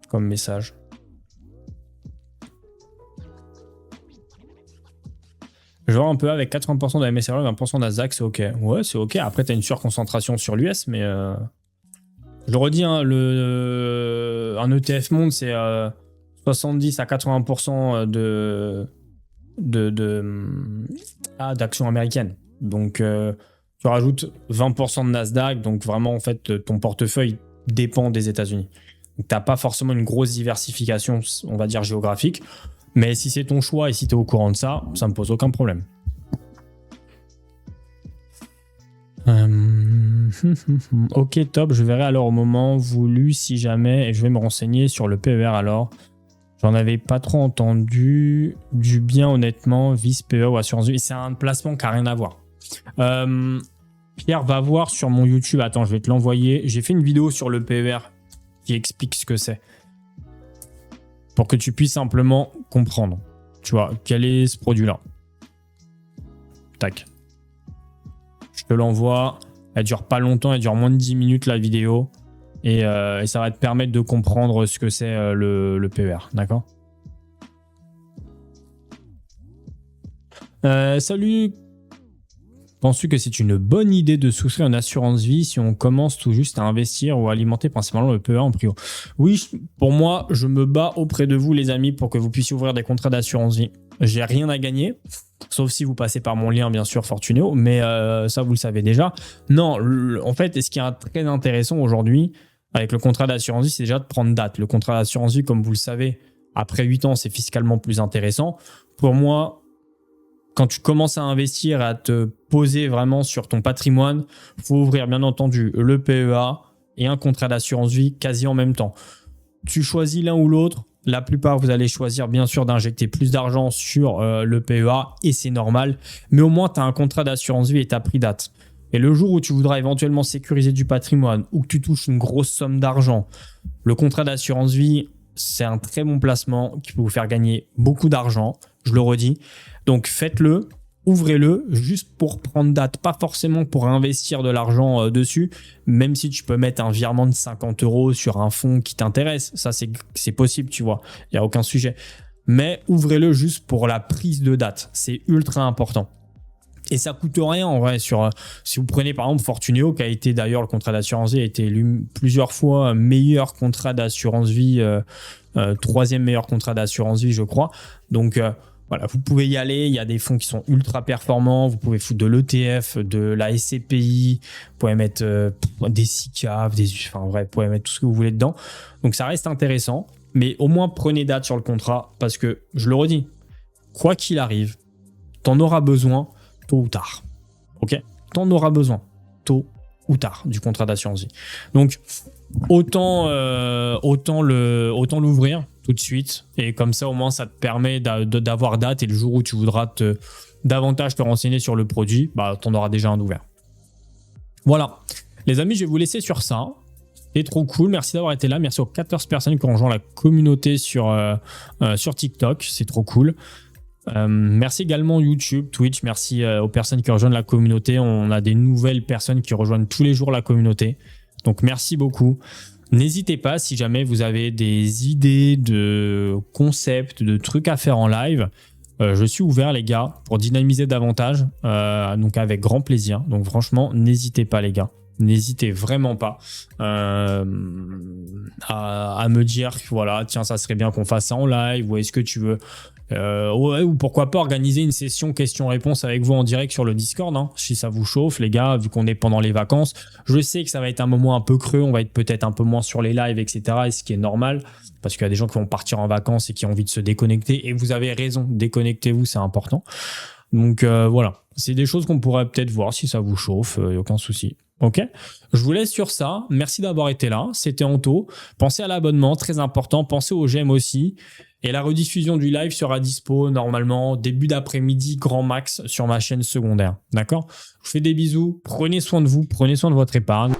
comme message. Je vois un peu avec 80% de MSRE et 20% d'Asdaq, c'est OK. Ouais, c'est OK. Après, tu as une surconcentration sur l'US, mais je le redis, hein, un ETF monde, c'est 70 à 80% d'actions américaines. Donc, tu rajoutes 20% de Nasdaq. Donc, vraiment, en fait, ton portefeuille dépend des États-Unis. Donc, tu n'as pas forcément une grosse diversification, on va dire, géographique. Mais si c'est ton choix et si tu es au courant de ça, ça me pose aucun problème. Ok, top. Je verrai alors au moment voulu si jamais et je vais me renseigner sur le PER alors. J'en avais pas trop entendu du bien honnêtement, vice PEA ou assurance vie. C'est un placement qui n'a rien à voir. Pierre va voir sur mon YouTube. Attends, je vais te l'envoyer. J'ai fait une vidéo sur le PER qui explique ce que c'est. Pour que tu puisses simplement comprendre, tu vois, quel est ce produit-là. Tac. Je te l'envoie. Elle dure pas longtemps, elle dure moins de 10 minutes la vidéo. Et ça va te permettre de comprendre ce que c'est le PER, d'accord? Salut. Penses-tu que c'est une bonne idée de souscrire une assurance vie si on commence tout juste à investir ou à alimenter principalement le PEA en prio? Oui, pour moi, je me bats auprès de vous les amis pour que vous puissiez ouvrir des contrats d'assurance vie. J'ai rien à gagner, sauf si vous passez par mon lien bien sûr Fortuneo, mais ça vous le savez déjà. Non, en fait, ce qui est très intéressant aujourd'hui avec le contrat d'assurance vie, c'est déjà de prendre date. Le contrat d'assurance vie, comme vous le savez, après 8 ans, c'est fiscalement plus intéressant. Pour moi, quand tu commences à investir, à te poser vraiment sur ton patrimoine, il faut ouvrir bien entendu le PEA et un contrat d'assurance vie quasi en même temps. Tu choisis l'un ou l'autre. La plupart, vous allez choisir bien sûr d'injecter plus d'argent sur le PEA et c'est normal. Mais au moins, tu as un contrat d'assurance vie et tu as pris date. Et le jour où tu voudras éventuellement sécuriser du patrimoine ou que tu touches une grosse somme d'argent, le contrat d'assurance vie, c'est un très bon placement qui peut vous faire gagner beaucoup d'argent. Je le redis. Donc faites-le, ouvrez-le juste pour prendre date, pas forcément pour investir de l'argent dessus, même si tu peux mettre un virement de 50 € sur un fonds qui t'intéresse. Ça, c'est possible, tu vois. Il n'y a aucun sujet. Mais ouvrez-le juste pour la prise de date. C'est ultra important. Et ça coûte rien en vrai. Si vous prenez par exemple Fortuneo, qui a été d'ailleurs le contrat d'assurance vie, a été élu plusieurs fois meilleur contrat d'assurance vie, troisième meilleur contrat d'assurance vie, je crois. Donc voilà, vous pouvez y aller. Il y a des fonds qui sont ultra performants. Vous pouvez foutre de l'ETF, de la SCPI. Vous pouvez mettre des SICAV, enfin bref, vous pouvez mettre tout ce que vous voulez dedans. Donc ça reste intéressant. Mais au moins prenez date sur le contrat parce que, je le redis, quoi qu'il arrive, t'en auras besoin tôt ou tard. Ok? T'en auras besoin tôt ou tard du contrat d'assurance vie. Donc autant l'ouvrir tout de suite et comme ça au moins ça te permet d'avoir date et le jour où tu voudras davantage te renseigner sur le produit, bah t'en auras déjà un ouvert. Voilà les amis, je vais vous laisser sur ça. C'est trop cool. Merci d'avoir été là. Merci aux 14 personnes qui ont rejoint la communauté sur TikTok. C'est trop cool. Merci également YouTube, Twitch. Merci aux personnes qui rejoignent la communauté. On a des nouvelles personnes qui rejoignent tous les jours la communauté. Donc, merci beaucoup. N'hésitez pas, si jamais vous avez des idées de concepts, de trucs à faire en live, je suis ouvert, les gars, pour dynamiser davantage. Donc, avec grand plaisir. Donc, franchement, n'hésitez pas, les gars. N'hésitez vraiment pas à me dire, voilà, tiens, ça serait bien qu'on fasse ça en live, ou est-ce que tu veux... ouais, ou pourquoi pas organiser une session questions-réponses avec vous en direct sur le Discord, hein, si ça vous chauffe, les gars, vu qu'on est pendant les vacances. Je sais que ça va être un moment un peu creux, on va être peut-être un peu moins sur les lives, etc. Et ce qui est normal, parce qu'il y a des gens qui vont partir en vacances et qui ont envie de se déconnecter. Et vous avez raison, déconnectez-vous, c'est important. Donc voilà, c'est des choses qu'on pourrait peut-être voir si ça vous chauffe, aucun souci. Ok, je vous laisse sur ça. Merci d'avoir été là. C'était Anto. Pensez à l'abonnement, très important. Pensez aux j'aime aussi. Et la rediffusion du live sera dispo normalement début d'après-midi, grand max, sur ma chaîne secondaire. D'accord? Je vous fais des bisous. Prenez soin de vous. Prenez soin de votre épargne.